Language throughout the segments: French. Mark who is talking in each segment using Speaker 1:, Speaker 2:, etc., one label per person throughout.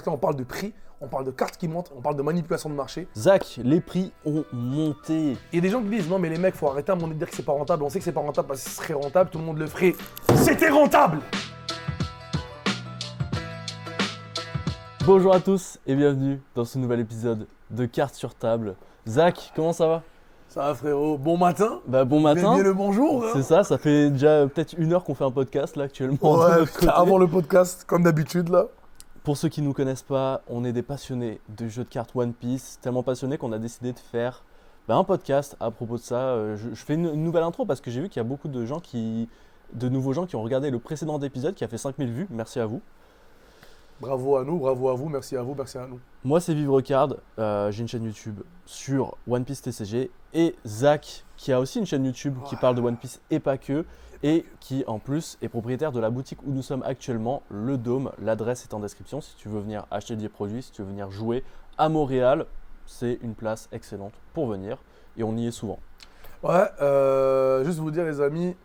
Speaker 1: que là, on parle de prix, on parle de cartes qui montent, on parle de manipulation de marché.
Speaker 2: Zach, les prix ont monté.
Speaker 1: Il y a des gens qui disent non mais les mecs, faut arrêter à un moment de dire que c'est pas rentable. On sait que c'est pas rentable parce que ce serait rentable, tout le monde le ferait. C'était rentable.
Speaker 2: Bonjour à tous et bienvenue dans ce nouvel épisode de Cartes sur table. Zach, comment ça va?
Speaker 1: Ça va frérot, bon matin.
Speaker 2: Bah bon matin.
Speaker 1: Bien le bonjour. Hein.
Speaker 2: C'est ça fait déjà peut-être 1 heure qu'on fait un podcast là actuellement. de
Speaker 1: Ouais,
Speaker 2: notre côté.
Speaker 1: avant le podcast, comme d'habitude là.
Speaker 2: Pour ceux qui ne nous connaissent pas, on est des passionnés de jeux de cartes One Piece, tellement passionnés qu'on a décidé de faire un podcast à propos de ça. Je fais une nouvelle intro parce que j'ai vu qu'il y a beaucoup de nouveaux gens qui ont regardé le précédent épisode qui a fait 5000 vues. Merci à vous.
Speaker 1: Bravo à nous, bravo à vous, merci à vous, merci à nous.
Speaker 2: Moi, c'est Vivrecard. J'ai une chaîne YouTube sur One Piece TCG. Et Zach, qui a aussi une chaîne YouTube qui parle de One Piece et pas que. Et qui, en plus, est propriétaire de la boutique où nous sommes actuellement, le Dôme. L'adresse est en description si tu veux venir acheter des produits, si tu veux venir jouer à Montréal. C'est une place excellente pour venir. Et on y est souvent.
Speaker 1: Ouais, juste vous dire les amis,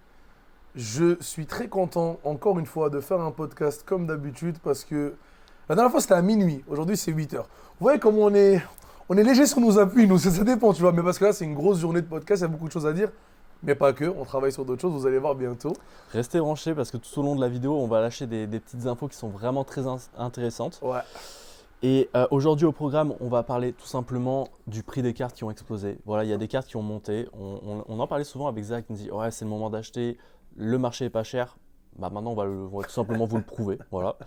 Speaker 1: je suis très content, encore une fois, de faire un podcast comme d'habitude parce que la dernière fois c'était à minuit, aujourd'hui c'est 8h. Vous voyez comme on est léger sur nos appuis, nous, ça dépend, tu vois, mais parce que là c'est une grosse journée de podcast, il y a beaucoup de choses à dire, mais pas que, on travaille sur d'autres choses, vous allez voir bientôt.
Speaker 2: Restez branchés parce que tout au long de la vidéo, on va lâcher des petites infos qui sont vraiment très intéressantes.
Speaker 1: Ouais.
Speaker 2: Et aujourd'hui au programme, on va parler tout simplement du prix des cartes qui ont explosé. Voilà, il y a des cartes qui ont monté, on en parlait souvent avec Zach, il me dit « Ouais, c'est le moment d'acheter ». Le marché est pas cher, maintenant on va tout simplement vous le prouver. Voilà.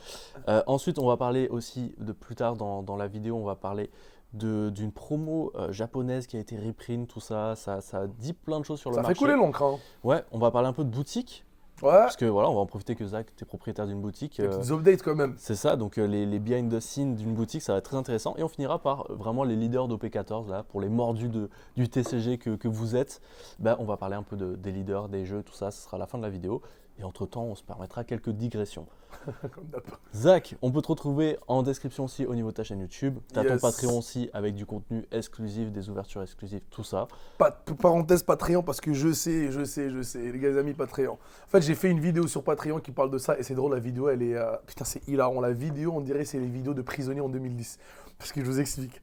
Speaker 2: Ensuite, on va parler aussi de plus tard dans la vidéo, on va parler d'une promo japonaise qui a été reprint, tout ça. Ça dit plein de choses sur le marché.
Speaker 1: Ça fait couler l'encre. Hein.
Speaker 2: Ouais, on va parler un peu de boutique.
Speaker 1: Ouais.
Speaker 2: Parce que voilà, on va en profiter que Zach, tu es propriétaire d'une boutique.
Speaker 1: Des petites updates quand même.
Speaker 2: C'est ça, donc les behind the scenes d'une boutique, ça va être très intéressant. Et on finira par vraiment les leaders d'OP14, là, pour les mordus du TCG que vous êtes. On va parler un peu des leaders, des jeux, tout ça, ce sera la fin de la vidéo. Et entre-temps, on se permettra quelques digressions.
Speaker 1: Comme d'hab.
Speaker 2: Zach, on peut te retrouver en description aussi au niveau de ta chaîne YouTube. Tu as ton
Speaker 1: Yes.
Speaker 2: Patreon aussi avec du contenu exclusif, des ouvertures exclusives, tout ça.
Speaker 1: Parenthèse Patreon parce que je sais, les gars les amis Patreon. En fait, j'ai fait une vidéo sur Patreon qui parle de ça et c'est drôle, la vidéo, elle est... Putain, c'est hilarant. La vidéo, on dirait c'est les vidéos de prisonniers en 2010. Parce que je vous explique.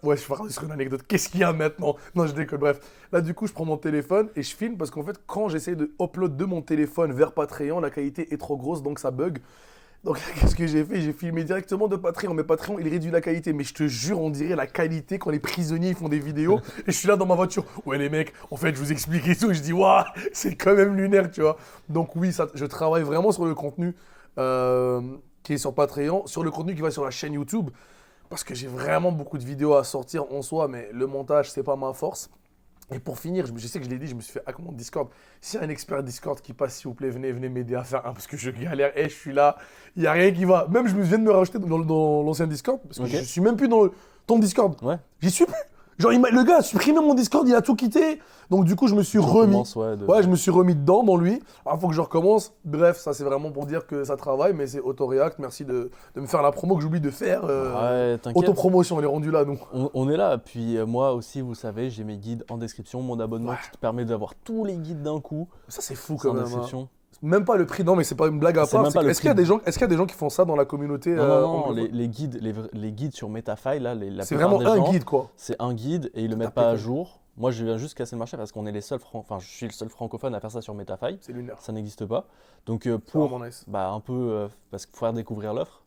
Speaker 1: Ouais, je vais parler sur une anecdote. Qu'est-ce qu'il y a maintenant? Non, je déconne. Bref, là, du coup, je prends mon téléphone et je filme parce qu'en fait, quand j'essaie de upload de mon téléphone vers Patreon, la qualité est trop grosse, donc ça bug. Donc, qu'est-ce que j'ai fait? J'ai filmé directement de Patreon. Mais Patreon, il réduit la qualité. Mais je te jure, on dirait la qualité quand les prisonniers ils font des vidéos. Et je suis là dans ma voiture. Ouais, les mecs, en fait, je vous explique et tout. Et je dis, waouh, c'est quand même lunaire, tu vois. Donc, oui, je travaille vraiment sur le contenu qui est sur Patreon, sur le contenu qui va sur la chaîne YouTube. Parce que j'ai vraiment beaucoup de vidéos à sortir en soi, mais le montage, c'est pas ma force. Et pour finir, je sais que je l'ai dit, je me suis fait hack mon Discord. S'il y a un expert Discord qui passe, s'il vous plaît, venez m'aider à faire un, parce que je galère, je suis là, il n'y a rien qui va. Même je viens de me rajouter dans l'ancien Discord, parce que je suis même plus dans ton Discord.
Speaker 2: Ouais.
Speaker 1: J'y suis plus. Genre, le gars a supprimé mon Discord, il a tout quitté. Donc du coup, je me suis remis. Je me suis remis dedans, dans lui. Alors, il faut que je recommence. Bref, ça c'est vraiment pour dire que ça travaille, mais c'est Autoreact. Merci de me faire la promo que j'oublie de faire.
Speaker 2: Ouais, t'inquiète.
Speaker 1: Autopromotion, on est rendu là, nous.
Speaker 2: On est là, puis moi aussi, vous savez, j'ai mes guides en description, mon abonnement qui te permet d'avoir tous les guides d'un coup.
Speaker 1: Ça c'est fou
Speaker 2: C'est
Speaker 1: quand
Speaker 2: en
Speaker 1: même.
Speaker 2: description.
Speaker 1: Même pas le prix, non mais c'est pas une blague à
Speaker 2: C'est
Speaker 1: part.
Speaker 2: même pas le
Speaker 1: Est-ce qu'il y a des gens, qui font ça dans la communauté
Speaker 2: Non, les guides sur MetaFile, là,
Speaker 1: c'est vraiment un guide quoi.
Speaker 2: C'est un guide et ils le mettent pas à jour. Moi, je viens juste casser le marché parce qu'on est les seuls, je suis le seul francophone à faire ça sur MetaFile.
Speaker 1: C'est lunaire.
Speaker 2: Ça n'existe pas. Donc pour
Speaker 1: nice.
Speaker 2: un peu parce qu'il faut faire découvrir l'offre.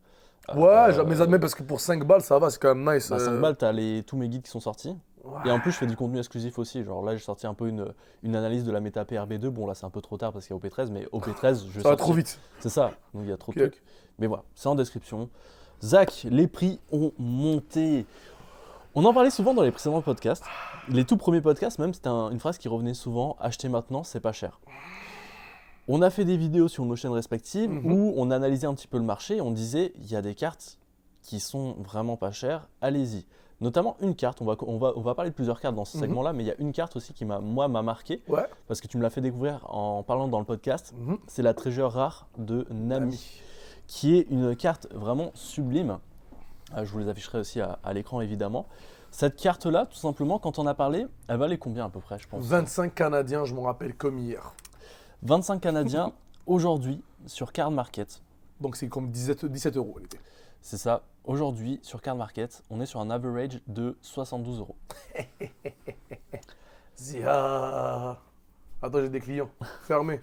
Speaker 1: Ouais, mais parce que pour 5 balles, ça va, c'est quand même nice.
Speaker 2: 5 balles, t'as tous mes guides qui sont sortis.
Speaker 1: Ouais.
Speaker 2: Et en plus, je fais du contenu exclusif aussi. Genre là, j'ai sorti un peu une analyse de la méta PRB2. Bon, là, c'est un peu trop tard parce qu'il y a OP13, mais OP13, je
Speaker 1: ça va trop vite.
Speaker 2: C'est ça, donc il y a trop de trucs. Mais voilà, c'est en description. Zach, les prix ont monté. On en parlait souvent dans les précédents podcasts. Les tout premiers podcasts, même, c'était une phrase qui revenait souvent, acheter maintenant, c'est pas cher. On a fait des vidéos sur nos chaînes respectives où on analysait un petit peu le marché et on disait, il y a des cartes qui sont vraiment pas chères, allez-y. Notamment une carte, on va parler de plusieurs cartes dans ce segment-là, mais il y a une carte aussi qui m'a marqué, parce que tu me l'as fait découvrir en parlant dans le podcast, c'est la Treasure Rare de Nami, qui est une carte vraiment sublime. Je vous les afficherai aussi à l'écran évidemment. Cette carte-là, tout simplement, quand on a parlé, elle valait combien à peu près, je pense?
Speaker 1: 25 Canadiens, je m'en rappelle comme hier.
Speaker 2: 25 Canadiens aujourd'hui sur Card Market.
Speaker 1: Donc c'est comme 17 euros. Elle était.
Speaker 2: C'est ça. Aujourd'hui, sur Card Market, on est sur un average de 72 €.
Speaker 1: Zia. Attends, j'ai des clients. Fermé.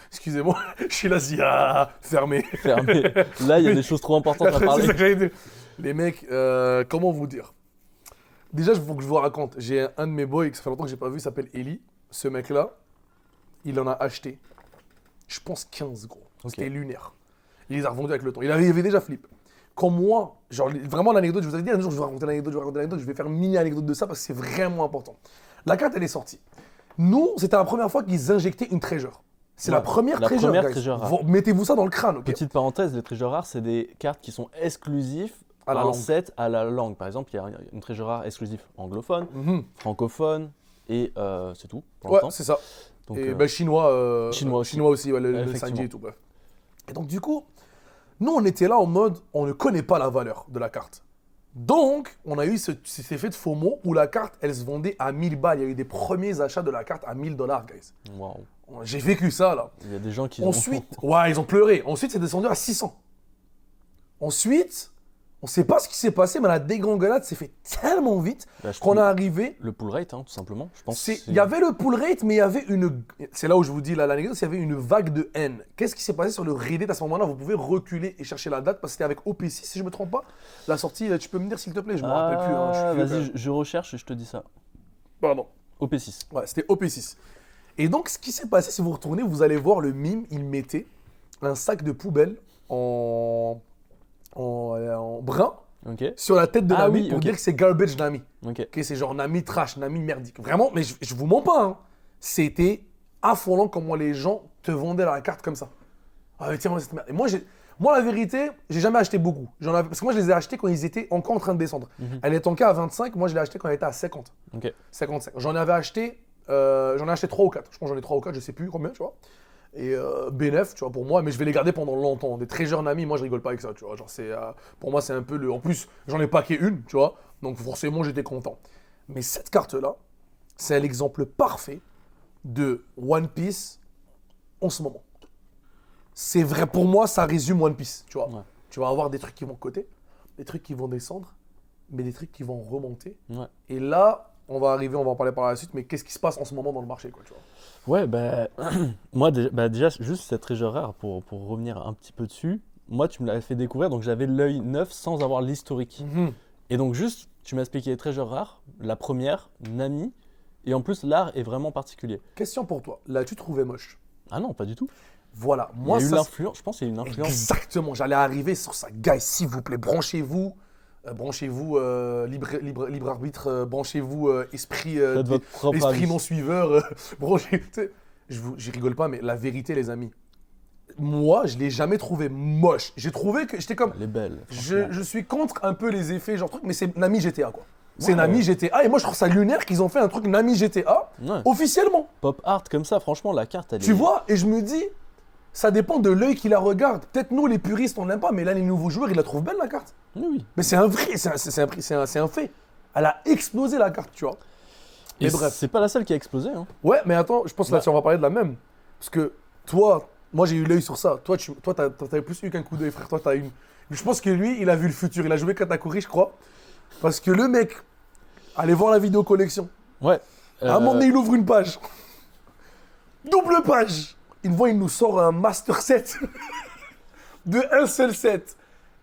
Speaker 1: Excusez-moi, je suis là, Zia. Fermé.
Speaker 2: Fermé. Là, il y a des choses trop importantes à
Speaker 1: C'est ça
Speaker 2: parler.
Speaker 1: que j'allais dire. Les mecs, comment vous dire? Déjà, il faut que je vous raconte. J'ai un de mes boys, que ça fait longtemps que j'ai pas vu, il s'appelle Eli. Ce mec-là, il en a acheté, je pense 15 gros.
Speaker 2: Ok.
Speaker 1: C'était lunaire. Il les a revendus avec le temps. Il avait déjà flip. Quand moi, genre vraiment l'anecdote, je vous avais dit un jour, je vais raconter l'anecdote, je vais faire une mini anecdote de ça parce que c'est vraiment important. La carte, elle est sortie. Nous, c'était la première fois qu'ils injectaient une treasure. C'est la
Speaker 2: Ouais,
Speaker 1: première
Speaker 2: la
Speaker 1: treasure,
Speaker 2: première
Speaker 1: guys.
Speaker 2: treasure rare.
Speaker 1: Mettez-vous ça dans le crâne, ok?
Speaker 2: Petite parenthèse, les treasure rares, c'est des cartes qui sont exclusives
Speaker 1: À la
Speaker 2: un
Speaker 1: langue.
Speaker 2: set à la langue. Par exemple, il y a une treasure rare exclusive anglophone,
Speaker 1: Mhm.
Speaker 2: francophone, et c'est tout pour
Speaker 1: Ouais,
Speaker 2: l'instant.
Speaker 1: c'est ça.
Speaker 2: Donc,
Speaker 1: Et ben, chinois,
Speaker 2: chinois aussi.
Speaker 1: ouais, le
Speaker 2: Effectivement.
Speaker 1: Sanji et tout, bref. Et donc, du coup, nous, on était là en mode, on ne connaît pas la valeur de la carte. Donc, on a eu cet effet de FOMO où la carte, elle se vendait à 1000 balles. Il y a eu des premiers achats de la carte à 1000 $, guys.
Speaker 2: waouh.
Speaker 1: J'ai vécu ça, là.
Speaker 2: Il y a des gens qui
Speaker 1: Ensuite, ouais, ils ont pleuré. Ensuite, c'est descendu à 600. Ensuite, on ne sait pas ce qui s'est passé, mais la dégringolade s'est fait tellement vite
Speaker 2: Bah, je
Speaker 1: qu'on
Speaker 2: trouve
Speaker 1: est arrivé.
Speaker 2: le pull rate, hein, tout simplement. Je pense. que
Speaker 1: Il y avait le pull rate, mais il y avait une. C'est là où je vous dis l'anecdote, il y avait une vague de haine. Qu'est-ce qui s'est passé sur le Reddit à ce moment-là? Vous pouvez reculer et chercher la date parce que c'était avec OP6, si je ne me trompe pas. La sortie, tu peux me dire s'il te plaît, je me rappelle plus. Hein, je suis vieux, quand
Speaker 2: Vas-y,
Speaker 1: même.
Speaker 2: je recherche et je te dis ça.
Speaker 1: Pardon.
Speaker 2: OP6.
Speaker 1: Ouais, c'était OP6. Et donc, ce qui s'est passé, si vous retournez, vous allez voir le mime, il mettait un sac de poubelle en brun
Speaker 2: Ok.
Speaker 1: sur la tête de
Speaker 2: Ah
Speaker 1: Nami
Speaker 2: oui,
Speaker 1: pour
Speaker 2: ok.
Speaker 1: dire que c'est garbage Nami.
Speaker 2: Ok.
Speaker 1: Ok, c'est genre Nami trash, Nami merdique. Vraiment, mais je vous mens pas. Hein. C'était affolant comment les gens te vendaient la carte comme ça. Ah, mais tiens, moi, cette merde. Et moi, la vérité, j'ai jamais acheté beaucoup. Parce que moi, je les ai achetés quand ils étaient encore en train de descendre. Elle est tankée à 25, moi, je l'ai acheté quand elle était à 50.
Speaker 2: Ok.
Speaker 1: 55. J'en ai acheté 3 ou 4. Je pense que j'en ai 3 ou 4, je sais plus combien, tu vois. Et bénéf, tu vois, pour moi, mais je vais les garder pendant longtemps. Des treasure Nami, moi, je rigole pas avec ça, tu vois. Genre, pour moi, c'est un peu le. En plus, j'en ai paqué une, tu vois. Donc, forcément, j'étais content. Mais cette carte-là, c'est l'exemple parfait de One Piece en ce moment. C'est vrai, pour moi, ça résume One Piece, tu vois.
Speaker 2: Ouais.
Speaker 1: Tu vas avoir des trucs qui vont côté, des trucs qui vont descendre, mais des trucs qui vont remonter.
Speaker 2: Ouais.
Speaker 1: Et là, on va en parler par la suite, mais qu'est-ce qui se passe en ce moment dans le marché, quoi, tu vois.
Speaker 2: Ouais, bah, moi, déjà, juste cette treasure rare, pour revenir un petit peu dessus, moi, tu me l'avais fait découvrir, donc j'avais l'œil neuf sans avoir l'historique. Et donc, juste, tu m'as expliqué les treasure rares, la première, Nami, et en plus, l'art est vraiment particulier.
Speaker 1: Question pour toi, l'as-tu trouvé moche?
Speaker 2: Ah non, pas du tout.
Speaker 1: Voilà,
Speaker 2: Il
Speaker 1: moi
Speaker 2: y a eu
Speaker 1: ça.
Speaker 2: l'influence, je pense qu'il y a eu une influence.
Speaker 1: Exactement, j'allais arriver sur ça. Guys, s'il vous plaît, branchez-vous. Libre arbitre, branchez-vous, esprit,
Speaker 2: Faites votre propre
Speaker 1: esprit
Speaker 2: avis.
Speaker 1: non suiveur, branchez. Tu sais, je rigole pas, mais la vérité, les amis, moi, je l'ai jamais trouvé moche. J'ai trouvé que j'étais comme.
Speaker 2: Elle est belle.
Speaker 1: Je suis contre un peu les effets, genre truc, mais c'est Nami GTA, quoi. C'est
Speaker 2: Ouais.
Speaker 1: Nami GTA, et moi, je trouve ça lunaire qu'ils ont fait un truc Nami GTA
Speaker 2: Ouais.
Speaker 1: officiellement.
Speaker 2: Pop art comme ça, franchement, la carte, elle est.
Speaker 1: Tu vois, et je me dis, ça dépend de l'œil qui la regarde. Peut-être nous, les puristes, on l'aime pas, mais là, les nouveaux joueurs, ils la trouvent belle, la carte.
Speaker 2: Oui, oui.
Speaker 1: Mais c'est un vrai, c'est un fait. Elle a explosé, la carte, tu vois.
Speaker 2: Et
Speaker 1: Mais bref.
Speaker 2: c'est pas la seule qui a explosé. Hein.
Speaker 1: Ouais, mais attends, je pense que là-dessus, on va parler de la même. Parce que toi, moi, j'ai eu l'œil sur ça. Toi, t'avais plus eu qu'un coup d'œil, frère. Toi, t'as une. Je pense que lui, il a vu le futur. Il a joué Katakuri, je crois. Parce que le mec, allez voir la vidéo collection.
Speaker 2: Ouais.
Speaker 1: À un moment donné, il ouvre une page. Double page. Une fois, il nous sort un master set de un seul set.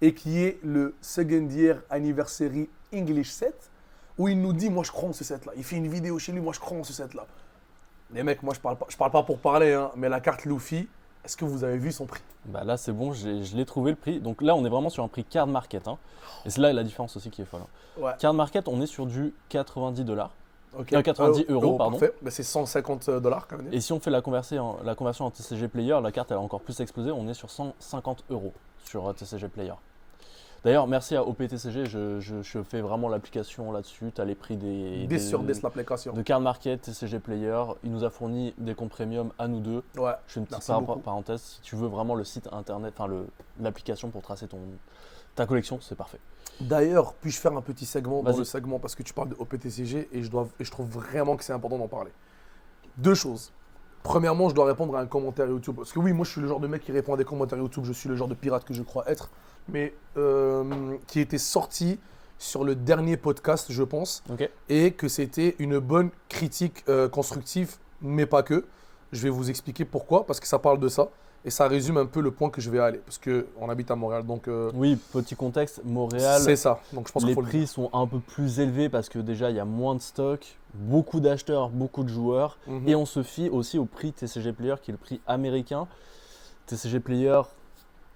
Speaker 1: Et qui est le Second Year Anniversary English set. Où il nous dit, moi, je crois en ce set-là. Il fait une vidéo chez lui, moi, je crois en ce set-là. Les mecs, moi, je parle pas pour parler, hein, mais la carte Luffy, est-ce que vous avez vu son prix?
Speaker 2: Bah là, c'est bon, je l'ai trouvé le prix. Donc là, on est vraiment sur un prix card market. Hein. Et c'est là la différence aussi qui est folle. Hein.
Speaker 1: Ouais.
Speaker 2: Card market, on est sur du 90 $.
Speaker 1: Ok.
Speaker 2: 90 euros, pardon.
Speaker 1: Parfait. Bah, c'est 150 $ quand même.
Speaker 2: Et si on fait la conversion en TCG Player, la carte elle a encore plus explosé. On est sur 150 € sur TCG Player. D'ailleurs, merci à OPTCG, je fais vraiment l'application là-dessus. Tu as les prix des
Speaker 1: l'application.
Speaker 2: de Card Market, TCG Player. Il nous a fourni des comptes premium à nous deux.
Speaker 1: Ouais.
Speaker 2: Je fais une petite
Speaker 1: Merci beaucoup.
Speaker 2: parenthèse. Si tu veux vraiment le site internet, enfin l'application pour tracer ta collection, c'est parfait.
Speaker 1: D'ailleurs, puis-je faire un petit segment dans
Speaker 2: Vas-y.
Speaker 1: le segment parce que tu parles de OPTCG et je trouve vraiment que c'est important d'en parler. Deux choses. Premièrement, je dois répondre à un commentaire YouTube. Parce que oui, moi je suis le genre de mec qui répond à des commentaires YouTube. Je suis le genre de pirate que je crois être. mais qui était sorti sur le dernier podcast, je pense,
Speaker 2: Ok.
Speaker 1: et que c'était une bonne critique constructive, mais pas que. Je vais vous expliquer pourquoi, parce que ça parle de ça, et ça résume un peu le point que je vais aller, parce qu'on habite à Montréal, donc
Speaker 2: Oui, petit contexte, Montréal,
Speaker 1: c'est ça. Donc je pense qu'il
Speaker 2: les
Speaker 1: faut le dire.
Speaker 2: prix sont un peu plus élevés parce que déjà il y a moins de stock, beaucoup d'acheteurs, beaucoup de joueurs.
Speaker 1: Mhm.
Speaker 2: Et on se fie aussi au prix TCG Player qui est le prix américain. TCG Player,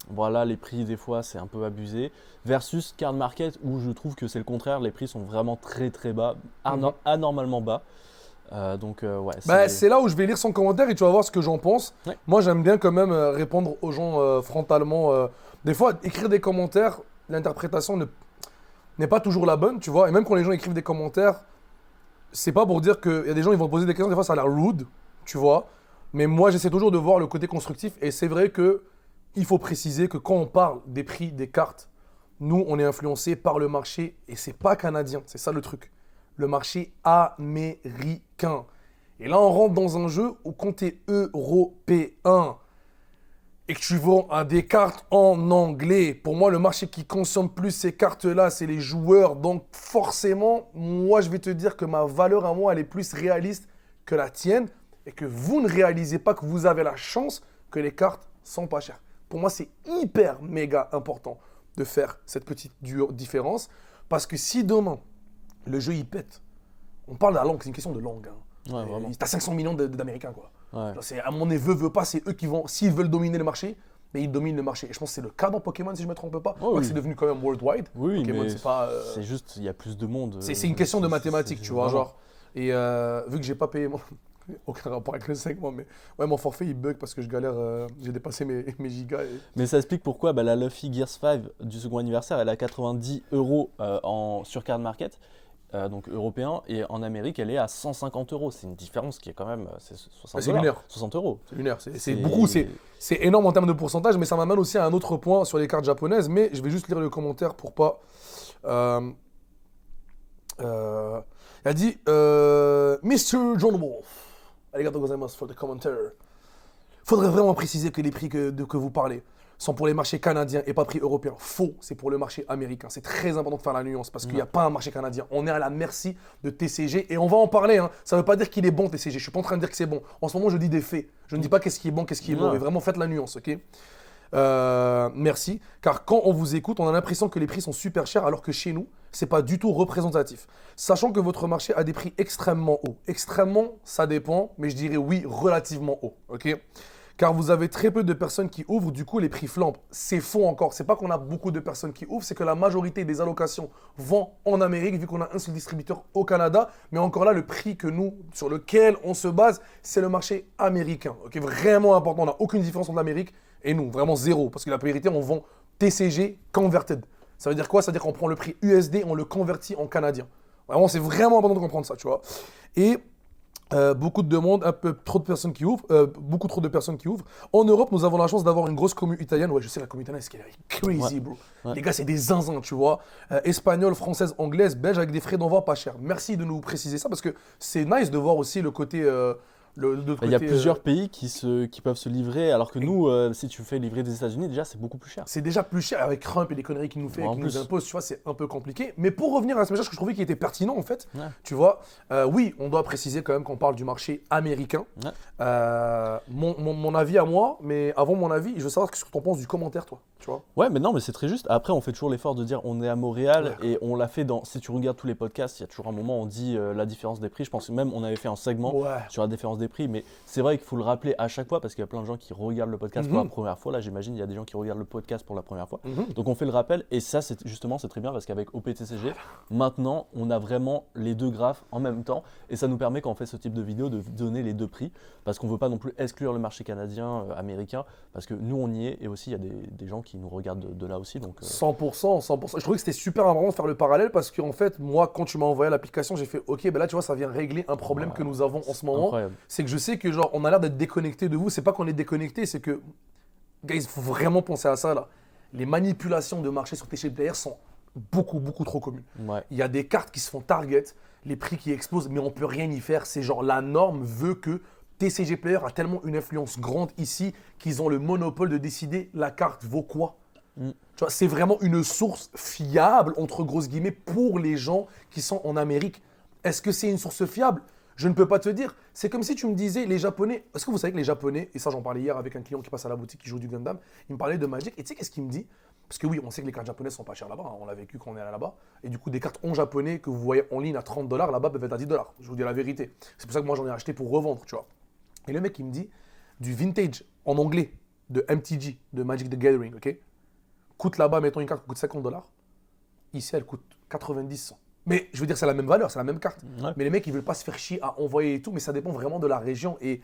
Speaker 2: voilà, les prix des fois c'est un peu abusé. Versus Card Market où je trouve que c'est le contraire, les prix sont vraiment très très bas, anormalement bas. Ouais,
Speaker 1: Bah, c'est là où je vais lire son commentaire et tu vas voir ce que j'en pense.
Speaker 2: Ouais.
Speaker 1: Moi, j'aime bien quand même répondre aux gens frontalement. Des fois, écrire des commentaires, l'interprétation n'est pas toujours la bonne, tu vois. Et même quand les gens écrivent des commentaires, c'est pas pour dire qu'il y a des gens qui vont te poser des questions, des fois ça a l'air rude, tu vois. Mais moi, j'essaie toujours de voir le côté constructif. Et c'est vrai que il faut préciser que quand on parle des prix des cartes, nous, on est influencé par le marché et c'est pas canadien, c'est ça le truc. Le marché américain. Et là, on rentre dans un jeu où quand tu es européen et que tu vends à des cartes en anglais, pour moi, le marché qui consomme plus ces cartes-là, c'est les joueurs. Donc, forcément, moi, je vais te dire que ma valeur à moi, elle est plus réaliste que la tienne et que vous ne réalisez pas que vous avez la chance que les cartes sont pas chères. Pour moi, c'est hyper méga important de faire cette petite différence parce que si demain, le jeu il pète, on parle de la langue, c'est une question de langue. Hein.
Speaker 2: Ouais, vraiment.
Speaker 1: T'as 500 millions d'Américains, quoi.
Speaker 2: Ouais.
Speaker 1: Genre, à mon avis, veut pas, c'est eux qui vont, s'ils veulent dominer le marché, mais ils dominent le marché. Et je pense que c'est le cas dans Pokémon, si je ne me trompe pas.
Speaker 2: Oh, oui.
Speaker 1: C'est devenu quand même worldwide.
Speaker 2: Oui,
Speaker 1: Pokémon,
Speaker 2: mais
Speaker 1: c'est pas.
Speaker 2: c'est juste, il y a plus de monde.
Speaker 1: C'est une question de mathématiques, tu vois,
Speaker 2: vraiment.
Speaker 1: genre. Et vu que j'ai pas payé mon. Aucun rapport avec le 5 mois, mais ouais, mon forfait il bug parce que je galère, j'ai dépassé mes gigas.
Speaker 2: Mais ça explique pourquoi la Luffy Gears 5 du second anniversaire, elle est à 90 euros sur Card Market, donc européen, et en Amérique, elle est à 150 euros. C'est une différence qui est quand même c'est 60
Speaker 1: c'est lunaire.
Speaker 2: 60 euros.
Speaker 1: C'est lunaire, c'est beaucoup, c'est énorme en termes de pourcentage, mais ça m'amène aussi à un autre point sur les cartes japonaises, mais je vais juste lire le commentaire pour pas... il a dit Mr. John Wolf. Arigatou gozaimasu for the commentaire. Faudrait vraiment préciser que les prix que vous parlez sont pour les marchés canadiens et pas prix européens. Faux, c'est pour le marché américain. C'est très important de faire la nuance parce qu'il n'y a pas un marché canadien. On est à la merci de TCG et on va en parler. Hein. Ça ne veut pas dire qu'il est bon TCG. Je suis pas en train de dire que c'est bon. En ce moment, je dis des faits. Je ne dis pas qu'est-ce qui est bon, qu'est-ce qui est mauvais. Vraiment, faites la nuance, ok? Merci. Car quand on vous écoute, on a l'impression que les prix sont super chers alors que chez nous, c'est pas du tout représentatif. Sachant que votre marché a des prix extrêmement hauts. Extrêmement, ça dépend, mais je dirais oui, relativement haut. Ok? Car vous avez très peu de personnes qui ouvrent, du coup les prix flambent. C'est faux encore. C'est pas qu'on a beaucoup de personnes qui ouvrent, c'est que la majorité des allocations vont en Amérique, vu qu'on a un seul distributeur au Canada. Mais encore là, le prix que nous, sur lequel on se base, c'est le marché américain. Ok? Vraiment important. On n'a aucune différence entre l'Amérique et nous, vraiment zéro. Parce que la vérité, on vend TCG converted. Ça veut dire quoi? Ça veut dire qu'on prend le prix USD, on le convertit en canadien. Vraiment, c'est vraiment important de comprendre ça, tu vois. Et beaucoup de demandes, un peu trop de personnes qui ouvrent, beaucoup trop de personnes qui ouvrent. En Europe, nous avons la chance d'avoir une grosse commu italienne. Ouais, je sais, la commu italienne, c'est crazy, bro.
Speaker 2: Ouais.
Speaker 1: Les gars, c'est des zinzins, tu vois. Espagnole, française, anglaise, belge, avec des frais d'envoi pas chers. Merci de nous préciser ça parce que c'est nice de voir aussi le côté.
Speaker 2: Il y a plusieurs pays qui peuvent se livrer, alors que nous, si tu fais livrer des États-Unis, déjà c'est beaucoup plus cher.
Speaker 1: C'est déjà plus cher avec Trump et les conneries qu'il nous fait,
Speaker 2: En
Speaker 1: qu'il
Speaker 2: plus.
Speaker 1: nous impose, tu vois, c'est un peu compliqué. Mais pour revenir à ce message que je trouvais qui était pertinent en fait,
Speaker 2: Ouais.
Speaker 1: tu vois, oui, on doit préciser quand même qu'on parle du marché américain.
Speaker 2: Ouais.
Speaker 1: Mon avis à moi, mais avant mon avis, je veux savoir ce que tu en penses du commentaire, toi, tu vois.
Speaker 2: Ouais, mais non, mais c'est très juste. Après, on fait toujours l'effort de dire on est à Montréal et on l'a fait dans. Si tu regardes tous les podcasts, il y a toujours un moment où on dit la différence des prix. Je pense que même on avait fait un segment
Speaker 1: Ouais.
Speaker 2: sur la différence des prix, mais c'est vrai qu'il faut le rappeler à chaque fois parce qu'il y a plein de gens qui regardent le podcast pour la première fois. Là, j'imagine il y a des gens qui regardent le podcast pour la première fois. Donc on fait le rappel et ça, c'est justement c'est très bien parce qu'avec OPTCG, maintenant on a vraiment les deux graphes en même temps et ça nous permet quand on fait ce type de vidéo de donner les deux prix parce qu'on veut pas non plus exclure le marché canadien, américain parce que nous on y est et aussi il y a des gens qui nous regardent de là aussi. Donc
Speaker 1: 100%, 100%. Je trouvais que c'était super important de faire le parallèle parce qu'en fait, moi, quand tu m'as envoyé l'application, j'ai fait OK, ben là, tu vois, ça vient régler un problème que nous avons en ce moment.
Speaker 2: incroyable.
Speaker 1: C'est que je sais que, genre, on a l'air d'être déconnecté de vous. C'est pas qu'on est déconnecté, c'est que, guys, il faut vraiment penser à ça, là. Les manipulations de marché sur TCG Player sont beaucoup, beaucoup trop communes.
Speaker 2: Ouais.
Speaker 1: Il y a des cartes qui se font target, les prix qui explosent, mais on peut rien y faire. C'est genre, la norme veut que TCG Player a tellement une influence grande ici qu'ils ont le monopole de décider la carte vaut quoi.
Speaker 2: Mm.
Speaker 1: Tu vois, c'est vraiment une source fiable, entre grosses guillemets, pour les gens qui sont en Amérique. Est-ce que c'est une source fiable? Je ne peux pas te dire. C'est comme si tu me disais, les Japonais, est-ce que vous savez que les Japonais, et ça j'en parlais hier avec un client qui passe à la boutique qui joue du Gundam, il me parlait de Magic, et tu sais qu'est-ce qu'il me dit? Parce que oui, on sait que les cartes japonaises sont pas chères là-bas, hein, on l'a vécu quand on est allé là-bas, et du coup des cartes en japonais que vous voyez en ligne à 30 dollars, là-bas peuvent être à 10 dollars, je vous dis la vérité. C'est pour ça que moi j'en ai acheté pour revendre, tu vois. Et le mec il me dit, du vintage en anglais, de MTG, de Magic the Gathering, ok, coûte là-bas, mettons une carte qui coûte 50 dollars, ici elle coûte 90, 100. Mais je veux dire, c'est la même valeur, c'est la même carte.
Speaker 2: Ouais.
Speaker 1: Mais les mecs, ils veulent pas se faire chier à envoyer et tout, mais ça dépend vraiment de la région. Et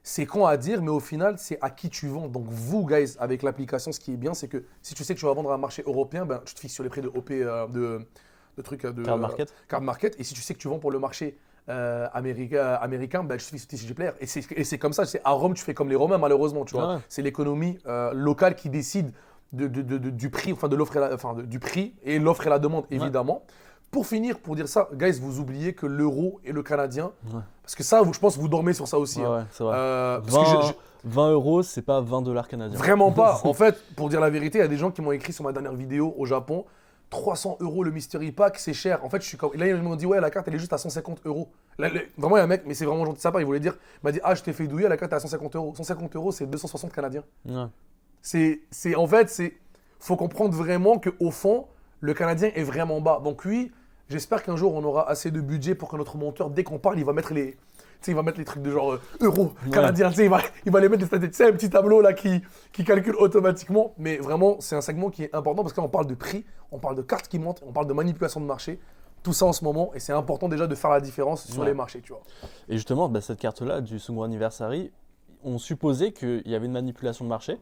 Speaker 1: c'est con à dire, mais au final, c'est à qui tu vends. Donc vous, guys, avec l'application, ce qui est bien, c'est que si tu sais que tu vas vendre à un marché européen, ben, tu te fixes sur les prix de OP, de trucs de
Speaker 2: Card market.
Speaker 1: card market. Et si tu sais que tu vends pour le marché américain, ben, tu te fixes sur TCG Player. Et c'est comme ça. À Rome, tu fais comme les Romains, malheureusement. Tu vois.
Speaker 2: Ouais.
Speaker 1: C'est l'économie locale qui décide du prix, enfin de l'offre et du prix et l'offre et la demande, évidemment. Pour finir, pour dire ça, guys, vous oubliez que l'euro et le canadien, parce que ça, je pense que vous dormez sur ça aussi.
Speaker 2: Ouais,
Speaker 1: hein.
Speaker 2: ouais, c'est vrai.
Speaker 1: Parce que
Speaker 2: 20 euros, c'est pas 20 dollars canadiens.
Speaker 1: vraiment pas. En fait, pour dire la vérité, il y a des gens qui m'ont écrit sur ma dernière vidéo au Japon, 300 euros le mystery pack, c'est cher. En fait, je suis comme. Là, ils m'ont dit, ouais, la carte, elle est juste à 150 euros. Vraiment, il y a un mec, mais c'est vraiment gentil de sa part, il voulait dire, il m'a dit, ah, je t'ai fait douiller, la carte est à 150 euros. 150 euros, c'est 260 canadiens.
Speaker 2: Ouais.
Speaker 1: En fait, faut comprendre vraiment qu'au fond, le Canadien est vraiment bas. Donc oui, j'espère qu'un jour, on aura assez de budget pour que notre monteur, dès qu'on parle, il va mettre les trucs de genre euro, canadien, tu sais, il va les mettre, tu sais, un petit tableau là qui calcule automatiquement. Mais vraiment, c'est un segment qui est important parce qu'on parle de prix, on parle de cartes qui montent, on parle de manipulation de marché. Tout ça en ce moment, et c'est important déjà de faire la différence sur les marchés, tu vois.
Speaker 2: Et justement, cette carte-là, du second anniversary, on supposait qu'il y avait une manipulation de marché.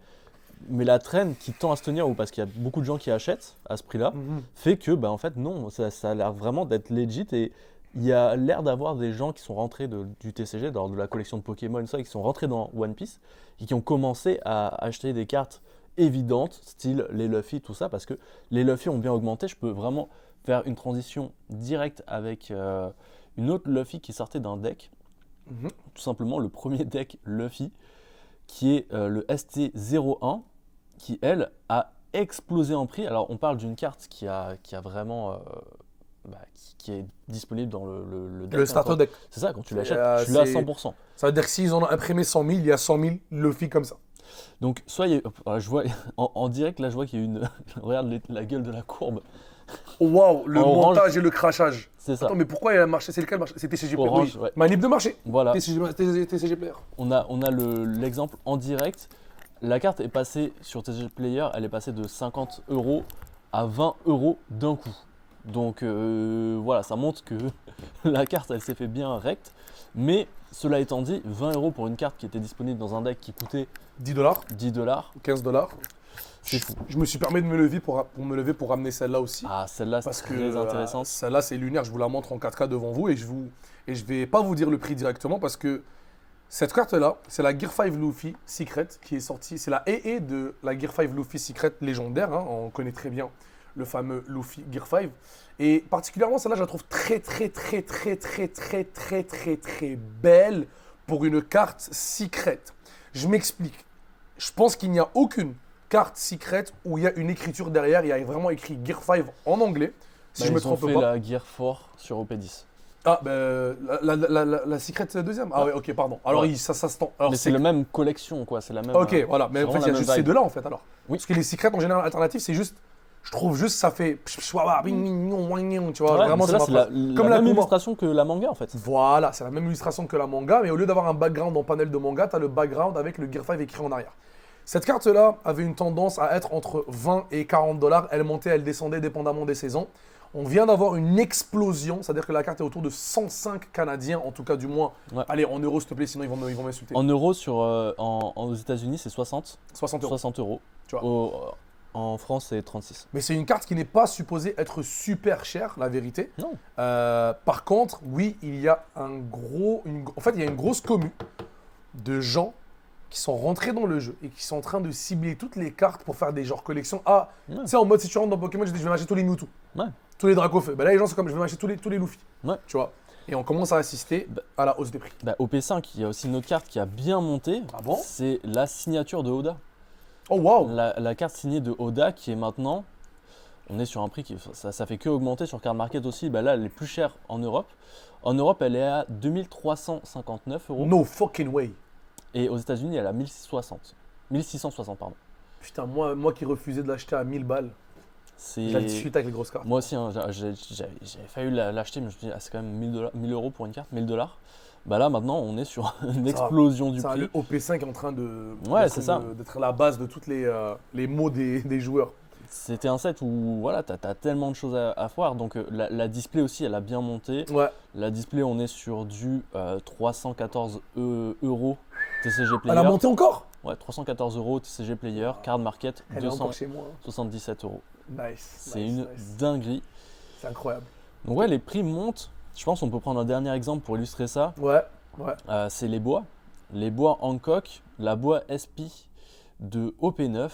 Speaker 2: Mais la trend qui tend à se tenir, ou parce qu'il y a beaucoup de gens qui achètent à ce prix-là, fait que, en fait, non, ça a l'air vraiment d'être legit. Et il y a l'air d'avoir des gens qui sont rentrés du TCG, de la collection de Pokémon, ça, qui sont rentrés dans One Piece et qui ont commencé à acheter des cartes évidentes, style les Luffy, tout ça, parce que les Luffy ont bien augmenté. Je peux vraiment faire une transition directe avec une autre Luffy qui sortait d'un deck. Tout simplement, le premier deck Luffy, qui est le ST01, qui, elle, a explosé en prix. Alors, on parle d'une carte qui a vraiment... qui est disponible dans le deck.
Speaker 1: Le starter deck.
Speaker 2: C'est ça, quand tu l'achètes, tu l'as à 100%.
Speaker 1: Ça veut dire que s'ils en ont imprimé 100 000, il y a 100 000 Luffy comme ça.
Speaker 2: Donc, je vois, en direct, là, je vois qu'il y a une... Regarde la gueule de la courbe.
Speaker 1: Waouh, le montage et le crachage.
Speaker 2: C'est ça.
Speaker 1: Attends, mais pourquoi il a marché? C'est lequel marché? C'est TCG Player.
Speaker 2: Orange,
Speaker 1: Oui.
Speaker 2: ouais.
Speaker 1: Manip de marché.
Speaker 2: Voilà.
Speaker 1: TCG Player.
Speaker 2: On a l'exemple en direct. La carte est passée sur TCG Player, elle est passée de 50 euros à 20 euros d'un coup. Donc voilà, ça montre que la carte, elle s'est fait bien recte. Mais cela étant dit, 20 euros pour une carte qui était disponible dans un deck qui coûtait
Speaker 1: 10 dollars.
Speaker 2: 10 dollars.
Speaker 1: 15 dollars.
Speaker 2: C'est fou.
Speaker 1: Je me suis permis de me lever pour ramener celle-là aussi.
Speaker 2: Ah, celle-là, c'est très intéressante.
Speaker 1: Celle-là, c'est lunaire. Je vous la montre en 4K devant vous et je vais pas vous dire le prix directement parce que cette carte-là, c'est la Gear 5 Luffy Secret qui est sortie. C'est la EE de la Gear 5 Luffy Secret légendaire. Hein. On connaît très bien le fameux Luffy Gear 5. Et particulièrement, celle-là, je la trouve très belle pour une carte secret. Je m'explique. Je pense qu'il n'y a aucune carte secret où il y a une écriture derrière. Il y a vraiment écrit Gear 5 en anglais, si je me trompe pas.
Speaker 2: Ils ont fait la Gear 4 sur OP10.
Speaker 1: Ah, ben, la Secret deuxième. Ah ouais, ok, pardon. Alors,
Speaker 2: Ouais.
Speaker 1: ça se tend.
Speaker 2: Mais c'est la même collection, quoi. C'est la même.
Speaker 1: Ok, voilà. Mais
Speaker 2: c'est
Speaker 1: en fait,
Speaker 2: vraiment
Speaker 1: il y a
Speaker 2: la
Speaker 1: juste
Speaker 2: même
Speaker 1: ces
Speaker 2: vibe.
Speaker 1: deux-là, en fait, alors.
Speaker 2: Oui.
Speaker 1: Parce que les Secrets, en général, alternatifs, c'est juste. Je trouve juste ça fait. Tu vois,
Speaker 2: Ouais,
Speaker 1: vraiment,
Speaker 2: celle-là,
Speaker 1: c'est
Speaker 2: c'est
Speaker 1: ma
Speaker 2: la
Speaker 1: phrase.
Speaker 2: même
Speaker 1: Kuma.
Speaker 2: illustration que la manga, en fait.
Speaker 1: Voilà, c'est la même illustration que la manga, mais au lieu d'avoir un background en panel de manga, tu as le background avec le Gear 5 écrit en arrière. Cette carte-là avait une tendance à être entre 20 et 40 dollars. Elle montait, elle descendait dépendamment des saisons. On vient d'avoir une explosion, c'est-à-dire que la carte est autour de 105 canadiens, en tout cas du moins.
Speaker 2: Ouais.
Speaker 1: Allez, en euros s'il te plaît, sinon ils vont m'insulter.
Speaker 2: En euros, aux États-Unis, c'est 60.
Speaker 1: 60 euros.
Speaker 2: 60 euros.
Speaker 1: Tu vois.
Speaker 2: En France, c'est 36.
Speaker 1: Mais c'est une carte qui n'est pas supposée être super chère, la vérité.
Speaker 2: Non.
Speaker 1: Par contre, oui, il y a en fait, il y a une grosse commu de gens qui sont rentrés dans le jeu et qui sont en train de cibler toutes les cartes pour faire des genres collections. Ah,
Speaker 2: Ouais.
Speaker 1: tu sais, en mode si tu rentres dans Pokémon, je vais m'acheter tous les Mewtwo,
Speaker 2: Ouais.
Speaker 1: tous les Dracofeu. Ben là, les gens sont comme je vais m'acheter tous les Luffy.
Speaker 2: Ouais.
Speaker 1: Tu vois. Et on commence à assister à la hausse des prix.
Speaker 2: Bah, au P5, il y a aussi une autre carte qui a bien monté.
Speaker 1: Ah bon?
Speaker 2: C'est la signature de Oda.
Speaker 1: Oh waouh.
Speaker 2: La carte signée de Oda qui est maintenant, on est sur un prix qui ça fait que augmenter sur Card Market aussi. Bah là, elle est plus chère en Europe. En Europe, elle est à 2359 euros.
Speaker 1: No fucking way.
Speaker 2: Et aux États-Unis, elle est à 1660, pardon.
Speaker 1: Putain, moi qui refusais de l'acheter à 1000 balles, j'ai discuté avec les grosses cartes.
Speaker 2: Moi aussi, hein, j'avais failli l'acheter, mais je me suis dit, c'est quand même 1000 euros pour une carte, 1000 $. Bah là, maintenant, on est sur une explosion du prix.
Speaker 1: Le OP5 est en train d'être la base de tous les mots des joueurs.
Speaker 2: C'était un set où voilà, t'as tellement de choses à voir. Donc la display aussi, elle a bien monté.
Speaker 1: Ouais.
Speaker 2: La display, on est sur du 314 euros TCG Player.
Speaker 1: Elle a monté encore?
Speaker 2: Ouais, 314 euros TCG Player, Card Market,
Speaker 1: Elle est encore chez moi.
Speaker 2: 277 euros.
Speaker 1: Nice.
Speaker 2: C'est une dinguerie.
Speaker 1: C'est incroyable.
Speaker 2: Donc ouais, les prix montent. Je pense qu'on peut prendre un dernier exemple pour illustrer ça.
Speaker 1: Ouais.
Speaker 2: C'est les bois. Les bois Hancock, la bois SP de OP9.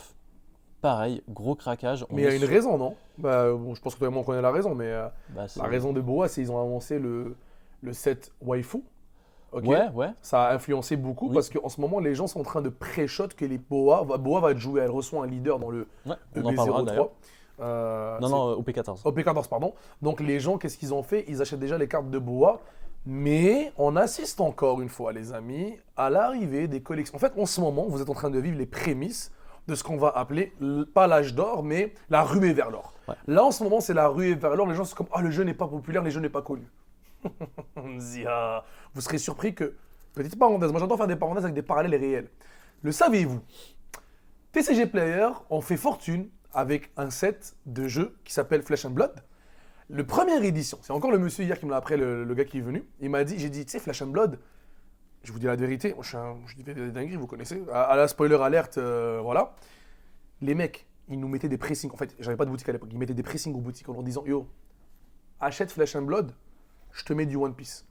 Speaker 2: Pareil, gros craquage.
Speaker 1: Mais il y a une raison, non? Je pense que toi et moi on connaît la raison, mais la raison de Boa, c'est qu'ils ont annoncé le set Waifu. Okay.
Speaker 2: Ouais.
Speaker 1: Ça a influencé beaucoup parce qu'en ce moment, les gens sont en train de pré-shot que les Boa va être joué. Elle reçoit un leader dans le EB03.
Speaker 2: Non, OP14.
Speaker 1: OP14, pardon. Donc les gens, qu'est-ce qu'ils ont fait? Ils achètent déjà les cartes de Boa. Mais on assiste encore une fois, les amis, à l'arrivée des collections. En fait, en ce moment, vous êtes en train de vivre les prémices de ce qu'on va appeler, pas l'âge d'or, mais la ruée vers l'or.
Speaker 2: Ouais.
Speaker 1: Là, en ce moment, c'est la ruée vers l'or. Les gens sont comme, le jeu n'est pas populaire, le jeu n'est pas connu. Vous serez surpris que, petite parenthèse, moi j'adore faire des parenthèses avec des parallèles réels. Le saviez-vous? TCG Player en fait fortune avec un set de jeux qui s'appelle Flesh and Blood. Le première édition, c'est encore le monsieur hier qui me l'a appris, le gars qui est venu. Il m'a dit, j'ai dit, tu sais, Flesh and Blood, je vous dis la vérité, moi, je dis des dingueries, vous connaissez. À la spoiler alerte, voilà. Les mecs, ils nous mettaient des pressings. En fait, j'avais pas de boutique à l'époque. Ils mettaient des pressings aux boutiques en leur disant, yo, achète Flesh and Blood, je te mets du One Piece.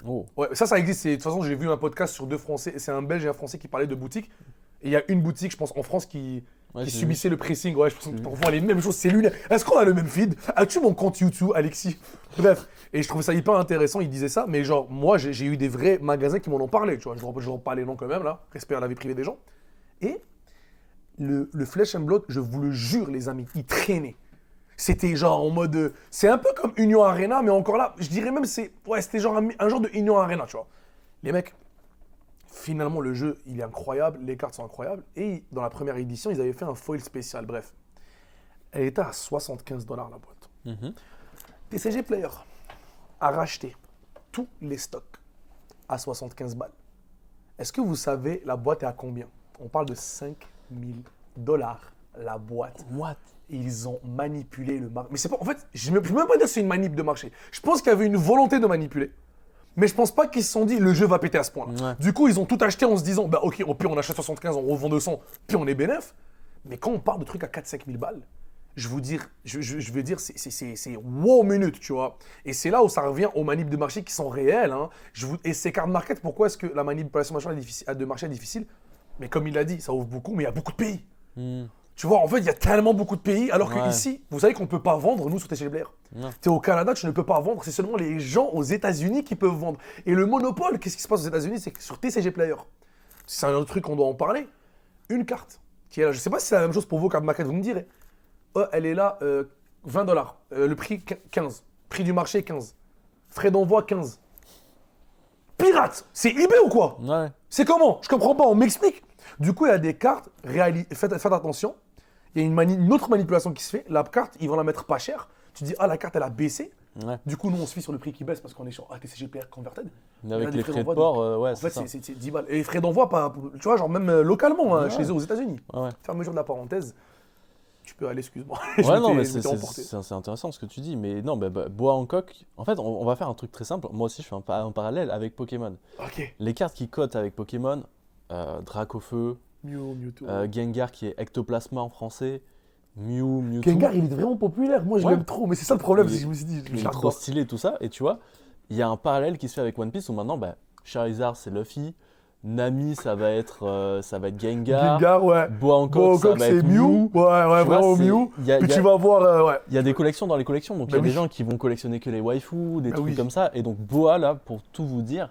Speaker 2: Oh.
Speaker 1: Ouais, ça existe. De toute façon, j'ai vu un podcast sur deux Français. C'est un Belge et un Français qui parlaient de boutique. Et il y a une boutique, je pense, en France qui subissait le pressing. Ouais, je pense qu'on voit les mêmes choses. C'est lunaire. Est-ce qu'on a le même feed? As-tu mon compte YouTube, Alexis? Bref. Et je trouvais ça hyper intéressant. Il disait ça. Mais genre, moi, j'ai eu des vrais magasins qui m'en ont parlé. Tu vois, je ne pas les noms quand même, là. Respect à la vie privée des gens. Et le Flesh and Blood, je vous le jure, les amis, il traînait. C'était genre en mode. C'est un peu comme Union Arena, mais encore là, je dirais même, c'était genre un genre de Union Arena, tu vois. Les mecs, finalement, le jeu, il est incroyable, les cartes sont incroyables. Et dans la première édition, ils avaient fait un foil spécial. Bref, elle était à 75 $ la boîte. TCG Player a racheté tous les stocks à 75 balles. Est-ce que vous savez, la boîte est à combien? On parle de 5000 $ la boîte.
Speaker 2: What?
Speaker 1: Ils ont manipulé le marché. Mais c'est pas. En fait, je ne peux même pas dire que c'est une manip de marché. Je pense qu'il y avait une volonté de manipuler. Mais je pense pas qu'ils se sont dit le jeu va péter à ce point-là. Ouais. Du coup, ils ont tout acheté en se disant ok, au pire on achète 75, on revend 200, puis on est bénéf. Mais quand on parle de trucs à 4-5 000 balles, je veux dire, c'est wow minute, tu vois. Et c'est là où ça revient aux manips de marché qui sont réelles. Hein. Et ces cartes market, pourquoi est-ce que la manipulation de marché est difficile? Mais comme il l'a dit, ça ouvre beaucoup, mais il y a beaucoup de pays. Tu vois, en fait, il y a tellement beaucoup de pays, alors qu'ici, vous savez qu'on ne peut pas vendre, nous, sur TCG Player. Tu es au Canada, tu ne peux pas vendre, c'est seulement les gens aux États-Unis qui peuvent vendre. Et le monopole, qu'est-ce qui se passe aux États-Unis? C'est que sur TCG Player, c'est un autre truc qu'on doit en parler, une carte qui est là, je ne sais pas si c'est la même chose pour vos cartes market, vous me direz. Elle est là, 20 $. Le prix, 15. Prix du marché, 15. Frais d'envoi, 15. Pirate! C'est eBay ou quoi?
Speaker 2: Ouais.
Speaker 1: C'est comment? Je comprends pas, on m'explique. Du coup, il y a des cartes, faites attention. Il y a une autre manipulation qui se fait. La carte, ils vont la mettre pas cher. Tu dis, la carte, elle a baissé. Ouais. Du coup, nous, on se fie sur le prix qui baisse parce qu'on est sur TCG Player Converted.
Speaker 2: Mais avec les frais de port,
Speaker 1: en fait, c'est 10 balles. Et les frais d'envoi, tu vois, genre même localement, chez eux aux États-Unis. Fermeture de la parenthèse. Tu peux aller, excuse-moi.
Speaker 2: Ouais, mais c'est intéressant ce que tu dis. Mais non, Bois Hancock, en fait, on va faire un truc très simple. Moi aussi, je fais un parallèle avec Pokémon.
Speaker 1: Okay.
Speaker 2: Les cartes qui cotent avec Pokémon, Dracofeu,
Speaker 1: Mewtwo.
Speaker 2: Gengar qui est Ectoplasma en français, Mewtwo.
Speaker 1: Gengar, il est vraiment populaire. Moi, je l'aime trop. Mais c'est ça le problème. Je me suis dit,
Speaker 2: il est trop stylé, tout ça. Et tu vois, il y a un parallèle qui se fait avec One Piece où maintenant, Charizard, c'est Luffy. Nami, ça va être Gengar.
Speaker 1: Gengar, ouais.
Speaker 2: Bois Hancock, ça va être Mew.
Speaker 1: Ouais, vraiment Mew. Puis tu vas voir,
Speaker 2: Il y a des collections dans les collections. Donc, il y a des gens qui vont collectionner que les waifus, des trucs comme ça. Et donc, Boa, là, pour tout vous dire,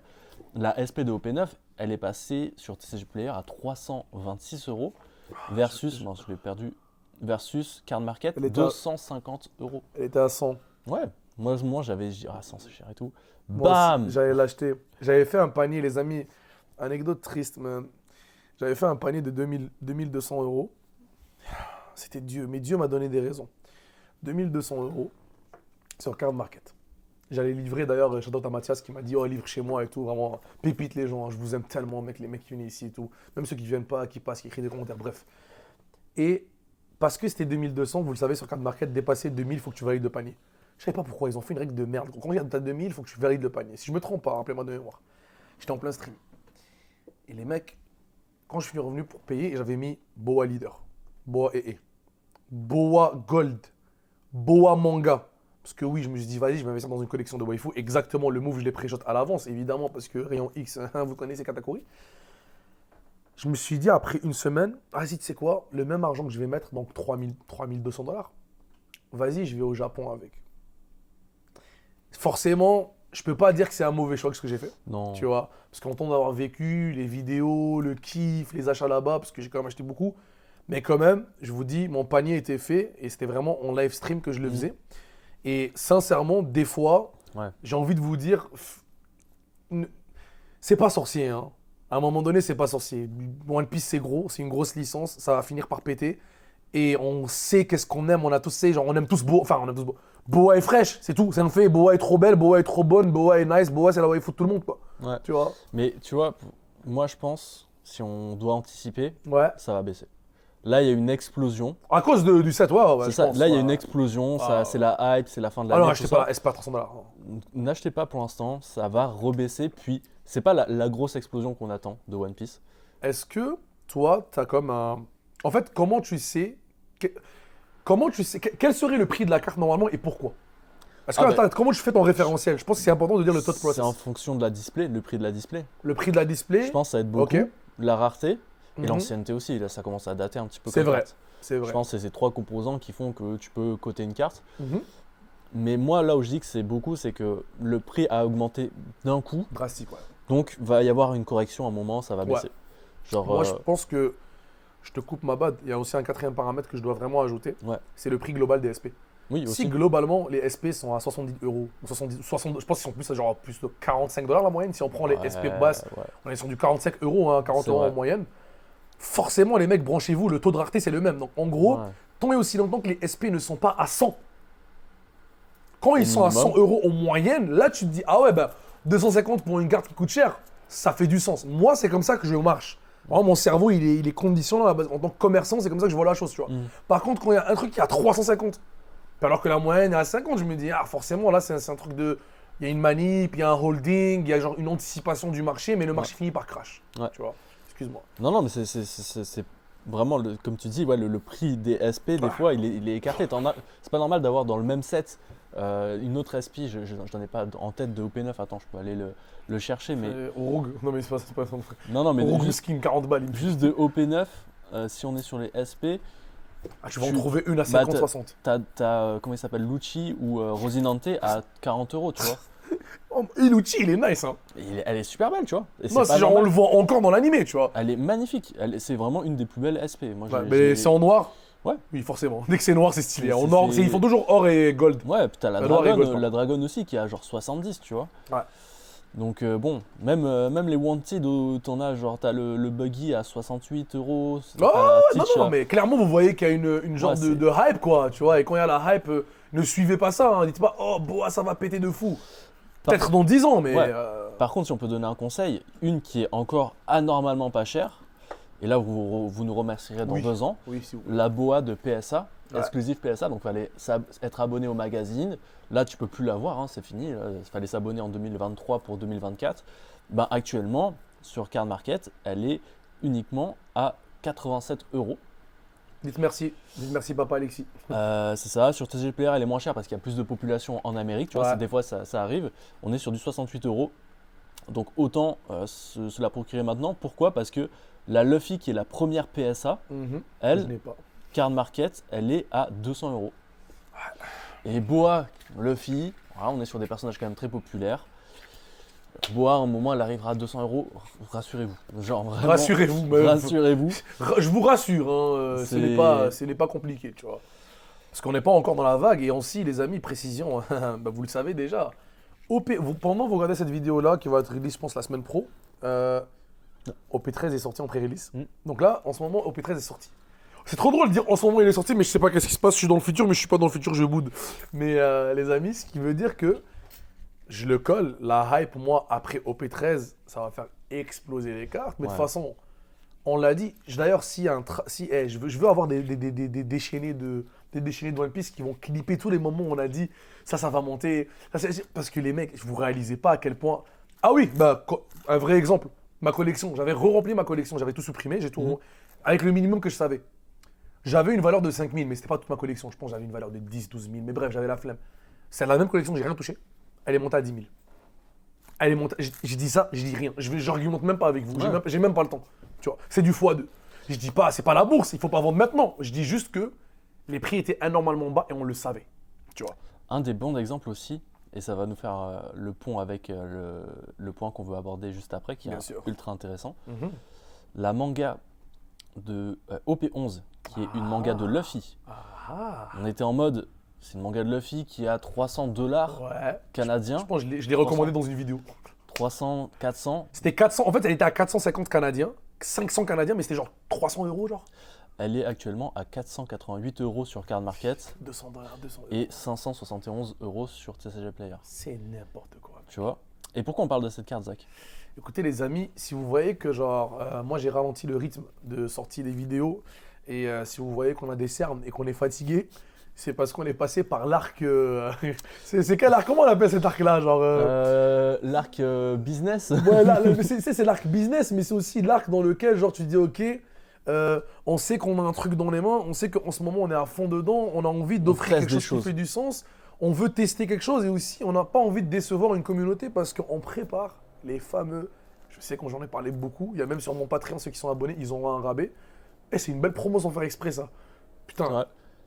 Speaker 2: la SP de OP9, elle est passée sur TCG Player à 326 €. versus, non, je l'ai perdu, versus Card Market,
Speaker 1: Elle était à-
Speaker 2: 250 euros.
Speaker 1: Elle était à 100.
Speaker 2: Ouais, moi j'avais, je dis, ah 100 c'est cher et tout.
Speaker 1: Moi
Speaker 2: Bam!
Speaker 1: aussi, j'allais l'acheter. J'avais fait un panier, les amis. Anecdote triste, mais j'avais fait un panier de 2200 euros. C'était Dieu, mais Dieu m'a donné des raisons. 2200 euros sur Card Market. J'allais livrer d'ailleurs, shout out à Mathias qui m'a dit, oh, livre chez moi et tout, vraiment, pépite les gens, hein, je vous aime tellement, mec, les mecs qui viennent ici et tout, même ceux qui viennent pas, qui passent, qui écrivent des commentaires, bref. Et parce que c'était 2200, vous le savez, sur Card Market, dépasser 2000, il faut que tu valides le panier. Je savais pas pourquoi, ils ont fait une règle de merde. Quand tu as 2000, il faut que tu valides le panier. Si je me trompe pas, rappelez-moi de mémoire. J'étais en plein stream. Et les mecs, quand je suis revenu pour payer, j'avais mis Boa Leader, Boa EE, Boa Gold, Boa Manga. Parce que oui, je me suis dit, vas-y, je vais investir dans une collection de waifu. Exactement, le move, je l'ai pré-shot à l'avance, évidemment, parce que rayon X, vous connaissez Katakuri. Je me suis dit, après une semaine, vas-y, tu sais quoi, le même argent que je vais mettre, donc 3200 dollars, vas-y, je vais au Japon avec. Forcément, je peux pas dire que c'est un mauvais choix ce que j'ai fait.
Speaker 2: Non.
Speaker 1: Tu vois, parce qu'en temps d'avoir vécu les vidéos, le kiff, les achats là-bas, parce que j'ai quand même acheté beaucoup. Mais quand même, je vous dis, mon panier était fait et c'était vraiment en live stream que je le faisais. Et sincèrement, des fois, j'ai envie de vous dire, c'est pas sorcier. Hein. À un moment donné, c'est pas sorcier. One Piece, c'est gros, c'est une grosse licence, ça va finir par péter. Et on sait qu'est-ce qu'on aime, on a tous ces genre, on aime tous Boa, enfin on aime tous Boa. Boa est fraîche, c'est tout, ça nous fait. Boa est trop belle, Boa est trop bonne, Boa est nice, Boa c'est la waifu de tout le monde, quoi.
Speaker 2: Ouais.
Speaker 1: Tu vois?
Speaker 2: Mais tu vois, moi je pense, si on doit anticiper,
Speaker 1: Ouais.
Speaker 2: ça va baisser. Là, il y a une explosion.
Speaker 1: À cause du set, ouais,
Speaker 2: C'est
Speaker 1: je
Speaker 2: ça.
Speaker 1: pense,
Speaker 2: Là, il y a
Speaker 1: ouais.
Speaker 2: une explosion.
Speaker 1: Ah,
Speaker 2: C'est la hype, c'est la fin de l'année.
Speaker 1: Ah non,
Speaker 2: tout
Speaker 1: achetez
Speaker 2: ça.
Speaker 1: pas, c'est pas 300 dollars.
Speaker 2: N'achetez pas pour l'instant. Ça va rebaisser. Puis, c'est pas la grosse explosion qu'on attend de One Piece.
Speaker 1: Est-ce que toi, t'as comme un. En fait, comment tu sais. Quel serait le prix de la carte normalement et pourquoi? Parce que attends, comment tu fais ton référentiel? Je pense que c'est important de dire le thought process.
Speaker 2: C'est en fonction de la display, le prix de la display.
Speaker 1: Le prix de la display.
Speaker 2: Je pense que ça va être beaucoup.
Speaker 1: Ok.
Speaker 2: La rareté et
Speaker 1: Mhm.
Speaker 2: l'ancienneté aussi. Là, ça commence à dater un petit peu.
Speaker 1: C'est
Speaker 2: comme
Speaker 1: vrai.
Speaker 2: carte.
Speaker 1: C'est vrai.
Speaker 2: Je pense que c'est ces trois composants qui font que tu peux coter une carte.
Speaker 1: Mhm.
Speaker 2: Mais moi, là où je dis que c'est beaucoup, c'est que le prix a augmenté d'un coup.
Speaker 1: Drastique, ouais.
Speaker 2: Donc, va y avoir une correction à un moment, ça va
Speaker 1: Ouais.
Speaker 2: baisser. Genre,
Speaker 1: Moi, je pense que. Je te coupe ma bad. Il y a aussi un quatrième paramètre que je dois vraiment ajouter.
Speaker 2: Ouais.
Speaker 1: C'est le prix global des SP.
Speaker 2: oui,
Speaker 1: Si
Speaker 2: aussi.
Speaker 1: globalement les SP sont à 70 euros, 70, 60, je pense qu'ils sont plus à genre plus de 45 dollars la moyenne. Si on prend les SP basses,
Speaker 2: ouais.
Speaker 1: on est sur du 45 euros, hein, 40
Speaker 2: C'est
Speaker 1: euros
Speaker 2: vrai.
Speaker 1: en moyenne. Forcément, les mecs, branchez-vous, le taux de rareté c'est le même. Donc en gros,
Speaker 2: Ouais.
Speaker 1: tant et aussi longtemps que les SP ne sont pas à 100, quand ils sont à
Speaker 2: minimum.
Speaker 1: 100 euros en moyenne, là tu te dis, ah ouais, ben 250 pour une carte qui coûte cher, ça fait du sens. Moi, c'est comme ça que je marche. Vraiment, mon cerveau, il est conditionné à la base. En tant que commerçant, c'est comme ça que je vois la chose, tu vois. Par contre, quand il y a un truc qui est à 350, alors que la moyenne est à 50, je me dis, ah, forcément, là, c'est un truc de. Il y a une manip, il y a un holding, il y a genre une anticipation du marché, mais le marché finit par crash.
Speaker 2: Ouais.
Speaker 1: Tu vois. Excuse-moi.
Speaker 2: Non, mais c'est vraiment, comme tu dis, ouais, le prix des SP, des fois, il est écarté. C'est pas normal d'avoir dans le même set une autre SP. Je n'en ai pas en tête de OP9. Attends, je peux aller le chercher. Mais...
Speaker 1: Rogue. Non, mais c'est pas ça.
Speaker 2: Non, mais
Speaker 1: Rogue
Speaker 2: juste,
Speaker 1: skin 40 balles.
Speaker 2: juste de OP9, si on est sur les SP,
Speaker 1: Ah, tu vas en trouver une à
Speaker 2: Bah,
Speaker 1: 50, 60.
Speaker 2: t'as comment il s'appelle, Lucci ou Rosinante à 40 euros, tu vois.
Speaker 1: Oh, Iluchi, il est nice, hein.
Speaker 2: Et elle est super belle, tu vois. Et
Speaker 1: Non,
Speaker 2: c'est pas
Speaker 1: c'est genre, on
Speaker 2: normal.
Speaker 1: le voit encore dans l'animé, tu vois.
Speaker 2: Elle est magnifique. C'est vraiment une des plus belles SP. Moi,
Speaker 1: Ouais, mais c'est en noir.
Speaker 2: Ouais.
Speaker 1: Oui, forcément. Dès que c'est noir, c'est stylé.
Speaker 2: Mais
Speaker 1: En
Speaker 2: c'est-
Speaker 1: or,
Speaker 2: c'est-
Speaker 1: ils font toujours or et gold.
Speaker 2: Ouais, puis t'as la
Speaker 1: Noir et gold,
Speaker 2: Dragon,
Speaker 1: pardon.
Speaker 2: la Dragon aussi qui a genre 70, tu vois.
Speaker 1: Ouais.
Speaker 2: Donc bon, même les Wanted où t'en as, genre t'as le Buggy à 68 euros.
Speaker 1: Oh, non,
Speaker 2: Teach,
Speaker 1: non, mais clairement, vous voyez qu'il y a une genre
Speaker 2: Ouais,
Speaker 1: de hype, quoi, tu vois. Et quand il y a la hype, ne suivez pas ça, hein. Dites pas, oh, Boa, ça va péter de fou. Peut-être dans 10 ans, mais.
Speaker 2: Ouais. Par contre, si on peut donner un conseil, une qui est encore anormalement pas chère, et là vous nous remercierez dans
Speaker 1: Oui.
Speaker 2: 2 ans,
Speaker 1: Oui, si vous.
Speaker 2: la Boa de PSA,
Speaker 1: Ouais.
Speaker 2: exclusive PSA, donc fallait être abonné au magazine. Là, tu peux plus l'avoir, hein, c'est fini. Il fallait s'abonner en 2023 pour 2024. Ben, actuellement, sur Card Market, elle est uniquement à 87 euros.
Speaker 1: Dites merci. Dites merci, papa Alexis.
Speaker 2: C'est ça. Sur TG Player, elle est moins chère parce qu'il y a plus de population en Amérique. Tu vois,
Speaker 1: Ouais.
Speaker 2: des fois, ça arrive. On est sur du 68 euros. Donc, autant se la procurer maintenant. Pourquoi? Parce que la Luffy, qui est la première PSA,
Speaker 1: Je
Speaker 2: elle,
Speaker 1: n'ai pas.
Speaker 2: Card Market, elle est à 200 euros. Et Boa, Luffy, voilà, on est sur des personnages quand même très populaires. Boa, à un moment, elle arrivera à 200 €. Rassurez-vous. Genre, vraiment,
Speaker 1: Rassurez-vous, même.
Speaker 2: rassurez-vous.
Speaker 1: Je vous rassure, ce
Speaker 2: C'est-
Speaker 1: n'est pas compliqué, tu vois. Parce qu'on n'est pas encore dans la vague. Et aussi, les amis, précision, bah, vous le savez déjà. Pendant que vous regardez cette vidéo-là, qui va être release, je pense, la semaine pro, OP13 est sorti en pré-release.
Speaker 2: Mm.
Speaker 1: Donc là, en ce moment, OP13 est sorti. C'est trop drôle de dire en ce moment il est sorti, mais je sais pas qu'est-ce qui se passe. Je suis dans le futur, mais je suis pas dans le futur, je boude. Mais les amis, ce qui veut dire que je le colle. La hype, pour moi, après OP13, ça va faire exploser les cartes. Mais de toute
Speaker 2: Ouais.
Speaker 1: façon, on l'a dit. D'ailleurs, je veux avoir des déchaînés des déchaînés de One Piece qui vont clipper tous les moments où on a dit ça va monter. Parce que les mecs, vous réalisez pas à quel point. Ah oui, bah, un vrai exemple. Ma collection, j'avais re-rempli ma collection, j'avais tout supprimé, j'ai tout avec le minimum que je savais. J'avais une valeur de 5 000, mais c'était pas toute ma collection. Je pense que j'avais une valeur de 10, 12 000. Mais bref, j'avais la flemme. C'est la même collection, j'ai rien touché. Elle est montée à 10 000. Elle est montée. Je dis ça, je dis rien. J'argumente même pas avec vous.
Speaker 2: Ouais.
Speaker 1: J'ai même pas le temps. Tu vois, c'est du x2. Je dis pas, c'est pas la bourse, il faut pas vendre maintenant. Je dis juste que les prix étaient anormalement bas et on le savait. Tu vois.
Speaker 2: Un des bons exemples aussi, et ça va nous faire le pont avec le point qu'on veut aborder juste après, qui
Speaker 1: Bien
Speaker 2: est
Speaker 1: sûr.
Speaker 2: ultra intéressant. La manga de OP11, qui est une manga de Luffy.
Speaker 1: Ah.
Speaker 2: On était en mode, c'est une manga de Luffy qui a 300 $,
Speaker 1: Ouais.
Speaker 2: canadiens,
Speaker 1: Je pense que je l'ai recommandé dans une vidéo.
Speaker 2: 300, 400.
Speaker 1: C'était 400. En fait, elle était à 450 canadiens, 500 canadiens, mais c'était genre 300 €, genre.
Speaker 2: Elle est actuellement à 488 € sur Card Market
Speaker 1: 200 $, 200 €.
Speaker 2: et 571 € sur TCG Player.
Speaker 1: C'est n'importe quoi.
Speaker 2: Tu vois? Et pourquoi on parle de cette carte, Zach?
Speaker 1: Écoutez les amis, si vous voyez que genre, moi j'ai ralenti le rythme de sortie des vidéos et si vous voyez qu'on a des cernes et qu'on est fatigué, c'est parce qu'on est passé par l'arc. C'est quel arc? Comment on appelle cet arc-là, genre
Speaker 2: L'arc business.
Speaker 1: Ouais, là, c'est l'arc business, mais c'est aussi l'arc dans lequel genre tu dis ok, on sait qu'on a un truc dans les mains, on sait qu'en ce moment on est à fond dedans, on a envie d'offrir
Speaker 2: teste
Speaker 1: quelque
Speaker 2: des
Speaker 1: chose
Speaker 2: choses.
Speaker 1: qui fait du sens, on veut tester quelque chose et aussi on n'a pas envie de décevoir une communauté parce qu'on prépare les fameux. Je sais qu'on j'en ai parlé beaucoup, il y a même sur mon Patreon ceux qui sont abonnés, ils auront un rabais. Et c'est une belle promo sans faire exprès ça. Putain.
Speaker 2: Ouais.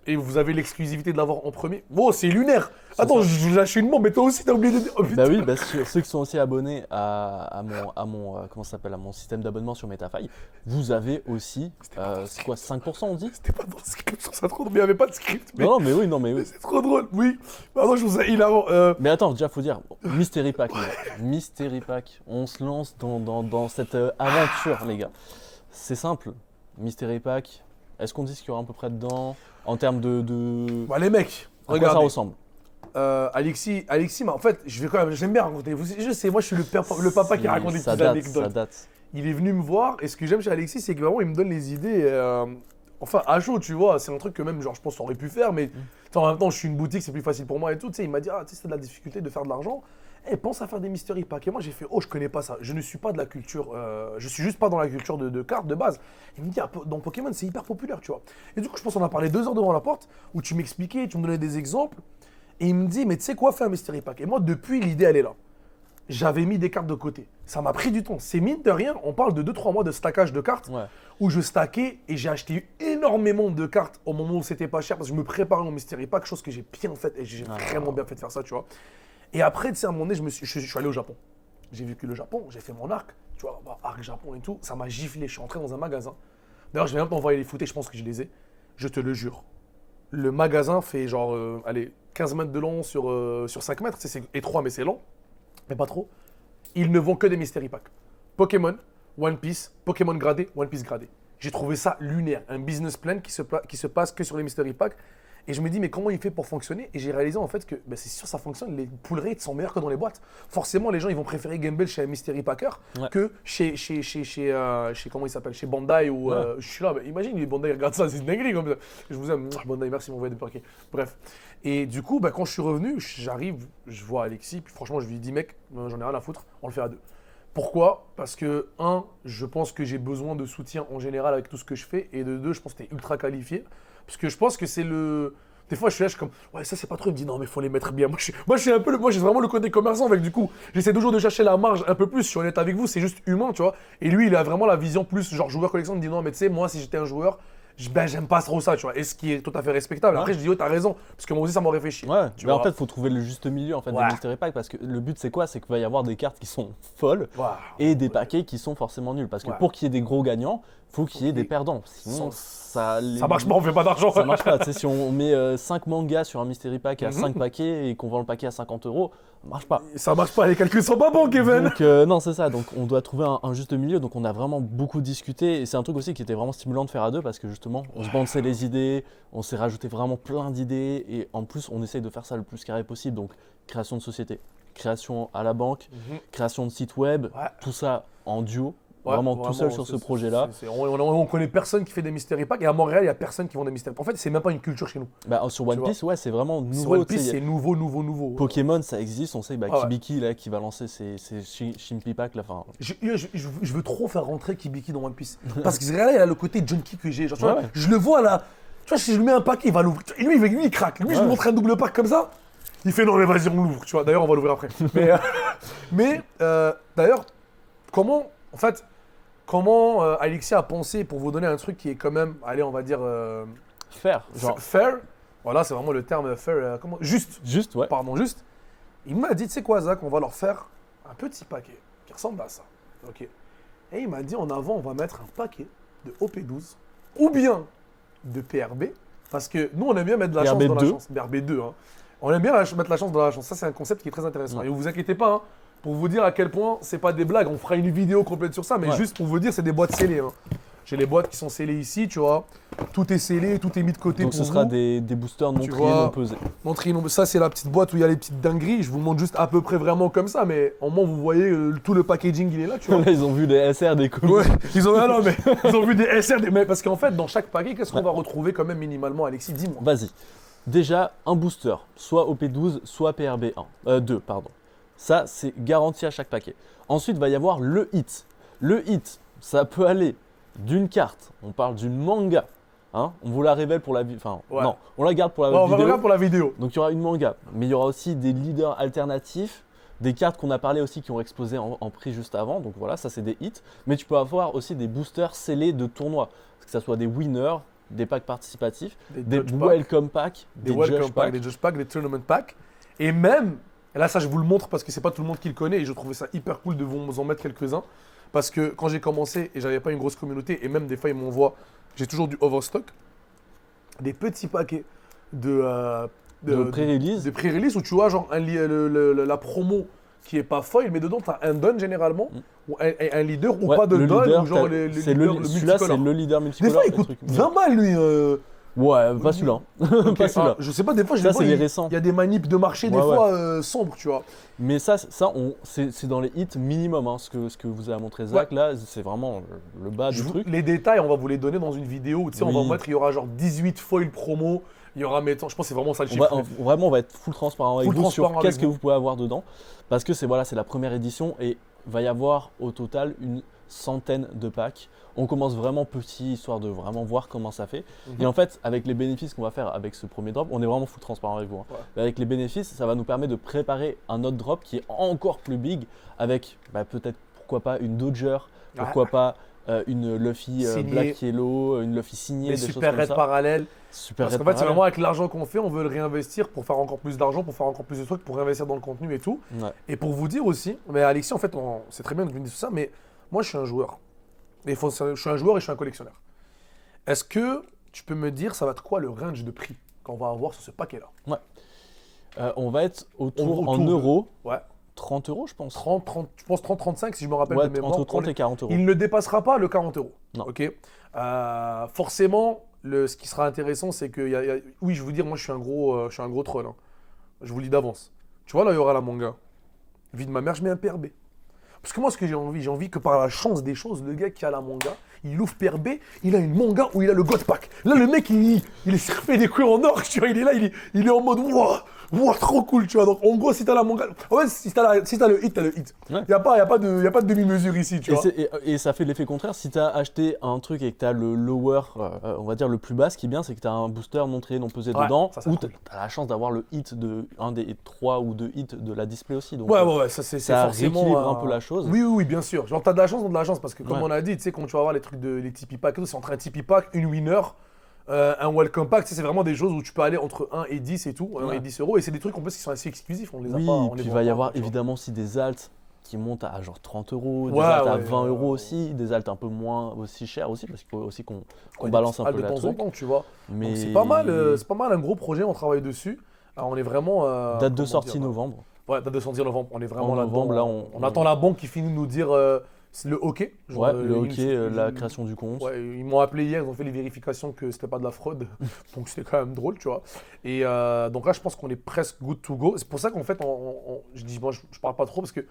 Speaker 1: Et vous avez l'exclusivité de l'avoir en premier. Oh, c'est lunaire.
Speaker 2: C'est
Speaker 1: Attends,
Speaker 2: ça.
Speaker 1: je lâche une bombe, mais toi aussi t'as oublié de dire. Oh, putain.
Speaker 2: Bah oui, bah, ceux qui sont aussi abonnés à mon comment ça s'appelle, à mon système d'abonnement sur Metafy, vous avez aussi, c'est quoi, 5% on dit?
Speaker 1: C'était pas dans le script, je trouve ça trop drôle, mais il n'y avait pas de script. Mais,
Speaker 2: Non, mais oui, non, mais oui.
Speaker 1: mais c'est trop drôle, oui. Pardon, je vous ai hilarant.
Speaker 2: Mais attends, déjà, faut dire, Mystery Pack, les gars. Mystery Pack, on se lance dans cette aventure, les gars. C'est simple, Mystery Pack, est-ce qu'on dit ce qu'il y aura à peu près dedans, en termes de...
Speaker 1: Bah, les mecs,
Speaker 2: à quoi ça
Speaker 1: regardez.
Speaker 2: ressemble?
Speaker 1: Alexis, mais en fait, j'aime bien raconter. Je sais, moi je suis le papa qui raconte des
Speaker 2: Ça
Speaker 1: petites
Speaker 2: date,
Speaker 1: anecdotes.
Speaker 2: ça date.
Speaker 1: Il est venu me voir et ce que j'aime chez Alexis, c'est que vraiment il me donne les idées. Enfin, à chaud, tu vois, c'est un truc que même, genre, je pense, on aurait pu faire, mais tu sais, en même temps, je suis une boutique, c'est plus facile pour moi et tout. Tu sais, il m'a dit, ah, tu sais, c'est de la difficulté de faire de l'argent. Eh, pense à faire des mystery packs. Et moi, j'ai fait, oh, je connais pas ça. Je ne suis pas de la culture, je suis juste pas dans la culture de cartes de base. Il me dit, ah, dans Pokémon, c'est hyper populaire, tu vois. Et du coup, je pense qu'on a parlé 2 heures devant la porte où tu m'expliquais, tu me donnais des exemples. Et il me dit, mais tu sais quoi, fais un mystery pack. Et moi, depuis, l'idée, elle est là. J'avais mis des cartes de côté. Ça m'a pris du temps. C'est mine de rien, on parle de 2-3 mois de stackage de cartes
Speaker 2: Ouais.
Speaker 1: où je stackais et j'ai acheté énormément de cartes au moment où c'était pas cher parce que je me préparais en mystery pack, chose que j'ai bien faite et j'ai vraiment bien fait de faire ça, tu vois. Et après, tu sais, à un moment donné, je suis allé au Japon. J'ai vécu le Japon, j'ai fait mon arc, tu vois, arc Japon et tout. Ça m'a giflé. Je suis entré dans un magasin. D'ailleurs, je vais même t'envoyer les footage, je pense que je les ai. Je te le jure. Le magasin fait genre, allez, 15 mètres de long sur 5 mètres. Tu sais, c'est étroit, mais c'est long. Mais pas trop. Ils ne vendent que des mystery packs. Pokémon, One Piece, Pokémon gradé, One Piece gradé. J'ai trouvé ça lunaire. Un business plan qui se passe que sur les mystery packs. Et je me dis, mais comment il fait pour fonctionner? Et j'ai réalisé en fait que ben, c'est sûr, ça fonctionne. Les pull rates sont meilleurs que dans les boîtes. Forcément, les gens ils vont préférer gamble chez un mystery packer
Speaker 2: Ouais.
Speaker 1: que chez comment il s'appelle, chez Bandai ou
Speaker 2: Ouais.
Speaker 1: je suis là. Ben, imagine, les Bandai ils regardent ça, c'est une dinguerie comme ça. Je vous aime, Bandai, merci de m'envoyer des paquets. Bref. Et du coup, ben, quand je suis revenu, j'arrive, je vois Alexis, puis franchement, je lui dis, mec, j'en ai rien à foutre, on le fait à 2. Pourquoi? Parce que, 1, je pense que j'ai besoin de soutien en général avec tout ce que je fais. Et de 2, je pense que tu es ultra qualifié. Parce que je pense que c'est le. Des fois, je suis là, je suis comme, ouais, ça c'est pas trop. Il me dit, non, mais faut les mettre bien. Moi, je suis un peu moi, j'ai vraiment le côté commerçant avec du coup. J'essaie toujours de chercher la marge un peu plus. Je suis honnête avec vous, c'est juste humain, tu vois. Et lui, il a vraiment la vision plus, genre, joueur collection. Il me dit, non, mais tu sais, moi, si j'étais un joueur, j'aime pas trop ça, tu vois. Et ce qui est tout à fait respectable. Après, je dis, t'as raison. Parce que moi aussi, ça m'aurait fait chier.
Speaker 2: Ouais,
Speaker 1: tu
Speaker 2: mais en
Speaker 1: vois.
Speaker 2: fait, il faut trouver le juste milieu en fait, des mystery packs parce que le but, c'est quoi? C'est qu'il va y avoir des cartes qui sont folles et des paquets qui sont forcément nuls. Parce que pour qu'il y ait des gros gagnants, il faut qu'il y ait des perdants. Sinon, ça
Speaker 1: marche pas, on fait pas d'argent.
Speaker 2: Ça marche pas. Tu sais, si on met 5 mangas sur un mystery pack à 5 paquets et qu'on vend le paquet à 50 €, ça marche pas.
Speaker 1: Ça marche pas, les calculs sont pas bons, Kevin.
Speaker 2: Donc, non, c'est ça. Donc, on doit trouver un juste milieu. Donc, on a vraiment beaucoup discuté. Et c'est un truc aussi qui était vraiment stimulant de faire à deux parce que justement, on se bandait les idées, on s'est rajouté vraiment plein d'idées. Et en plus, on essaye de faire ça le plus carré possible. Donc, création de société, création à la banque, création de site web, tout ça en duo. Vraiment tout seul sur ce projet-là.
Speaker 1: On connaît personne qui fait des mystery packs et à Montréal, il n'y a personne qui vend des mystery packs. En fait, c'est même pas une culture chez nous.
Speaker 2: Bah, sur One Piece, ouais, c'est vraiment nouveau.
Speaker 1: Sur One Piece, c'est nouveau.
Speaker 2: Pokémon, ça existe. On sait Kibiki là, qui va lancer ses Shimpy Packs.
Speaker 1: Je veux trop faire rentrer Kibiki dans One Piece. Parce que là, il a le côté junkie que j'ai. Genre, tu vois, je le vois là. Tu vois, si je lui mets un paquet, il va l'ouvrir. Et lui, il craque. Lui, je lui montre un double pack comme ça. Il fait non, mais vas-y, on l'ouvre. Tu vois, d'ailleurs, on va l'ouvrir après. D'ailleurs, comment Alexis a pensé pour vous donner un truc qui est quand même, allez, on va dire.
Speaker 2: Fair.
Speaker 1: Fair. Voilà, c'est vraiment le terme fair. Juste.
Speaker 2: Juste, ouais.
Speaker 1: Pardon, juste. Il m'a dit, tu sais quoi, Zach, on va leur faire un petit paquet qui ressemble à ça. Ok. Et il m'a dit, en avant, on va mettre un paquet de OP12 ou bien de PRB. Parce que nous, on aime bien mettre de la chance dans la chance. PRB2. Hein. On aime bien mettre la chance dans la chance. Ça, c'est un concept qui est très intéressant. Ouais. Et vous inquiétez pas, hein, pour vous dire à quel point c'est pas des blagues. On fera une vidéo complète sur ça, mais juste pour vous dire, c'est des boîtes scellées. Hein. J'ai les boîtes qui sont scellées ici, tu vois. Tout est scellé, tout est mis de côté.
Speaker 2: Donc
Speaker 1: pour
Speaker 2: ce sera des boosters non triés, non pesés.
Speaker 1: Non triés, non. Ça, c'est la petite boîte où il y a les petites dingueries. Je vous montre juste à peu près vraiment comme ça, mais au moins vous voyez tout le packaging, il est là, tu vois.
Speaker 2: Là, ils ont vu des SR, des colis.
Speaker 1: Ouais, ils ont vu des SR, mais parce qu'en fait, dans chaque paquet, qu'est-ce qu'on va retrouver quand même minimalement, Alexis? Dis-moi.
Speaker 2: Vas-y. Déjà, un booster, soit OP12, soit PRB1. 2, pardon. Ça, c'est garanti à chaque paquet. Ensuite, il va y avoir le hit. Le hit, ça peut aller d'une carte, on parle d'une manga, hein, on vous la révèle pour la vidéo, non, on la garde pour la vidéo.
Speaker 1: On va regarder pour la vidéo.
Speaker 2: Donc il y aura une manga, mais il y aura aussi des leaders alternatifs, des cartes qu'on a parlé aussi qui ont explosé en prix juste avant, donc voilà, ça c'est des hits. Mais tu peux avoir aussi des boosters scellés de tournois, que ce soit des winners, des packs participatifs, des welcome packs,
Speaker 1: des judge packs, des tournament packs, et même, et là ça je vous le montre parce que c'est pas tout le monde qui le connaît et je trouvais ça hyper cool de vous en mettre quelques-uns. Parce que quand j'ai commencé et j'avais pas une grosse communauté, et même des fois ils m'envoient, j'ai toujours du overstock, des petits paquets de
Speaker 2: pré-release.
Speaker 1: De pré-release où tu vois genre la promo qui est pas foil, mais dedans tu as un don généralement, ou un leader ou pas de don, ou genre
Speaker 2: celui-là c'est le leader multicolore.
Speaker 1: Des fois il coûte 20 balles lui.
Speaker 2: Ouais, pas celui-là.
Speaker 1: Okay.
Speaker 2: Pas celui-là.
Speaker 1: Je sais pas, des fois,
Speaker 2: ça, c'est les récents.
Speaker 1: Il y a des manips de marché, des fois sombres, tu vois.
Speaker 2: Mais ça c'est dans les hits minimum, hein, ce que vous avez montré Zach, là, c'est vraiment le bas du truc.
Speaker 1: Les détails, on va vous les donner dans une vidéo. Tu sais, on va mettre, il y aura genre 18 foils promo. Il y aura, je pense que c'est vraiment ça le chiffre.
Speaker 2: Vraiment, on va être full transparent avec vous sur qu'est-ce que vous pouvez avoir dedans. Parce que c'est la première édition et il va y avoir au total une centaine de packs. On commence vraiment petit, histoire de vraiment voir comment ça fait. Et en fait, avec les bénéfices qu'on va faire avec ce premier drop, on est vraiment full transparent avec vous. Hein. Ouais. Avec les bénéfices, ça va nous permettre de préparer un autre drop qui est encore plus big, avec peut-être, pourquoi pas, une Dodger, pourquoi pas une Luffy Black Yellow, une Luffy signée,
Speaker 1: des super raids parallèles. Parce qu'en fait, c'est vraiment avec l'argent qu'on fait, on veut le réinvestir pour faire encore plus d'argent, pour faire encore plus de trucs, pour réinvestir dans le contenu et tout. Ouais. Et pour vous dire aussi, mais Alexis, en fait, c'est très bien de vous dire tout ça, mais moi, je suis un joueur. Je suis un joueur et je suis un collectionneur. Est-ce que tu peux me dire, ça va être quoi le range de prix qu'on va avoir sur ce paquet-là?
Speaker 2: Ouais. On va être autour en euros.
Speaker 1: Ouais.
Speaker 2: 30 €, je pense.
Speaker 1: 30, je pense 30-35 si je me rappelle de mémoire.
Speaker 2: Entre 30 et 40 €.
Speaker 1: Il ne dépassera pas le 40 €.
Speaker 2: Non.
Speaker 1: Ok. Forcément, ce qui sera intéressant, c'est que oui, je vais vous dire, moi, je suis un gros troll. Hein. Je vous le dis d'avance. Tu vois, là, il y aura la manga. Vie de ma mère, je mets un PRB. Parce que moi, ce que j'ai envie que par la chance des choses, le gars qui a la manga, il ouvre PRB, il a une manga où il a le God Pack. Là, le mec, il est surfé des couilles en or, tu vois, il est là, il est en mode, wow, Wow, trop cool, tu vois. Donc, en gros, si t'as la manga. En fait, si t'as le hit, t'as le hit.
Speaker 2: Ouais.
Speaker 1: Y a pas de demi-mesure ici, tu vois.
Speaker 2: Et ça fait l'effet contraire. Si tu as acheté un truc et que tu as le lower, on va dire le plus bas, ce qui est bien, c'est que tu as un booster non trié, non pesé
Speaker 1: Ouais,
Speaker 2: dedans,
Speaker 1: ça, c'est
Speaker 2: ou
Speaker 1: cool.
Speaker 2: tu as la chance d'avoir le hit de un des 3 ou 2 hits de la display aussi. Donc,
Speaker 1: Ouais, ça c'est
Speaker 2: ça
Speaker 1: forcément.
Speaker 2: rééquilibre un peu la chose.
Speaker 1: Oui, bien sûr. Genre, t'as de la chance, parce que comme
Speaker 2: Ouais.
Speaker 1: on a dit, tu sais, quand tu vas avoir les trucs les Tipeee Pack, c'est entre un Tipeee Pack, une winner, un welcome pack, tu sais, c'est vraiment des choses où tu peux aller entre 1 et 10 et tout, 1
Speaker 2: Ouais.
Speaker 1: et 10 euros, et c'est des trucs en plus qui sont assez exclusifs, on les a
Speaker 2: Oui,
Speaker 1: pas. On
Speaker 2: puis
Speaker 1: les
Speaker 2: il
Speaker 1: voit
Speaker 2: va y
Speaker 1: pas,
Speaker 2: avoir
Speaker 1: quoi, tu vois.
Speaker 2: évidemment aussi des alts qui montent à genre 30 euros, des
Speaker 1: Ouais,
Speaker 2: alts à
Speaker 1: ouais,
Speaker 2: 20 euros aussi, des alts un peu moins aussi chers aussi, parce qu'il faut aussi qu'on
Speaker 1: Ouais,
Speaker 2: balance
Speaker 1: des
Speaker 2: un
Speaker 1: petites
Speaker 2: peu
Speaker 1: halles
Speaker 2: la
Speaker 1: de temps en
Speaker 2: truc.
Speaker 1: temps, tu vois.
Speaker 2: Mais
Speaker 1: Donc c'est pas mal un gros projet, on travaille dessus. Alors, on est vraiment.
Speaker 2: date de
Speaker 1: comment
Speaker 2: sortie
Speaker 1: dire,
Speaker 2: novembre.
Speaker 1: Ouais, date de sortie novembre, on est vraiment
Speaker 2: En
Speaker 1: là-dedans.
Speaker 2: novembre, là,
Speaker 1: On attend la banque qui finit de nous dire c'est le OK. Genre,
Speaker 2: Ouais, le hockey, la création du compte.
Speaker 1: Ouais, ils m'ont appelé hier, ils ont fait les vérifications que c'était pas de la fraude. Donc c'était quand même drôle, tu vois. Et donc là, je pense qu'on est presque good to go. C'est pour ça qu'en fait, je dis, moi, je parle pas trop parce que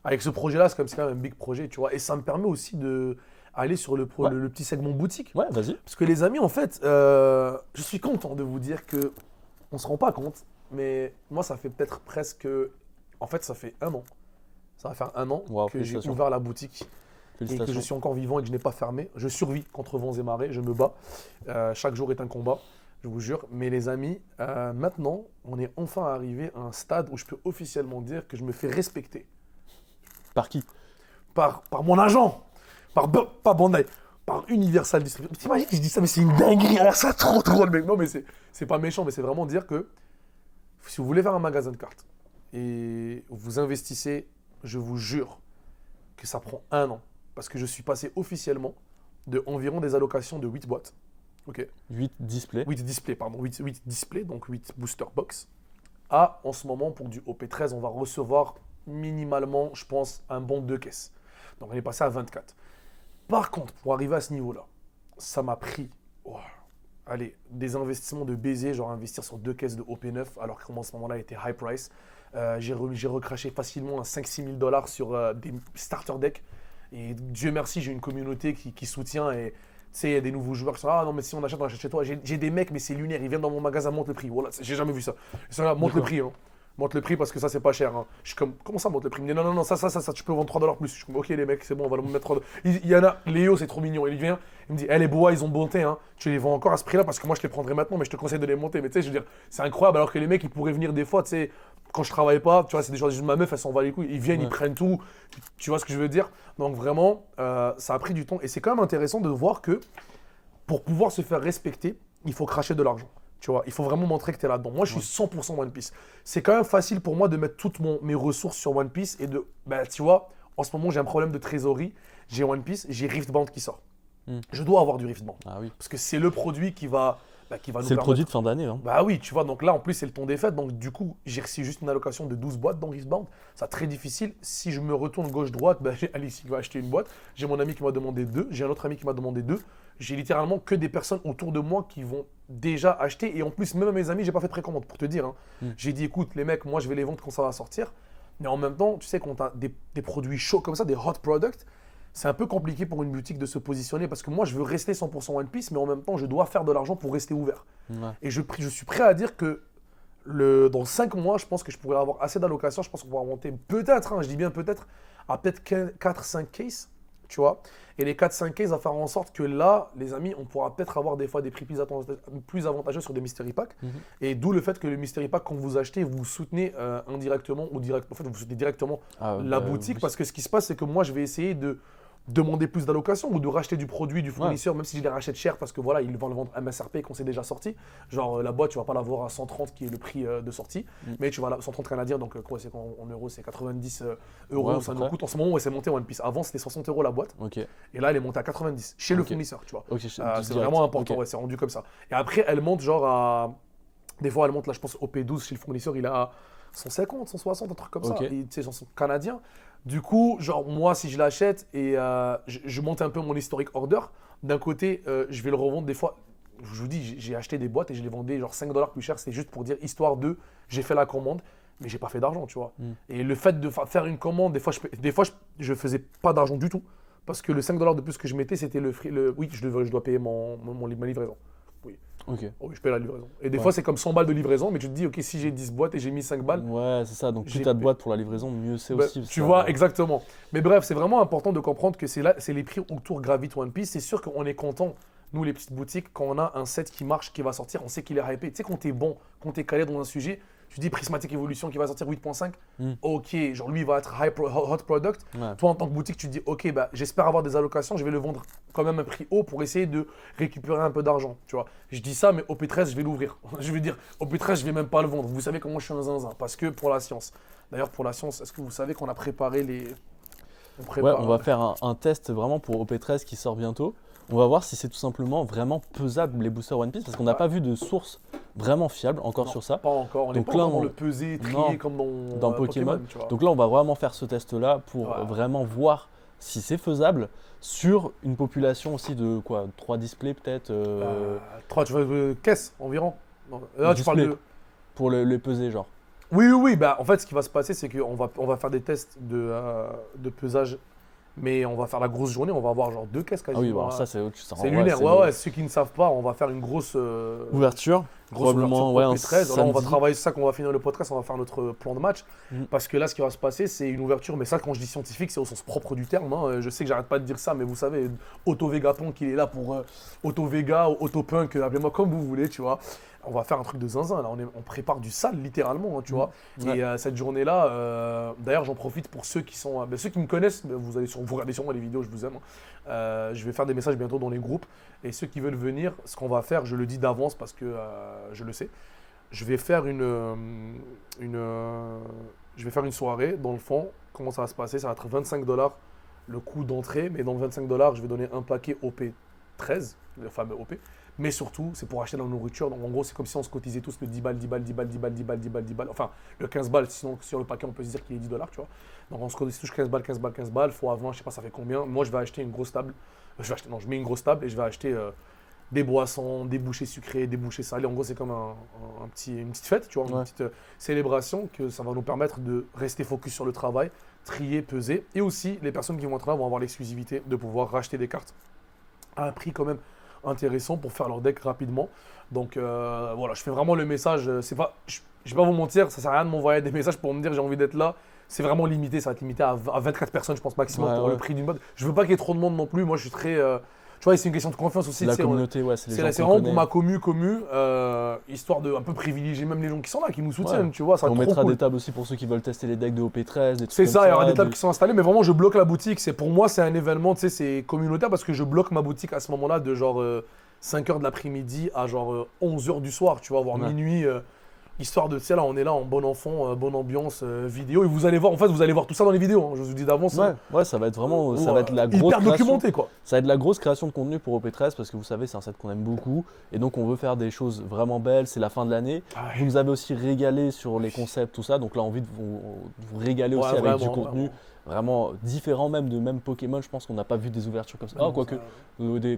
Speaker 1: avec ce projet-là, c'est quand même un big projet, tu vois. Et ça me permet aussi de aller sur
Speaker 2: Ouais.
Speaker 1: le petit segment boutique.
Speaker 2: Ouais, vas-y.
Speaker 1: Parce que les amis, en fait, je suis content de vous dire que on se rend pas compte, mais moi, ça fait peut-être presque. En fait, ça fait 1 an. Ça va faire 1 an
Speaker 2: Wow,
Speaker 1: que j'ai
Speaker 2: félicitations.
Speaker 1: ouvert la boutique et que je
Speaker 2: Félicitations.
Speaker 1: suis encore vivant et que je n'ai pas fermé. Je survis contre vents et marées, je me bats. Chaque jour est un combat, je vous jure. Mais les amis, maintenant, on est enfin arrivé à un stade où je peux officiellement dire que je me fais respecter
Speaker 2: Par qui?
Speaker 1: par mon agent, pas Bandai, par Universal Distribution. T'imagines que je dis ça, mais c'est une dinguerie. Oh, c'est trop drôle, mec. Non, mais c'est pas méchant, mais c'est vraiment dire que si vous voulez faire un magasin de cartes et vous investissez, je vous jure que ça prend 1 an. Parce que je suis passé officiellement de environ des allocations de 8 boîtes. Ok.
Speaker 2: 8 displays.
Speaker 1: 8 displays, pardon. 8 displays, donc 8 booster box. À, en ce moment, pour du OP13, on va recevoir minimalement, je pense, un bon de 2 caisses. Donc on est passé à 24. Par contre, pour arriver à ce niveau-là, ça m'a pris, allez, des investissements de baiser, genre investir sur 2 caisses de OP9, alors qu'en ce moment-là, il était high price. J'ai recraché facilement à 5-6 000 $ sur des starter decks. Et Dieu merci, j'ai une communauté qui soutient. Et tu sais, il y a des nouveaux joueurs qui sont ah non, mais si on achète chez toi. J'ai des mecs, mais c'est lunaire. Ils viennent dans mon magasin, montent le prix. Voilà, j'ai jamais vu ça. Ils sont là, monte le prix. Hein. Monte le prix parce que ça, c'est pas cher. Hein. Je suis comme, comment ça, monte le prix? Il me dit, non, ça, tu peux vendre 3 $ plus. Je suis comme, ok, les mecs, c'est bon, on va le mettre 3 $. Il y en a, Léo, c'est trop mignon. Il vient, il me dit, les bois, ils ont bonté. Hein. Tu les vends encore à ce prix-là parce que moi, je les prendrai maintenant, mais je te conseille de les monter. Mais tu sais, je veux dire, c'est incroyable. Alors que les mecs, ils pourraient venir des fois, tu sais, quand je travaille pas, tu vois, c'est des gens, ma meuf, elle s'en va les couilles. Ils viennent, ils prennent tout. Tu vois ce que je veux dire? Donc vraiment, ça a pris du temps. Et c'est quand même intéressant de voir que pour pouvoir se faire respecter, il faut cracher de l'argent. Tu vois, il faut vraiment montrer que tu es là-dedans. Moi, je suis 100% One Piece. C'est quand même facile pour moi de mettre toutes mes ressources sur One Piece et de, tu vois, en ce moment, j'ai un problème de trésorerie. J'ai One Piece, j'ai Riftbound qui sort. Je dois avoir du Riftbound.
Speaker 2: Ah oui.
Speaker 1: Parce que c'est le produit qui va nous
Speaker 2: C'est le
Speaker 1: permettre.
Speaker 2: produit de fin d'année. Hein.
Speaker 1: Bah oui, tu vois, donc là, en plus, c'est le temps des fêtes. Donc, du coup, j'ai reçu juste une allocation de 12 boîtes dans Riftbound. C'est très difficile. Si je me retourne gauche-droite, j'ai Alice qui va acheter une boîte. J'ai mon ami qui m'a demandé 2. J'ai un autre ami qui m'a demandé 2. J'ai littéralement que des personnes autour de moi qui vont déjà acheter. Et en plus, même à mes amis, j'ai pas fait de précommande pour te dire. Hein. J'ai dit, écoute, les mecs, moi, je vais les vendre quand ça va sortir. Mais en même temps, tu sais, quand tu as des produits chauds comme ça, des hot products, c'est un peu compliqué pour une boutique de se positionner parce que moi, je veux rester 100% One Piece, mais en même temps, je dois faire de l'argent pour rester ouvert.
Speaker 2: Ouais.
Speaker 1: Et je suis prêt à dire que dans 5 mois, je pense que je pourrais avoir assez d'allocations. Je pense qu'on pourra monter peut-être, hein, je dis bien peut-être, à peut-être 4-5 cases, tu vois. Et les 4-5 cases, va faire en sorte que là, les amis, on pourra peut-être avoir des fois des prix plus avantageux sur des Mystery Packs. Et d'où le fait que le Mystery Pack, quand vous achetez, vous soutenez indirectement ou directement, en fait, vous soutenez directement la boutique.
Speaker 2: Oui.
Speaker 1: Parce que ce qui se passe, c'est que moi, je vais essayer de demander plus d'allocations ou de racheter du produit du fournisseur, même si je les rachète cher parce que voilà, ils vont le vendre MSRP qu'on s'est déjà sorti. Genre la boîte, tu vas pas l'avoir à 130 qui est le prix de sortie, mais tu vas la 130 canadiens, donc quoi, c'est en euros, c'est 90 euros, ça nous coûte en ce moment où c'est monté One Piece. Avant, c'était 60 € la boîte, et là, elle est montée à 90 chez le fournisseur, tu vois. C'est vraiment important, ouais, c'est rendu comme ça. Et après, elle monte genre à. Des fois, elle monte là, je pense, au P12 chez le fournisseur, il a 150, 160, un truc comme ça. Et tu sais, c'est canadien. Du coup, genre, moi, si je l'achète et je monte un peu mon historic order, d'un côté, je vais le revendre des fois. Je vous dis, j'ai acheté des boîtes et je les vendais genre 5 $ plus cher. C'est juste pour dire, histoire de, j'ai fait la commande, mais j'ai pas fait d'argent, tu vois. Et le fait de faire une commande, des fois, je faisais pas d'argent du tout. Parce que le 5 $ de plus que je mettais, c'était oui, je dois payer ma livraison. Oui.
Speaker 2: Ok.
Speaker 1: Oui, je paye la livraison. Et des
Speaker 2: Ouais.
Speaker 1: fois, c'est comme 100 balles de livraison, mais tu te dis, ok, si j'ai 10 boîtes et j'ai mis 5 balles,
Speaker 2: Ouais, c'est ça. Donc plus
Speaker 1: j'ai
Speaker 2: t'as de
Speaker 1: payé.
Speaker 2: boîtes pour la livraison, mieux c'est
Speaker 1: Bah,
Speaker 2: aussi.
Speaker 1: tu
Speaker 2: ça.
Speaker 1: vois, exactement. Mais bref, c'est vraiment important de comprendre que c'est les prix autour gravitent One Piece. C'est sûr qu'on est content, nous les petites boutiques, quand on a un set qui marche, qui va sortir, on sait qu'il est hypé. Tu sais, quand t'es bon, quand t'es calé dans un sujet, tu dis Prismatic Evolution qui va sortir 8.5, ok, genre lui il va être hot product.
Speaker 2: Ouais.
Speaker 1: Toi en tant que boutique, tu te dis ok, bah, j'espère avoir des allocations, je vais le vendre quand même à un prix haut pour essayer de récupérer un peu d'argent. Tu vois, je dis ça, mais OP13, je vais l'ouvrir. Je vais dire OP13, je vais même pas le vendre. Vous savez comment je suis un zinzin, parce que pour la science. D'ailleurs, pour la science, est-ce que vous savez qu'on a préparé les.
Speaker 2: Ouais, on va faire un test vraiment pour OP13 qui sort bientôt. On va voir si c'est tout simplement vraiment pesable les boosters One Piece parce qu'on n'a pas vu de source vraiment fiable encore
Speaker 1: Non,
Speaker 2: sur ça.
Speaker 1: Pas encore, on n'est
Speaker 2: Donc
Speaker 1: pas
Speaker 2: là,
Speaker 1: encore
Speaker 2: on-
Speaker 1: le peser, trier
Speaker 2: Non,
Speaker 1: comme
Speaker 2: dans
Speaker 1: dans
Speaker 2: Pokémon.
Speaker 1: tu vois.
Speaker 2: Donc là, on va vraiment faire ce test-là pour
Speaker 1: Ouais.
Speaker 2: vraiment voir si c'est faisable sur une population aussi de quoi 3 displays peut-être
Speaker 1: 3, tu vois, caisse environ. Non, là, tu parles
Speaker 2: display.
Speaker 1: de.
Speaker 2: Pour les peser genre.
Speaker 1: Oui, oui, oui. Bah, en fait, ce qui va se passer, c'est on va faire des tests de pesage, mais on va faire la grosse journée. On va avoir genre 2 caisses
Speaker 2: Ah
Speaker 1: quasiment.
Speaker 2: oui, bah alors
Speaker 1: là.
Speaker 2: ça c'est autre chose.
Speaker 1: C'est lunaire. Ouais, ouais. Ceux qui ne savent pas, on va faire une grosse.
Speaker 2: Ouverture.
Speaker 1: Grosse
Speaker 2: Probablement,
Speaker 1: ouverture
Speaker 2: ouais,
Speaker 1: pour
Speaker 2: un
Speaker 1: P13. Alors, on va
Speaker 2: samedi.
Speaker 1: travailler sur ça, qu'on va finir le podcast, on va faire notre plan de match. Parce que là, ce qui va se passer, c'est une ouverture. Mais ça, quand je dis scientifique, c'est au sens propre du terme. Hein. Je sais que j'arrête pas de dire ça, mais vous savez, Auto Vegapunk, il est là pour Auto Vega ou Auto Punk, appelez-moi comme vous voulez, tu vois. On va faire un truc de zinzin, là. On prépare du sale, littéralement, hein, tu vois.
Speaker 2: Ouais.
Speaker 1: Et cette journée-là, d'ailleurs, j'en profite pour ceux qui sont. Ceux qui me connaissent, vous regardez sur moi les vidéos, je vous aime. Je vais faire des messages bientôt dans les groupes. Et ceux qui veulent venir, ce qu'on va faire, je le dis d'avance parce que je le sais. Je vais faire je vais faire une soirée dans le fond. Comment ça va se passer? Ça va être 25 $ le coût d'entrée, mais dans le 25 $, je vais donner un paquet OP13, le fameux OP. Mais surtout, c'est pour acheter de la nourriture. Donc en gros, c'est comme si on se cotisait tous le 10 balles, 10 balles, 10 balles, 10 balles, 10 balles, 10 balles, 10 balles. Enfin, le 15 balles, sinon sur le paquet, on peut se dire qu'il est 10 $, tu vois. Donc on se cotise tous 15 balles, 15 balles, 15 balles. Fois avant, je sais pas, ça fait combien. Moi, je vais acheter une grosse table. Je mets une grosse table et je vais acheter des boissons, des bouchées sucrées, des bouchées salées. En gros, c'est comme une petite fête, tu vois, une
Speaker 2: Ouais.
Speaker 1: petite célébration que ça va nous permettre de rester focus sur le travail, trier, peser. Et aussi, les personnes qui vont être là vont avoir l'exclusivité de pouvoir racheter des cartes à un prix quand même intéressant pour faire leur deck rapidement. Donc voilà, je fais vraiment le message. C'est pas, je vais pas vous mentir, ça sert à rien de m'envoyer des messages pour me dire j'ai envie d'être là. C'est vraiment limité, ça va être limité à 24 personnes, je pense, maximum
Speaker 2: Ouais,
Speaker 1: pour
Speaker 2: ouais.
Speaker 1: le prix d'une boîte. Je veux pas qu'il y ait trop de monde non plus. Moi, je suis très. Tu vois, c'est une question de confiance aussi.
Speaker 2: La
Speaker 1: tu sais,
Speaker 2: communauté, ouais, c'est les gens
Speaker 1: c'est
Speaker 2: qu'on
Speaker 1: vraiment pour
Speaker 2: connaît.
Speaker 1: ma commu, histoire de un peu privilégier même les gens qui sont là, qui nous soutiennent,
Speaker 2: Ouais.
Speaker 1: tu vois. Ça va
Speaker 2: On
Speaker 1: être trop
Speaker 2: mettra
Speaker 1: cool.
Speaker 2: des tables aussi pour ceux qui veulent tester les decks de OP13, des trucs
Speaker 1: C'est
Speaker 2: comme
Speaker 1: ça, il y aura des
Speaker 2: des-
Speaker 1: tables qui sont installées, mais vraiment, je bloque la boutique. Pour moi, c'est un événement, tu sais, c'est communautaire parce que je bloque ma boutique à ce moment-là de genre 5h de l'après-midi à genre 11h du soir, tu vois, voire
Speaker 2: Ouais.
Speaker 1: minuit. Histoire de, tu sais, là, on est là en bon enfant, bonne ambiance, vidéo. Et vous allez voir, en fait, vous allez voir tout ça dans les vidéos, hein, je vous dis d'avance.
Speaker 2: Ouais, ouais, ça va être vraiment, ça va être la grosse
Speaker 1: hyper
Speaker 2: création.
Speaker 1: documenté, quoi.
Speaker 2: Ça va être la grosse création de contenu pour OP13 parce que vous savez, c'est un set qu'on aime beaucoup et donc on veut faire des choses vraiment belles. C'est la fin de l'année.
Speaker 1: Ah ouais.
Speaker 2: Vous nous avez aussi régalé sur les concepts, tout ça. Donc là, envie de vous régaler aussi
Speaker 1: Ouais,
Speaker 2: avec du
Speaker 1: vraiment,
Speaker 2: contenu vraiment différent, même de même Pokémon. Je pense qu'on n'a pas vu des ouvertures comme ça. Ah,
Speaker 1: Non,
Speaker 2: quoique,
Speaker 1: ça-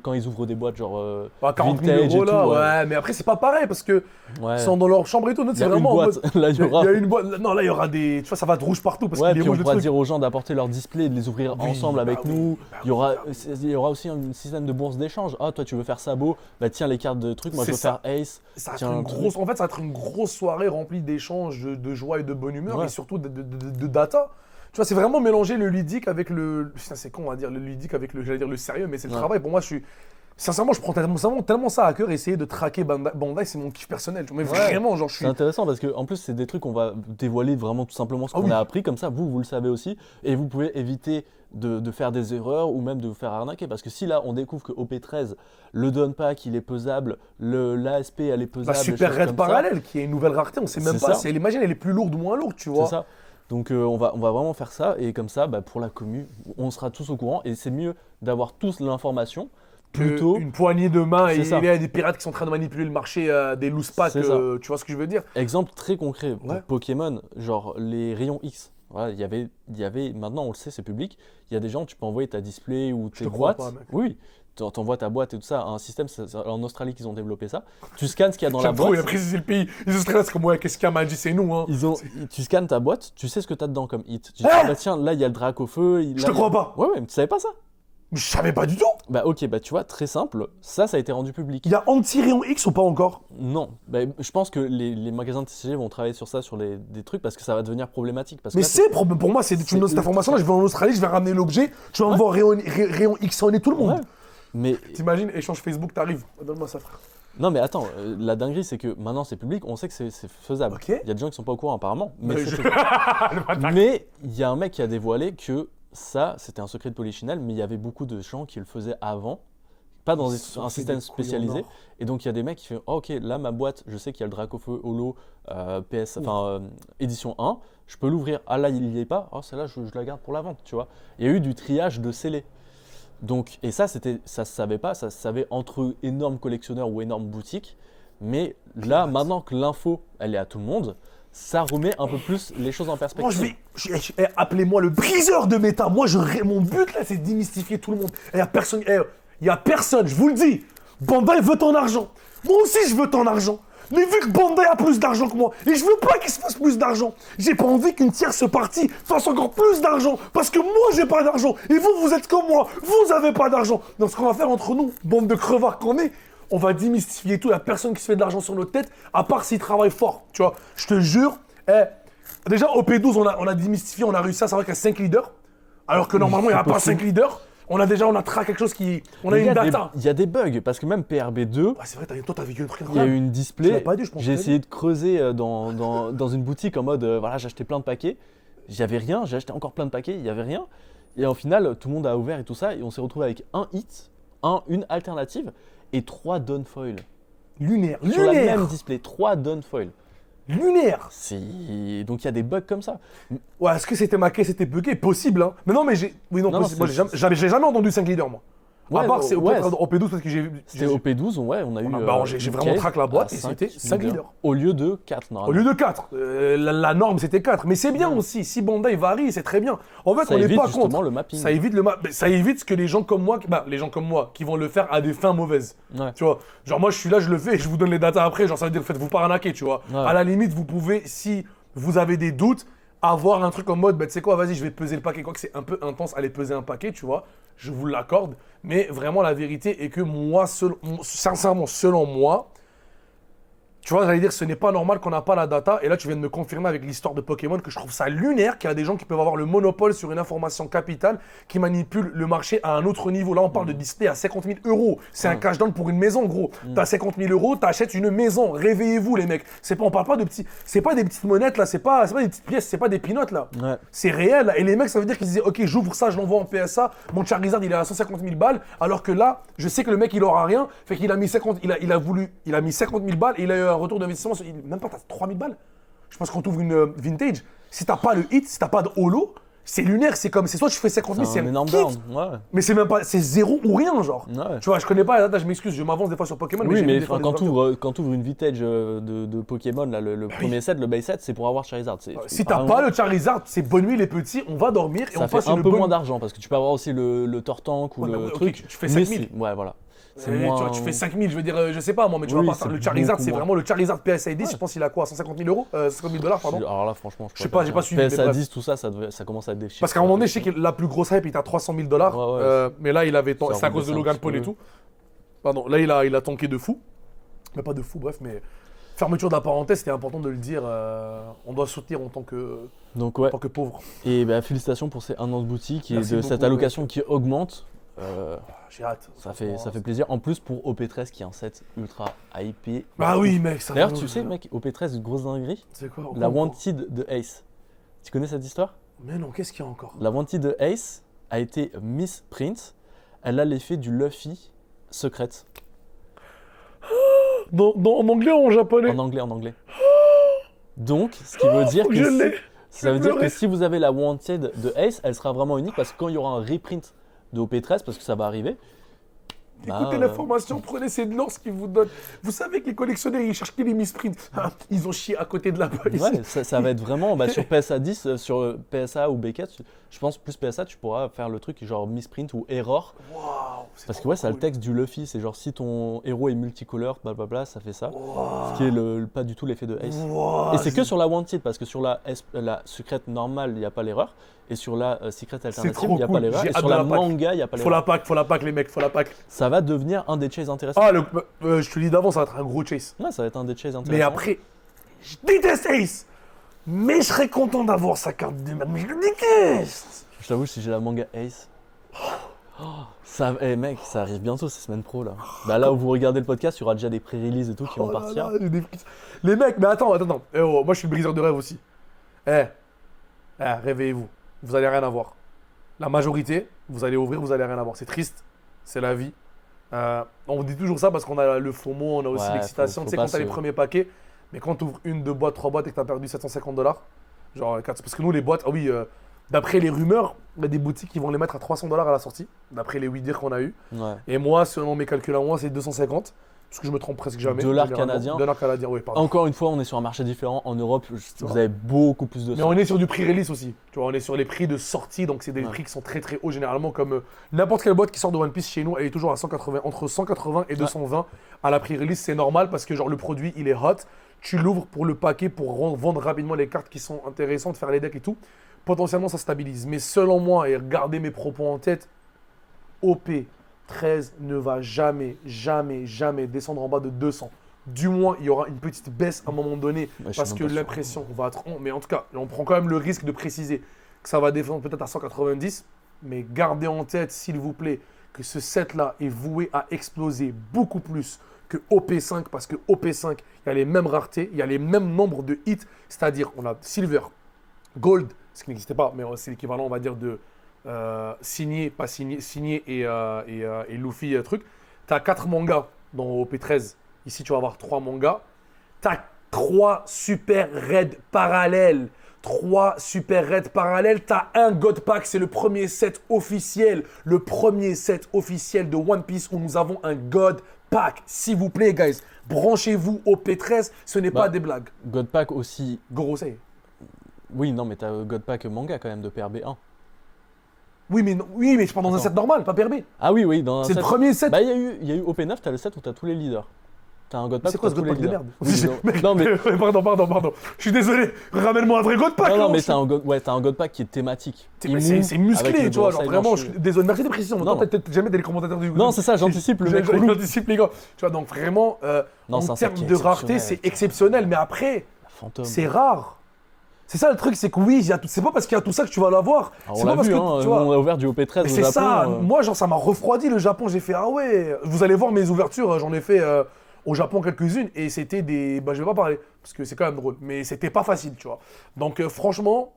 Speaker 2: quand ils ouvrent des boîtes genre
Speaker 1: Bah, 40 000
Speaker 2: vintage et
Speaker 1: euros là,
Speaker 2: tout,
Speaker 1: ouais. Mais après, c'est pas pareil parce que
Speaker 2: ouais.
Speaker 1: ils sont dans leur chambre et tout. Nous,
Speaker 2: Il y
Speaker 1: c'est
Speaker 2: a une
Speaker 1: vraiment en
Speaker 2: boîte.
Speaker 1: mode-
Speaker 2: Là, il y aura.
Speaker 1: Il y a une boîte. Non, là, il y aura des. Tu vois, ça va de rouge partout parce
Speaker 2: Ouais,
Speaker 1: qu'il est
Speaker 2: puis on
Speaker 1: rouge le
Speaker 2: pourra
Speaker 1: truc.
Speaker 2: dire aux gens d'apporter leurs displays et de les ouvrir
Speaker 1: Oui,
Speaker 2: ensemble avec
Speaker 1: bah oui,
Speaker 2: nous.
Speaker 1: bah
Speaker 2: Il y aura,
Speaker 1: oui,
Speaker 2: il y aura aussi un système de bourse d'échange. Ah, toi, tu veux faire sabot? Bah tiens, les cartes de trucs. Moi, je veux
Speaker 1: C'est ça.
Speaker 2: faire Ace.
Speaker 1: Ça va être
Speaker 2: Tiens,
Speaker 1: une
Speaker 2: un
Speaker 1: grosse, en fait, ça va être une grosse soirée remplie d'échanges, de joie et de bonne humeur
Speaker 2: Ouais.
Speaker 1: et surtout de data. Tu vois, c'est vraiment mélanger le ludique avec le. Putain, c'est con à dire, le ludique avec le, j'allais dire le sérieux, mais c'est le
Speaker 2: Ouais.
Speaker 1: travail. Pour moi, sincèrement, je prends tellement ça à cœur, essayer de traquer Bandai, c'est mon kiff personnel. Mais
Speaker 2: Ouais.
Speaker 1: vraiment, genre, je suis.
Speaker 2: C'est intéressant parce que en plus c'est des trucs qu'on va dévoiler vraiment tout simplement ce
Speaker 1: Ah
Speaker 2: qu'on
Speaker 1: oui.
Speaker 2: a appris comme ça vous le savez aussi et vous pouvez éviter de faire des erreurs ou même de vous faire arnaquer parce que si là on découvre que OP13 le donne pas qu'il est pesable, l'ASP elle est
Speaker 1: La
Speaker 2: pesable, des
Speaker 1: Super
Speaker 2: choses
Speaker 1: Red
Speaker 2: comme ça.
Speaker 1: Parallèle, qui est une nouvelle rareté, on sait même
Speaker 2: C'est
Speaker 1: pas
Speaker 2: ça.
Speaker 1: si imagine, elle est plus lourde ou moins lourde, tu
Speaker 2: C'est
Speaker 1: vois.
Speaker 2: ça. Donc on va vraiment faire ça et comme ça bah, pour la commu on sera tous au courant et c'est mieux d'avoir tous l'information plutôt
Speaker 1: Une poignée de main et
Speaker 2: C'est
Speaker 1: il
Speaker 2: ça.
Speaker 1: y a des pirates qui sont en train de manipuler le marché des loose packs,
Speaker 2: C'est ça.
Speaker 1: tu vois ce que je veux dire?
Speaker 2: Exemple très concret pour
Speaker 1: Ouais.
Speaker 2: Pokémon, genre les rayons X. Voilà, il y avait, maintenant on le sait, c'est public. Il y a des gens, tu peux envoyer ta display ou
Speaker 1: Je
Speaker 2: tes
Speaker 1: te crois
Speaker 2: boîtes.
Speaker 1: pas, mec.
Speaker 2: Oui, t'envoies ta boîte et tout ça à un système, c'est en Australie qu'ils ont développé ça. Tu scannes ce qu'il y a dans la
Speaker 1: J'aime trop, il a
Speaker 2: boîte.
Speaker 1: précisé le pays. Les Australiens, c'est comme, ouais, qu'est-ce qu'il y a, m'a dit, c'est nous, hein.
Speaker 2: Tu scannes ta boîte, tu sais ce que tu as dedans comme hit. Tu dis,
Speaker 1: Ah
Speaker 2: bah tiens, là il y a le drac au feu.
Speaker 1: Je te crois pas.
Speaker 2: Ouais, mais tu savais pas ça.
Speaker 1: Mais je savais pas du tout.
Speaker 2: Bah ok, bah tu vois, très simple, ça a été rendu public.
Speaker 1: Il y a anti-rayon X ou pas encore?
Speaker 2: Non, bah, je pense que les magasins de TCG vont travailler sur ça, sur des trucs, parce que ça va devenir problématique. Parce que
Speaker 1: Mais
Speaker 2: là,
Speaker 1: c'est problème pour moi, tu me donnes cette information-là, je vais en Australie, je vais ramener l'objet, tu vas me voir rayon X et tout le monde.
Speaker 2: Ouais. Mais
Speaker 1: T'imagines, échange Facebook, t'arrives. Donne-moi ça, frère.
Speaker 2: non, mais attends, la dinguerie, c'est que maintenant c'est public, on sait que c'est faisable.
Speaker 1: Ok.
Speaker 2: Il y a des gens qui sont pas au courant apparemment, mais
Speaker 1: Mais
Speaker 2: c'est
Speaker 1: je-
Speaker 2: faisable. Mais il y a un mec qui a dévoilé que ça, c'était un secret de Polichinelle, mais il y avait beaucoup de gens qui le faisaient avant, pas dans
Speaker 1: Ils sont
Speaker 2: un
Speaker 1: fait
Speaker 2: système
Speaker 1: des couilles en
Speaker 2: spécialisé.
Speaker 1: or.
Speaker 2: Et donc il y a des mecs qui font, oh, ok, là ma boîte, je sais qu'il y a le Dracofeu Holo édition 1, je peux l'ouvrir. Ah là, il y est pas, oh celle-là, je la garde pour la vente, tu vois. Il y a eu du triage de scellés. Donc, et ça se savait pas, ça se savait entre énormes collectionneurs ou énormes boutiques. Mais là, maintenant que l'info, elle est à tout le monde, ça remet un peu plus les choses en
Speaker 1: Moi,
Speaker 2: perspective.
Speaker 1: appelez-moi le briseur de méta. Moi, mon but là, c'est de démystifier tout le monde. Il y a personne, je vous le dis. Bandai veut ton argent. Moi aussi, je veux ton argent. Mais vu que Bandai a plus d'argent que moi, et je veux pas qu'il se fasse plus d'argent, j'ai pas envie qu'une tierce partie fasse encore plus d'argent, parce que moi j'ai pas d'argent, et vous êtes comme moi, vous avez pas d'argent. Donc ce qu'on va faire entre nous, bande de crevards qu'on est, on va démystifier tout, la personne qui se fait de l'argent sur notre tête, à part s'il travaille fort, tu vois. Je te jure, déjà au P12 on a démystifié, on a réussi à savoir qu'il y a 5 leaders, alors que normalement il n'y a pas 5 leaders. On a quelque chose qui... On a
Speaker 2: Mais
Speaker 1: une data.
Speaker 2: il y a des bugs, parce que même PRB2,
Speaker 1: Ah, c'est vrai, toi t'as vécu un truc
Speaker 2: il y a
Speaker 1: incroyable.
Speaker 2: eu une
Speaker 1: Tu
Speaker 2: display.
Speaker 1: l'as pas dit, je pense
Speaker 2: J'ai
Speaker 1: que
Speaker 2: essayé de creuser dans une boutique en mode, voilà, j'ai acheté plein de paquets. J'avais rien, j'ai acheté encore plein de paquets, il n'y avait rien. Et au final, tout le monde a ouvert et tout ça, et on s'est retrouvé avec un hit, une alternative, et 3 downfoil.
Speaker 1: Lunaire.
Speaker 2: Sur la
Speaker 1: Lunaire.
Speaker 2: même display, 3 downfoil.
Speaker 1: Lunaire.
Speaker 2: Donc il y a des bugs comme ça.
Speaker 1: Ouais, est-ce que c'était maqué, c'était bugué? Possible, hein. Mais non, mais j'ai. Oui, non,
Speaker 2: Non,
Speaker 1: possible.
Speaker 2: non,
Speaker 1: Moi, j'ai jamais entendu 5 leaders, moi.
Speaker 2: Ouais,
Speaker 1: à part, c'est
Speaker 2: ouais,
Speaker 1: au P12 parce que j'ai vu.
Speaker 2: C'était au P12, ouais, on a eu.
Speaker 1: J'ai
Speaker 2: une
Speaker 1: vraiment
Speaker 2: case
Speaker 1: traqué la boîte
Speaker 2: à
Speaker 1: et c'était 5 leaders.
Speaker 2: Au lieu de 4,
Speaker 1: Au
Speaker 2: normalement.
Speaker 1: lieu de 4. La norme, c'était 4. Mais c'est bien aussi. Si Bandai varie, c'est très bien. En fait,
Speaker 2: Ça
Speaker 1: on n'est
Speaker 2: évite
Speaker 1: pas
Speaker 2: justement
Speaker 1: contre.
Speaker 2: le mapping.
Speaker 1: Ça évite que les gens comme moi, qui vont le faire à des fins mauvaises.
Speaker 2: Ouais.
Speaker 1: Tu vois, genre moi je suis là, je le fais et je vous donne les datas après, genre ça veut dire faites-vous pas arnaquer, tu vois.
Speaker 2: Ouais.
Speaker 1: À la limite, vous pouvez, si vous avez des doutes, avoir un truc en mode, bah, tu sais quoi, vas-y, je vais peser le paquet, quoi que c'est un peu intense, aller peser un paquet, tu vois, je vous l'accorde. Mais vraiment, la vérité est que moi, sincèrement, selon moi, tu vois, j'allais dire, ce n'est pas normal qu'on n'a pas la data. Et là, tu viens de me confirmer avec l'histoire de Pokémon que je trouve ça lunaire qu'il y a des gens qui peuvent avoir le monopole sur une information capitale qui manipule le marché à un autre niveau. Là, on parle de display à 50 000 euros. C'est un cash down pour une maison, gros. T'as 50 000 euros, t'achètes une maison. Réveillez-vous, les mecs. On parle pas de petits. C'est pas des petites monettes, là. C'est pas des petites pièces, c'est pas des pinottes, là.
Speaker 2: Ouais.
Speaker 1: C'est réel. Là. Et les mecs, ça veut dire qu'ils disaient, ok, j'ouvre ça, je l'envoie en PSA. Mon Charizard, il est à 150 000 balles. Alors que là, je sais que le mec, il aura rien. Fait qu'il a mis 50, il a mis 50 000 balles et il a eu un retour d'investissement. Même pas, t'as 3 000 balles. Je pense qu'on t'ouvre une vintage. Si t'as pas le hit, si t'as pas de holo, c'est lunaire. C'est soit tu fais 50 000, c'est
Speaker 2: un énorme
Speaker 1: hit,
Speaker 2: down. Ouais.
Speaker 1: mais c'est même pas, c'est zéro ou rien, genre.
Speaker 2: Ouais.
Speaker 1: Tu vois, je connais pas la data, je m'excuse, je m'avance des fois sur Pokémon.
Speaker 2: Oui,
Speaker 1: j'ai
Speaker 2: mais
Speaker 1: vu des fois
Speaker 2: quand
Speaker 1: des
Speaker 2: tu ouvres une vintage de Pokémon, là, le premier set, le base set, c'est pour avoir Charizard.
Speaker 1: Si t'as pas le Charizard, c'est bonne nuit les petits, on va dormir et
Speaker 2: ça
Speaker 1: on passe
Speaker 2: fait un
Speaker 1: une
Speaker 2: peu
Speaker 1: bonne...
Speaker 2: moins d'argent parce que tu peux avoir aussi le Tortank ou
Speaker 1: Ouais,
Speaker 2: le
Speaker 1: mais ok,
Speaker 2: truc.
Speaker 1: tu fais
Speaker 2: mais
Speaker 1: 5 000.
Speaker 2: ouais, voilà. C'est
Speaker 1: Tu
Speaker 2: moins.
Speaker 1: vois, tu fais 5 000, je veux dire, je sais pas moi, mais tu
Speaker 2: Oui,
Speaker 1: vas pas
Speaker 2: c'est
Speaker 1: le Charizard,
Speaker 2: beaucoup
Speaker 1: c'est
Speaker 2: moins.
Speaker 1: vraiment le Charizard PSA 10, je pense qu'il a quoi, 150 000 euros 50 000 $, pardon.
Speaker 2: Alors là, franchement,
Speaker 1: Je sais pas, j'ai pas suivi, mais
Speaker 2: PSA
Speaker 1: bref.
Speaker 2: 10, tout ça, ça commence à être des chiffres.
Speaker 1: Parce qu'à un moment donné, je sais que la plus grosse hype, il était à 300 000 $,
Speaker 2: ouais.
Speaker 1: mais là, il avait
Speaker 2: Ça
Speaker 1: c'est à cause de
Speaker 2: redescend un
Speaker 1: Logan
Speaker 2: petit
Speaker 1: Paul et
Speaker 2: peu.
Speaker 1: tout. Pardon, là, il a tanké de fou. Mais pas de fou, bref, mais fermeture de la parenthèse, c'était important de le dire. On doit soutenir en tant que
Speaker 2: Donc, ouais.
Speaker 1: pauvre.
Speaker 2: Et bah, félicitations pour ces 1 an de boutique et
Speaker 1: Merci
Speaker 2: de cette
Speaker 1: beaucoup,
Speaker 2: allocation qui augmente.
Speaker 1: J'ai hâte.
Speaker 2: Ça fait plaisir. En plus, pour OP13 qui est un set ultra hypé.
Speaker 1: Bah oui, mec, ça
Speaker 2: D'ailleurs,
Speaker 1: va.
Speaker 2: tu sais, mec, OP13, une grosse dinguerie.
Speaker 1: C'est quoi
Speaker 2: La
Speaker 1: encore
Speaker 2: Wanted de Ace. Tu connais cette histoire?
Speaker 1: Mais non, qu'est-ce qu'il y a encore
Speaker 2: La Wanted de Ace a été misprint. Elle a l'effet du Luffy secrète.
Speaker 1: En anglais ou en japonais
Speaker 2: En anglais. Donc, ce qui veut dire
Speaker 1: faut que je l'ai.
Speaker 2: ça veut
Speaker 1: Je
Speaker 2: dire
Speaker 1: pleurais.
Speaker 2: que si vous avez la Wanted de Ace, elle sera vraiment unique parce que quand il y aura un reprint de OP13, parce que ça va arriver.
Speaker 1: Écoutez l'information, prenez c'est de l'or ce qu'ils vous donnent. Vous savez que les collectionneurs, ils cherchent qui les missprints. Ah, ils ont chié à côté de la police.
Speaker 2: Ouais, ça va être vraiment sur PSA 10, sur PSA ou Beckett, je pense plus PSA, tu pourras faire le truc genre misprint ou error.
Speaker 1: Waouh,
Speaker 2: Parce que ouais, ça a le texte du Luffy, c'est genre si ton héros est multicolore, blablabla, ça fait ça. Ce qui est pas du tout l'effet de Ace. Et c'est que sur la Wanted, parce que sur la secrète normale, il n'y a pas l'erreur. Et sur la secrète alternative, il n'y a pas l'erreur. Et sur la manga, il n'y a pas l'erreur.
Speaker 1: Faut la pack les mecs, faut la pack.
Speaker 2: Ça va devenir un des chases intéressants.
Speaker 1: Ah, je te le dis d'avant, ça va être un gros chase.
Speaker 2: Ouais, ça va être un des chases intéressants.
Speaker 1: Mais après, je déteste Ace. Mais je serais content d'avoir sa carte de merde. Mais je le déteste.
Speaker 2: Je t'avoue, si j'ai la manga Ace. Ça, mec, ça arrive bientôt ces semaines pro là. Bah là où vous regardez le podcast, il y aura déjà des pré-releases et tout qui vont partir.
Speaker 1: Là, les mecs, mais attends. Moi je suis le briseur de rêve aussi. Réveillez-vous. Vous allez rien avoir. La majorité, vous allez ouvrir, vous allez rien avoir. C'est triste, c'est la vie. On vous dit toujours ça parce qu'on a le FOMO, on a aussi l'excitation. Tu sais, quand t'as les premiers paquets, mais quand tu ouvres 1, 2 boîtes, 3 boîtes et que t'as perdu $750, genre 4, parce que nous les boîtes, d'après les rumeurs, il y a des boutiques qui vont les mettre à $300 à la sortie, d'après les oui-dire qu'on a eu.
Speaker 2: Ouais.
Speaker 1: Et moi, selon mes calculs à moi, c'est 250, parce que je me trompe presque jamais.
Speaker 2: $2 canadiens.
Speaker 1: $2 canadiens, oui, pardon.
Speaker 2: Encore une fois, on est sur un marché différent. En Europe, vous avez beaucoup plus de
Speaker 1: Mais on est sur du prix release aussi. Tu vois, on est sur les prix de sortie, donc c'est des prix qui sont très très hauts généralement. Comme n'importe quelle boîte qui sort de One Piece chez nous, elle est toujours à 180, entre 180 et 220 à la prix release. C'est normal parce que genre le produit il est hot. Tu l'ouvres pour le paquet pour vendre rapidement les cartes qui sont intéressantes, faire les decks et tout. Potentiellement ça stabilise. Mais selon moi, et regardez mes propos en tête, OP13 ne va jamais descendre en bas de 200. Du moins, il y aura une petite baisse à un moment donné parce que l'impression va être... Mais en tout cas, on prend quand même le risque de préciser que ça va descendre peut-être à 190. Mais gardez en tête, s'il vous plaît, que ce set-là est voué à exploser beaucoup plus que OP5 parce que OP5, il y a les mêmes raretés, il y a les mêmes nombres de hits. C'est-à-dire, on a Silver, Gold, ce qui n'existait pas, mais c'est l'équivalent, on va dire, de signé, pas signé, signé et Luffy truc. Tu as 4 mangas dans OP13. Ici, tu vas avoir 3 mangas. Tu as 3 super raids parallèles. 3 super raids parallèles. Tu as un God Pack. C'est le premier set officiel. Le premier set officiel de One Piece où nous avons un God Pack. S'il vous plaît, guys. Branchez-vous OP13. Ce n'est pas des blagues.
Speaker 2: God Pack aussi.
Speaker 1: Gorosei.
Speaker 2: Oui, non, mais tu as God Pack manga quand même de PRB1.
Speaker 1: Oui, mais je parle dans un set normal, pas PRB.
Speaker 2: Ah oui, dans un set.
Speaker 1: C'est le premier set.
Speaker 2: Bah, il y a eu OP9, tu as le set où tu as tous les leaders. T'as un God Pack.
Speaker 1: C'est quoi ce God Pack de merde?
Speaker 2: Non, mais...
Speaker 1: Pardon. Je suis désolé. Ramène-moi un vrai God Pack.
Speaker 2: Non, mais t'as un God Pack qui est thématique.
Speaker 1: C'est musclé, tu vois. Genre vraiment, désolé. Merci des précisions. Non, peut-être jamais des commentateurs du.
Speaker 2: Non, c'est ça, j'anticipe le mec.
Speaker 1: J'anticipe les gars. Tu vois, donc vraiment, en termes de rareté, c'est exceptionnel. Mais après, c'est rare. C'est ça le truc, c'est que oui, c'est pas parce qu'il y a tout ça que tu vas l'avoir.
Speaker 2: On l'a vu, on a ouvert du OP13 au Japon.
Speaker 1: C'est ça, moi genre ça m'a refroidi le Japon, j'ai fait ah ouais. Vous allez voir mes ouvertures, j'en ai fait au Japon quelques-unes et c'était des... je vais pas parler parce que c'est quand même drôle, mais c'était pas facile, tu vois. Donc franchement,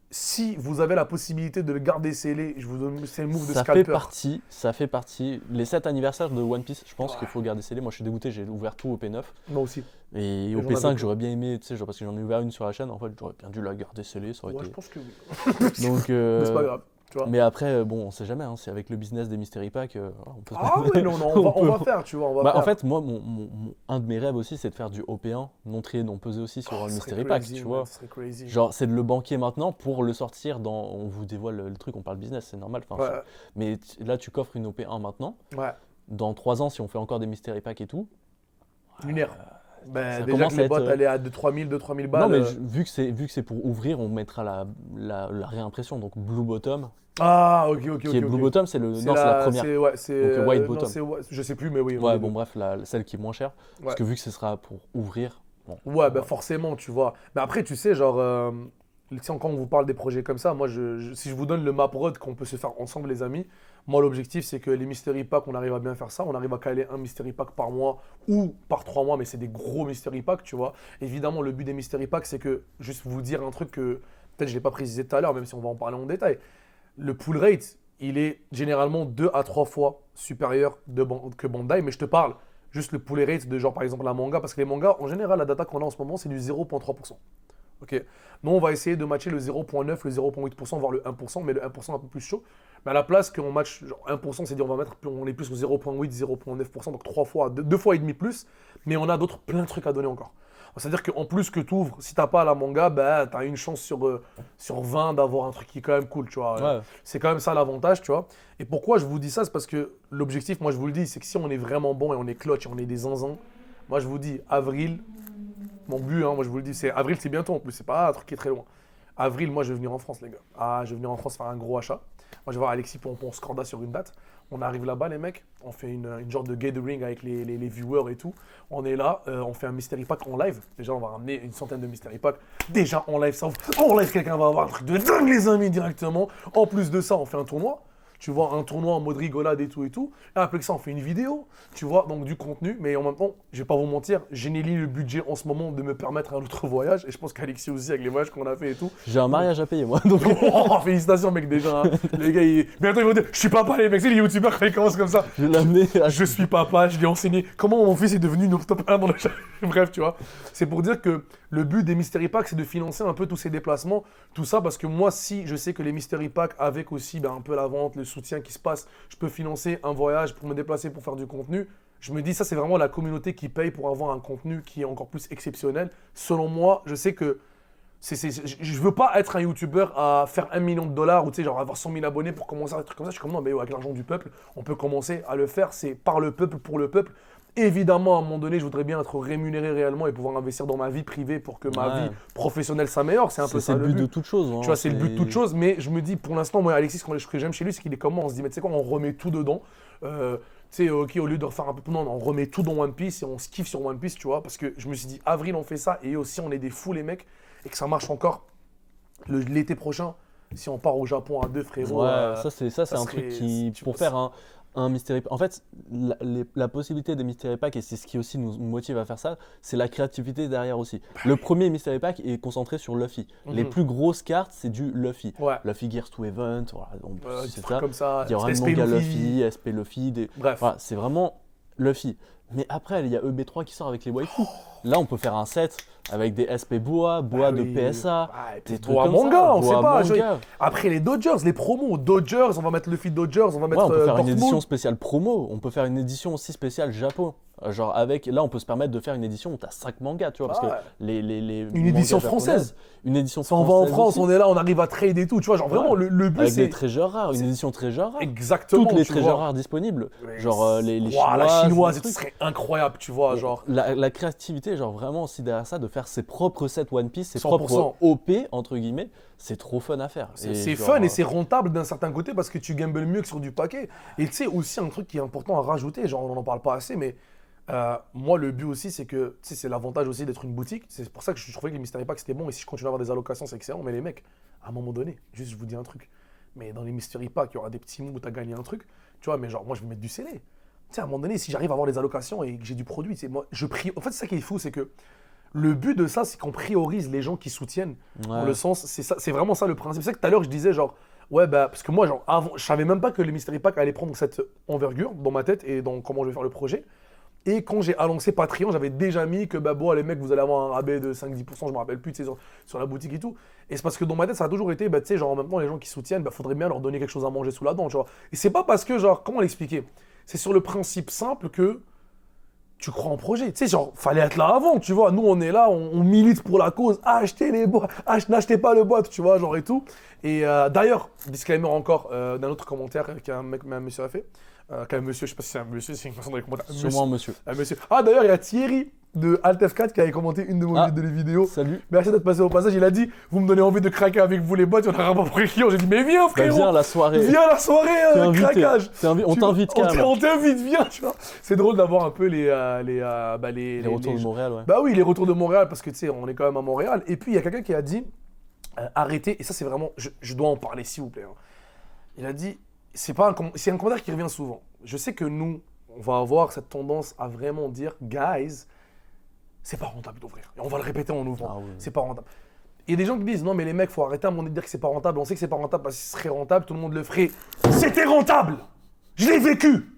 Speaker 1: si vous avez la possibilité de le garder scellé, je vous donne c'est le move de scalper.
Speaker 2: Ça fait partie. Les 7 anniversaires de One Piece, je pense qu'il faut garder scellé. Moi je suis dégoûté, j'ai ouvert tout au P9.
Speaker 1: Moi aussi.
Speaker 2: Et au P5, j'aurais bien aimé, tu sais, genre parce que j'en ai ouvert une sur la chaîne, en fait, j'aurais bien dû la garder scellée, ça aurait été...
Speaker 1: je pense que oui.
Speaker 2: Donc,
Speaker 1: mais c'est pas grave. Tu vois.
Speaker 2: Mais après, bon, on sait jamais, hein, c'est avec le business des Mystery Packs. On peut
Speaker 1: on va faire, tu vois.
Speaker 2: En fait, moi, un de mes rêves aussi, c'est de faire du OP1 non trié, non pesé aussi sur un Mystery Pack, tu vois. Genre, c'est de le banquer maintenant pour le sortir dans. On vous dévoile le truc, on parle business, c'est normal. Mais là, tu coffres une OP1 maintenant. Ouais. Dans 3 ans, si on fait encore des Mystery Packs et tout.
Speaker 1: Lunaire. Déjà que les boîtes allaient à 2-3 000 balles.
Speaker 2: Non, mais vu que c'est pour ouvrir, on mettra la réimpression. Donc Blue Bottom.
Speaker 1: Ah, ok.
Speaker 2: Qui est Blue Bottom, c'est la première. Donc White Bottom.
Speaker 1: Je sais plus, mais oui.
Speaker 2: Ouais, bon, bref, celle qui est moins chère. Parce que vu que ce sera pour ouvrir. Bon,
Speaker 1: forcément, tu vois. Mais après, tu sais, genre. Quand on vous parle des projets comme ça, moi, si je vous donne le map road qu'on peut se faire ensemble, les amis, moi, l'objectif, c'est que les Mystery Packs, on arrive à bien faire ça. On arrive à caler un Mystery Pack par mois ou par 3 mois, mais c'est des gros Mystery Packs, tu vois. Évidemment, le but des Mystery Packs, c'est que, juste vous dire un truc que peut-être je ne l'ai pas précisé tout à l'heure, même si on va en parler en détail. Le pull rate, il est généralement 2 à 3 fois supérieur que Bandai, mais je te parle juste le pull rate de genre, par exemple, la manga, parce que les mangas, en général, la data qu'on a en ce moment, c'est du 0,3%. Okay. Nous, on va essayer de matcher le 0,9, le 0,8%, voire le 1%, mais le 1% un peu plus chaud. Mais à la place qu'on match genre 1%, c'est-à-dire on est plus au 0,8, 0,9%, donc 2 fois et demi plus. Mais on a plein de trucs à donner encore. C'est-à-dire qu'en plus que tu ouvres, si t'as pas la manga, bah, tu as une chance sur 20 d'avoir un truc qui est quand même cool, tu vois.
Speaker 2: Ouais.
Speaker 1: C'est quand même ça l'avantage, tu vois. Et pourquoi je vous dis ça? C'est parce que l'objectif, moi je vous le dis, c'est que si on est vraiment bon et on est clutch et on est des zinzins, moi je vous dis, avril, mon but, hein, moi je vous le dis, c'est avril, c'est bientôt en plus, c'est pas un truc qui est très loin. Avril, moi je vais venir en France, les gars. Ah, je vais venir en France faire un gros achat. Moi je vais voir Alexis Pompon Scorda sur une date. On arrive là-bas, les mecs. On fait une genre de gathering avec les viewers et tout. On est là, on fait un mystery pack en live. Déjà, on va ramener une centaine de mystery packs. Déjà en live, ça ouvre. En live, quelqu'un va avoir un truc de dingue, les amis, directement. En plus de ça, on fait un tournoi. Tu vois, un tournoi en mode rigolade et tout et tout. Et après ça, on fait une vidéo, tu vois, donc du contenu. Mais en même temps, je vais pas vous mentir, j'ai Nelly le budget en ce moment de me permettre un autre voyage. Et je pense qu'Alexis aussi, avec les voyages qu'on a fait et tout.
Speaker 2: J'ai un mariage à payer, moi. Donc...
Speaker 1: Oh, félicitations, mec, déjà. Hein. Les gars, bientôt ils vont dire, je suis papa, les mecs. C'est les youtubeurs quand ils commencent comme ça.
Speaker 2: Je vais l'amener à...
Speaker 1: Je suis papa, je lui ai enseigné comment mon fils est devenu notre top 1 dans le chat. Bref, tu vois. C'est pour dire que le but des Mystery Packs, c'est de financer un peu tous ces déplacements, tout ça, parce que moi, si je sais que les Mystery Packs, avec aussi un peu la vente, le soutien qui se passe, je peux financer un voyage pour me déplacer, pour faire du contenu. Je me dis, ça, c'est vraiment la communauté qui paye pour avoir un contenu qui est encore plus exceptionnel. Selon moi, je sais que je veux pas être un YouTuber à faire $1 million ou tu sais, genre avoir 100 000 abonnés pour commencer à des trucs comme ça. Je suis comme non, mais avec l'argent du peuple, on peut commencer à le faire. C'est par le peuple, pour le peuple. Évidemment, à un moment donné, je voudrais bien être rémunéré réellement et pouvoir investir dans ma vie privée pour que ma vie professionnelle s'améliore. C'est un peu ça
Speaker 2: le but de toute chose. Hein,
Speaker 1: tu vois, c'est le but de toute chose. Mais je me dis, pour l'instant, moi, Alexis, ce que j'aime chez lui, c'est qu'il est comme moi. On se dit, mais tu sais quoi, on remet tout dedans. Tu sais, ok, au lieu de refaire un peu. Non, on remet tout dans One Piece et on se kiffe sur One Piece, tu vois. Parce que je me suis dit, avril, on fait ça. Et aussi, on est des fous, les mecs. Et que ça marche encore l'été prochain. Si on part au Japon à deux, frérot.
Speaker 2: Ouais, ça, c'est un truc qui. Pour faire un mystery pack. En fait, la possibilité des mystery packs, et c'est ce qui aussi nous motive à faire ça, c'est la créativité derrière aussi. Le premier mystery pack est concentré sur Luffy. Les plus grosses cartes, c'est du Luffy.
Speaker 1: Ouais.
Speaker 2: Luffy Gears to Event, voilà, c'est ça.
Speaker 1: Comme ça.
Speaker 2: Il y aura le manga Luffy, SP Luffy.
Speaker 1: Bref.
Speaker 2: Voilà, c'est vraiment Luffy. Mais après, il y a EB3 qui sort avec les waifus. Là, on peut faire un set avec des SP Boa de PSA, des trucs
Speaker 1: Boa
Speaker 2: comme
Speaker 1: manga,
Speaker 2: ça.
Speaker 1: on sait pas.
Speaker 2: Manga.
Speaker 1: Après les Dodgers, les promos, Dodgers, on va mettre Luffy Dodgers, on va mettre
Speaker 2: on peut faire une
Speaker 1: Dortmund.
Speaker 2: édition spéciale promo, on peut faire une édition aussi spéciale Japon. Genre avec, là on peut se permettre de faire une édition où tu as 5 mangas, tu vois, parce que les
Speaker 1: une édition française.
Speaker 2: Une édition
Speaker 1: française. On va en France, aussi. On est là, on arrive à trade et tout, tu vois, genre vraiment le but
Speaker 2: avec
Speaker 1: c'est...
Speaker 2: des trésors rares, une édition trésor rare.
Speaker 1: Exactement.
Speaker 2: Toutes les trésors rares disponibles, genre les chinoises.
Speaker 1: La chinoise, ce serait incroyable, tu vois, genre.
Speaker 2: La créativité, genre vraiment aussi derrière ça, de faire ses propres sets One Piece, ses
Speaker 1: 100%.
Speaker 2: propres OP, entre guillemets, c'est trop fun à faire.
Speaker 1: C'est fun et c'est rentable d'un certain côté parce que tu gambles mieux que sur du paquet. Et tu sais, aussi un truc qui est important à rajouter, genre on n'en parle pas assez, mais moi le but aussi c'est que, tu sais, c'est l'avantage aussi d'être une boutique. C'est pour ça que je trouvais que les Mystery Packs c'était bon et si je continue à avoir des allocations c'est excellent. Mais les mecs, à un moment donné, juste je vous dis un truc, mais dans les Mystery Packs, il y aura des petits mots où tu as gagné un truc, tu vois, mais genre moi je vais mettre du scellé. Tu sais, à un moment donné, si j'arrive à avoir des allocations et que j'ai du produit, moi, en fait, c'est ça qui est fou, c'est que le but de ça, c'est qu'on priorise les gens qui soutiennent. Dans le sens, c'est vraiment ça le principe. C'est ça que tout à l'heure, je disais, genre, ouais, bah, parce que moi, genre, avant, je savais même pas que les Mystery Packs allaient prendre cette envergure dans ma tête et dans comment je vais faire le projet. Et quand j'ai annoncé Patreon, j'avais déjà mis que, bah, bon, les mecs, vous allez avoir un rabais de 5-10%, je me rappelle plus, tu sais, sur la boutique et tout. Et c'est parce que dans ma tête, ça a toujours été, bah, tu sais, genre, en même temps, les gens qui soutiennent, bah, faudrait bien leur donner quelque chose à manger sous la dent, tu vois. Et c'est pas parce que, genre, comment l'expliquer ? C'est sur le principe simple que tu crois en projet. Tu sais, genre, fallait être là avant, tu vois. Nous, on est là, on milite pour la cause. Achetez les boîtes, n'achetez pas le boîte, tu vois, genre et tout. Et d'ailleurs, disclaimer encore d'un autre commentaire qu'un monsieur a fait. Qu'un monsieur, je sais pas si c'est un monsieur, c'est une personne dans les commentaires.
Speaker 2: Sûrement un monsieur.
Speaker 1: Un monsieur. Ah, d'ailleurs, il y a Thierry de AltF4 qui avait commenté une de mes vidéos.
Speaker 2: Salut.
Speaker 1: Merci d'être passé au passage. Il a dit, vous me donnez envie de craquer avec vous les boîtes, on n'aura pas pris client. J'ai dit, mais viens, frérot.
Speaker 2: Viens à la soirée.
Speaker 1: Viens à la soirée, craquage.
Speaker 2: On t'invite quand même.
Speaker 1: On t'invite, viens, tu vois. C'est drôle d'avoir un peu les
Speaker 2: retours de Montréal, ouais.
Speaker 1: Bah oui, les retours de Montréal, parce que tu sais, on est quand même à Montréal. Et puis, il y a quelqu'un qui a dit, arrêtez, et ça, c'est vraiment, je dois en parler, s'il vous plaît. Hein. Il a dit, c'est un commentaire qui revient souvent. Je sais que nous, on va avoir cette tendance à vraiment dire, guys, c'est pas rentable d'ouvrir. Et on va le répéter en ouvrant. Oui. C'est pas rentable. Il y a des gens qui disent, non mais les mecs, faut arrêter à un moment donné de dire que c'est pas rentable. On sait que c'est pas rentable parce que ce serait rentable, tout le monde le ferait. C'était rentable. Je l'ai vécu.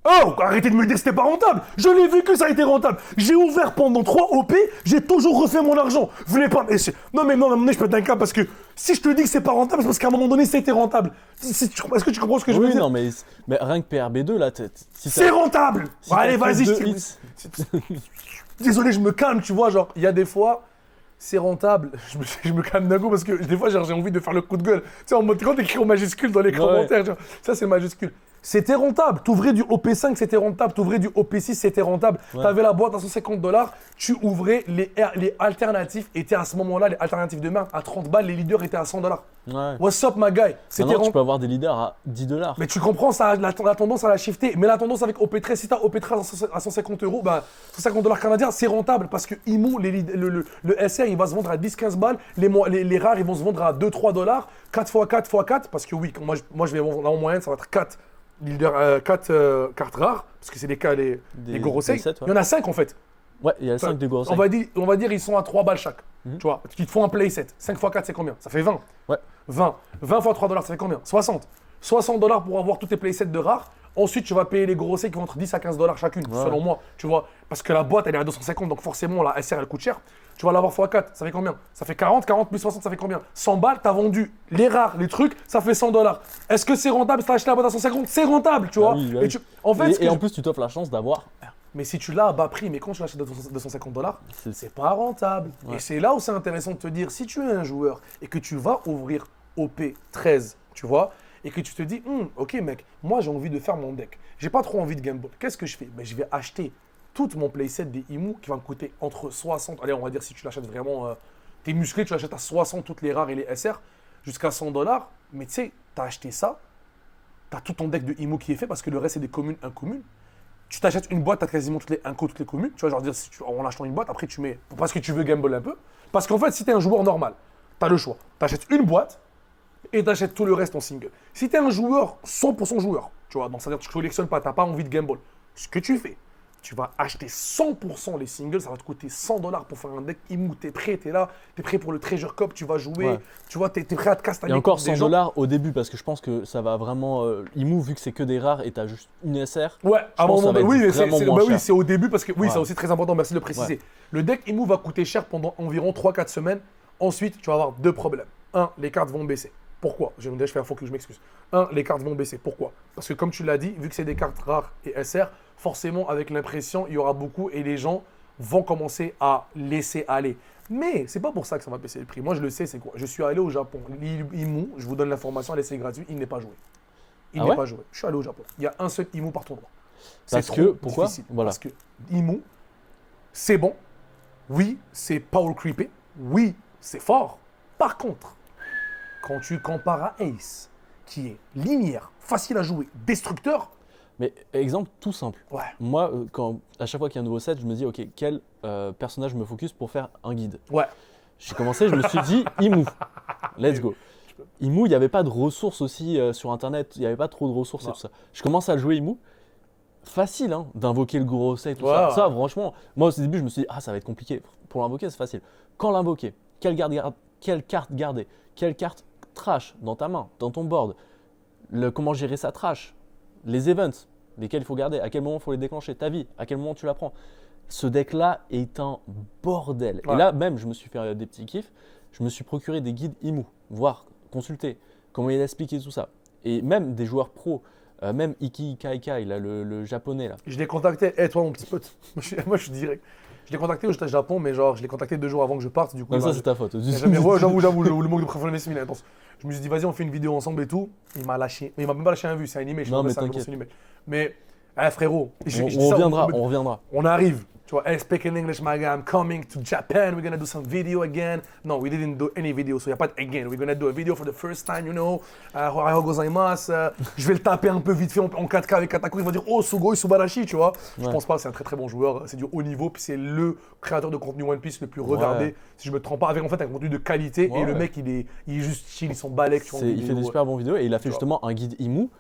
Speaker 1: Oh, arrêtez de me dire que c'était pas rentable. Je l'ai vu que ça a été rentable. J'ai ouvert pendant 3 OP, j'ai toujours refait mon argent. Vous voulez pas... Non, mais non, à un moment donné, je pète un câble parce que si je te dis que c'est pas rentable, c'est parce qu'à un moment donné, c'était rentable. Est-ce que tu comprends ce que je veux
Speaker 2: Oui,
Speaker 1: dire?
Speaker 2: non, mais rien que PRB2, là, si
Speaker 1: C'est rentable.
Speaker 2: si
Speaker 1: Allez,
Speaker 2: t'as
Speaker 1: vas-y,
Speaker 2: fait
Speaker 1: je
Speaker 2: deux
Speaker 1: te...
Speaker 2: hits.
Speaker 1: Désolé, je me calme, tu vois, genre, il y a des fois, c'est rentable. Je me calme d'un coup parce que des fois, genre, j'ai envie de faire le coup de gueule. Tu sais, en mode, quand t'écris en majuscule dans les commentaires, genre, ça, c'est majuscule. C'était rentable. T'ouvrais du OP5, c'était rentable. T'ouvrais du OP6, c'était rentable.
Speaker 2: Ouais.
Speaker 1: T'avais la boîte à $150. Tu ouvrais les alternatifs. Étaient à ce moment-là, les alternatifs de merde, à 30 balles. Les leaders étaient à $100.
Speaker 2: Ouais.
Speaker 1: What's up, my guy? C'était
Speaker 2: Maintenant, tu
Speaker 1: rentable.
Speaker 2: peux avoir des leaders à $10.
Speaker 1: Mais tu comprends, ça, la tendance, elle a shifté. Mais la tendance avec OP13, si t'as OP13 à 150 €, bah, $150 canadiens, c'est rentable parce que IMO, le SR, il va se vendre à 10-15 balles. Les rares, ils vont se vendre à 2-3 $. 4 x 4 x 4. Parce que oui, moi je vais vendre en moyenne, ça va être 4 cartes rares. Parce que c'est les Gorosei.
Speaker 2: des sets, ouais.
Speaker 1: Il y en a 5 en fait.
Speaker 2: Ouais, il y a 5 des gros.
Speaker 1: On va dire, ils sont à 3 balles chaque. Tu vois, ils te font un playset. 5 x 4, c'est combien? Ça fait 20.
Speaker 2: Ouais.
Speaker 1: 20 x 3 $, ça fait combien? 60 $ pour avoir tous tes playsets de rares. Ensuite, tu vas payer les Gorosei qui vont entre 10 à 15 $ chacune, selon moi. Tu vois, parce que la boîte, elle est à 250, donc forcément, la SR, elle coûte cher. Tu vas l'avoir x 4, ça fait combien? Ça fait 40 plus 60, ça fait combien? 100 balles, t'as vendu les rares, les trucs, ça fait 100 $. Est-ce que c'est rentable si t'as acheté la boîte à 150? C'est rentable, tu vois.
Speaker 2: oui, bah oui.
Speaker 1: En fait,
Speaker 2: Et en plus, tu t'offres la chance d'avoir.
Speaker 1: mais si tu l'as à bas prix, mais quand tu l'achètes à 250 $, c'est pas rentable.
Speaker 2: Ouais.
Speaker 1: Et c'est là où c'est intéressant de te dire, si tu es un joueur et que tu vas ouvrir OP13, tu vois, et que tu te dis, ok mec, moi j'ai envie de faire mon deck. J'ai pas trop envie de gamble. Qu'est-ce que je fais? Ben, je vais acheter tout mon playset des IMU qui va me coûter entre 60, allez on va dire si tu l'achètes vraiment, t'es musclé, tu l'achètes à 60 toutes les rares et les SR, jusqu'à 100 $. Mais tu sais, t'as acheté ça, t'as tout ton deck de IMU qui est fait parce que le reste c'est des communes incommunes. Tu t'achètes une boîte, tu as quasiment toutes les communes. Tu vois, genre dire, en achetant une boîte, après tu mets, parce que tu veux gamble un peu. Parce qu'en fait, si tu es un joueur normal, tu as le choix. Tu achètes une boîte et tu achètes tout le reste en single. Si tu es un joueur, 100% joueur, tu vois, donc c'est-à-dire que tu ne collectionnes pas, tu n'as pas envie de gamble, ce que tu fais, tu vas acheter 100% les singles, ça va te coûter 100 $ pour faire un deck IMU. Tu es prêt, tu es là, tu es prêt pour le Treasure Cup, tu vas jouer,
Speaker 2: Ouais.
Speaker 1: tu vois, tu es prêt à te castagner.
Speaker 2: Et encore 100 $ au début, parce que je pense que ça va vraiment. IMU, vu que c'est que des rares et t'as juste une SR.
Speaker 1: Ouais, à un
Speaker 2: pense que
Speaker 1: moment
Speaker 2: ça va
Speaker 1: donné, oui,
Speaker 2: être
Speaker 1: mais
Speaker 2: vraiment moins
Speaker 1: bah oui,
Speaker 2: cher.
Speaker 1: c'est au début parce que oui,
Speaker 2: Ouais.
Speaker 1: c'est aussi très important, merci de le préciser.
Speaker 2: Ouais.
Speaker 1: Le deck IMU va coûter cher pendant environ 3-4 semaines. Ensuite, tu vas avoir 2 problèmes. 1, les cartes vont baisser. Pourquoi? Je fais un faux que je m'excuse. 1, les cartes vont baisser. Pourquoi? Parce que comme tu l'as dit, vu que c'est des cartes rares et SR, forcément avec l'impression, il y aura beaucoup et les gens vont commencer à laisser aller. Mais c'est pas pour ça que ça va baisser le prix. Moi, je le sais, c'est quoi? Je suis allé au Japon. L'IMU, je vous donne l'information, c'est gratuit, il n'est pas joué. Il
Speaker 2: Ah
Speaker 1: n'est
Speaker 2: ouais
Speaker 1: pas joué. Je suis allé au Japon. Il y a un seul IMU par tournoi.
Speaker 2: Parce
Speaker 1: C'est
Speaker 2: que,
Speaker 1: trop
Speaker 2: pourquoi?
Speaker 1: difficile.
Speaker 2: Voilà.
Speaker 1: Parce que IMU, c'est bon. Oui, c'est power creepé. Oui, c'est fort. Par contre, quand tu compares à Ace, qui est linéaire, facile à jouer, destructeur,
Speaker 2: Mais exemple tout simple.
Speaker 1: ouais,
Speaker 2: Moi, à chaque fois qu'il y a un nouveau set, je me dis, ok, quel personnage me focus pour faire un guide?
Speaker 1: ouais.
Speaker 2: J'ai commencé, je me suis dit, IMU, let's go. IMU, il n'y avait pas de ressources aussi sur internet, il n'y avait pas trop de ressources
Speaker 1: Non.
Speaker 2: et tout ça. Je commence à jouer IMU. Facile hein, d'invoquer le Gorosei et tout
Speaker 1: Ouais.
Speaker 2: ça. Ça, franchement, moi au début, je me suis dit, ah, ça va être compliqué. Pour l'invoquer, c'est facile. Quand l'invoquer, quelle carte garder, quelle carte trash dans ta main, dans ton board, comment gérer sa trash, les events, lesquels il faut garder, à quel moment il faut les déclencher, ta vie, à quel moment tu la prends. Ce deck-là est un bordel.
Speaker 1: Ouais.
Speaker 2: Et là, même, je me suis fait des petits kiffs. Je me suis procuré des guides IMU, voir, consulter, comment il expliquait tout ça. Et même des joueurs pros, même Iki Kaikai, là, le japonais. Là.
Speaker 1: Je l'ai contacté. Eh, toi, mon petit pote. Moi, je suis direct. Je l'ai contacté au Japon, mais genre, je l'ai contacté 2 jours avant que je parte. Du coup,
Speaker 2: Comme
Speaker 1: il
Speaker 2: ça,
Speaker 1: m'a-
Speaker 2: c'est ta faute.
Speaker 1: Ouais, j'avoue, le manque de professionnalisme, il est intense. Je me suis dit, vas-y, on fait une vidéo ensemble et tout. Il m'a lâché. Mais il m'a même pas lâché un vu, c'est animé. Je
Speaker 2: Non,
Speaker 1: sais pas
Speaker 2: mais
Speaker 1: ça,
Speaker 2: t'inquiète.
Speaker 1: c'est animé. Mais, frérot, je dis
Speaker 2: On
Speaker 1: ça,
Speaker 2: reviendra.
Speaker 1: On arrive. Tu vois, hey, speak in English, my guy. I'm coming to Japan. We're gonna do some video again. No, we didn't do any video, so il n'y a pas de again. We're gonna do a video for the first time, you know. Ohayou gozaimasu. Je vais le taper un peu vite fait en 4K avec Katako. Il va dire, oh, Sugoi Subarashi, tu vois. Je
Speaker 2: Ouais.
Speaker 1: pense pas, c'est un très très bon joueur. C'est du haut niveau. Puis c'est le créateur de contenu One Piece le plus regardé.
Speaker 2: Ouais.
Speaker 1: Si je me trompe pas, avec en fait un contenu de qualité.
Speaker 2: Ouais,
Speaker 1: et le
Speaker 2: ouais.
Speaker 1: mec, il est juste chill, ils sont balèques. tu vois, en
Speaker 2: Il fait
Speaker 1: vidéo,
Speaker 2: des super bons vidéos et il a fait
Speaker 1: Tu vois.
Speaker 2: justement un guide IMU.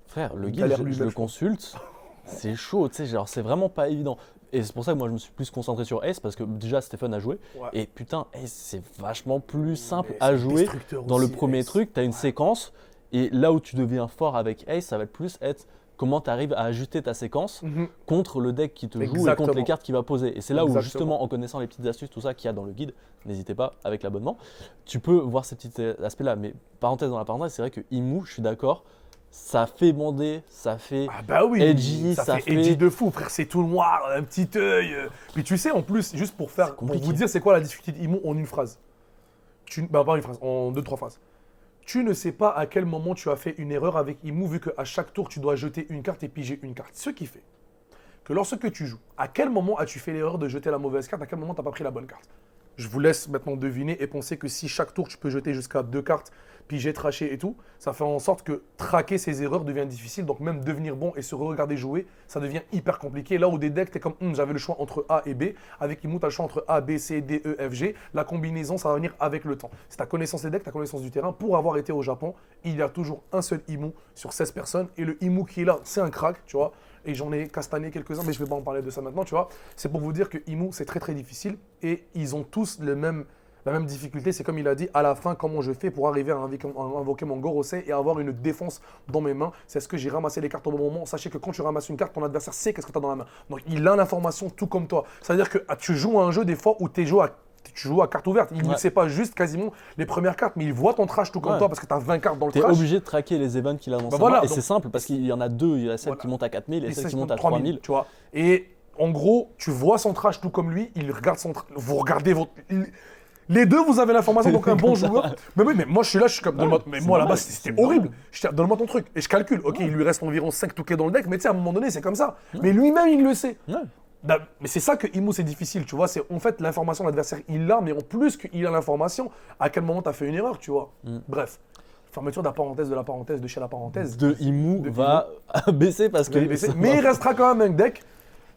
Speaker 2: Frère, le
Speaker 1: Il a
Speaker 2: guide,
Speaker 1: l'air
Speaker 2: je
Speaker 1: lui-même,
Speaker 2: le
Speaker 1: je pense.
Speaker 2: consulte. C'est chaud, tu sais, genre c'est vraiment pas évident. Et c'est pour ça que moi je me suis plus concentré sur Ace parce que déjà c'était fun à jouer.
Speaker 1: Ouais.
Speaker 2: Et putain, Ace c'est vachement plus simple
Speaker 1: Mais
Speaker 2: à
Speaker 1: c'est
Speaker 2: jouer.
Speaker 1: destructeur
Speaker 2: Dans le
Speaker 1: aussi,
Speaker 2: premier
Speaker 1: Ace.
Speaker 2: truc, tu as une séquence et là où tu deviens fort avec Ace, ça va plus être comment tu arrives à ajuster ta séquence
Speaker 1: Mhm.
Speaker 2: contre le deck qui te joue et contre
Speaker 1: Exactement.
Speaker 2: les cartes qu'il va poser. Et c'est là où,
Speaker 1: Exactement.
Speaker 2: justement, en connaissant les petites astuces, tout ça qu'il y a dans le guide, n'hésitez pas avec l'abonnement, tu peux voir ces petits aspects-là. Mais parenthèse dans la parenthèse, c'est vrai que Imu, je suis d'accord, ça fait bander, ça fait
Speaker 1: Ah bah oui,
Speaker 2: edgy,
Speaker 1: ça
Speaker 2: ça
Speaker 1: fait edgy de fou, frère, c'est tout noir, un petit œil. Puis tu sais, en plus, juste pour
Speaker 2: compliqué.
Speaker 1: vous dire c'est quoi la difficulté d'Imo en une phrase. Pas une phrase, en 2-3 phrases. Tu ne sais pas à quel moment tu as fait une erreur avec Imu, vu qu'à chaque tour, tu dois jeter une carte et piger une carte. Ce qui fait que lorsque tu joues, à quel moment as-tu fait l'erreur de jeter la mauvaise carte, à quel moment tu n'as pas pris la bonne carte. Je vous laisse maintenant deviner et penser que si chaque tour, tu peux jeter jusqu'à 2 cartes, piger, tracher et tout, ça fait en sorte que traquer ces erreurs devient difficile. Donc même devenir bon et se regarder jouer, ça devient hyper compliqué. Là où des decks, tu es comme, j'avais le choix entre A et B. Avec Imu, tu as le choix entre A, B, C, D, E, F, G. La combinaison, ça va venir avec le temps. C'est ta connaissance des decks, ta connaissance du terrain. Pour avoir été au Japon, il y a toujours un seul Imu sur 16 personnes. Et le Imu qui est là, c'est un crack, tu vois. Et j'en ai castané quelques-uns, mais je ne vais pas en parler de ça maintenant, tu vois. C'est pour vous dire que Imu, c'est très très difficile. Et ils ont tous la même difficulté. C'est comme il a dit, à la fin, comment je fais pour arriver à invoquer mon Gorosei et avoir une défense dans mes mains. C'est est-ce que j'ai ramassé les cartes au bon moment. Sachez que quand tu ramasses une carte, ton adversaire sait qu'est-ce que tu as dans la main. Donc il a l'information tout comme toi. C'est-à-dire que tu joues à un jeu des fois où tu joues à carte ouverte. Il ne sait pas juste quasiment les premières cartes, mais il voit ton trash tout comme toi parce que tu as 20 cartes dans le
Speaker 2: T'es
Speaker 1: trash.
Speaker 2: obligé de traquer les events qu'il a dans sa main. Et c'est simple parce qu'il y en a deux. Il y a celle qui monte à 4000 et celle qui monte à 3000.
Speaker 1: Tu vois. Et en gros, tu vois son trash tout comme lui. Il regarde son trash. Vous regardez votre. Les deux, vous avez l'information, donc un bon joueur. Mais oui, mais moi je suis là, je suis comme. Mais moi là-bas, c'était horrible. Donne-moi ton truc. Et je calcule. Ok, il lui reste environ 5 touquets dans le deck, mais tu sais, à un moment donné, c'est comme ça. Mais lui-même, il le sait. Mais c'est ça que Imu, c'est difficile, tu vois. C'est en fait l'information de l'adversaire, il l'a, mais en plus qu'il a l'information, à quel moment tu as fait une erreur, tu vois. Bref. Fermeture de la parenthèse de chez la parenthèse.
Speaker 2: De Imu va baisser parce que.
Speaker 1: Mais il restera quand même un deck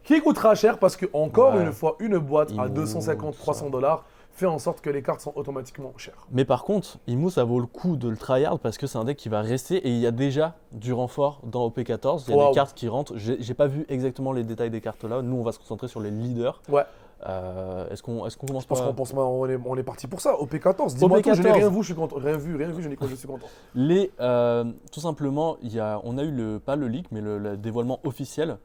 Speaker 1: qui coûtera cher parce que, encore une fois, une boîte à 250-300 $. Fait en sorte que les cartes sont automatiquement chères.
Speaker 2: Mais par contre, Imu, ça vaut le coup de le tryhard parce que c'est un deck qui va rester et il y a déjà du renfort dans OP14. Il y a des cartes qui rentrent. J'ai pas vu exactement les détails des cartes là. Nous, on va se concentrer sur les leaders.
Speaker 1: Ouais.
Speaker 2: Est-ce qu'on commence
Speaker 1: Je pense qu'on pense, on est parti pour ça. OP14. Dis-moi tout, je n'ai rien vu, je suis content. Rien vu, je suis content.
Speaker 2: Tout simplement, on a eu pas le leak, mais le dévoilement officiel.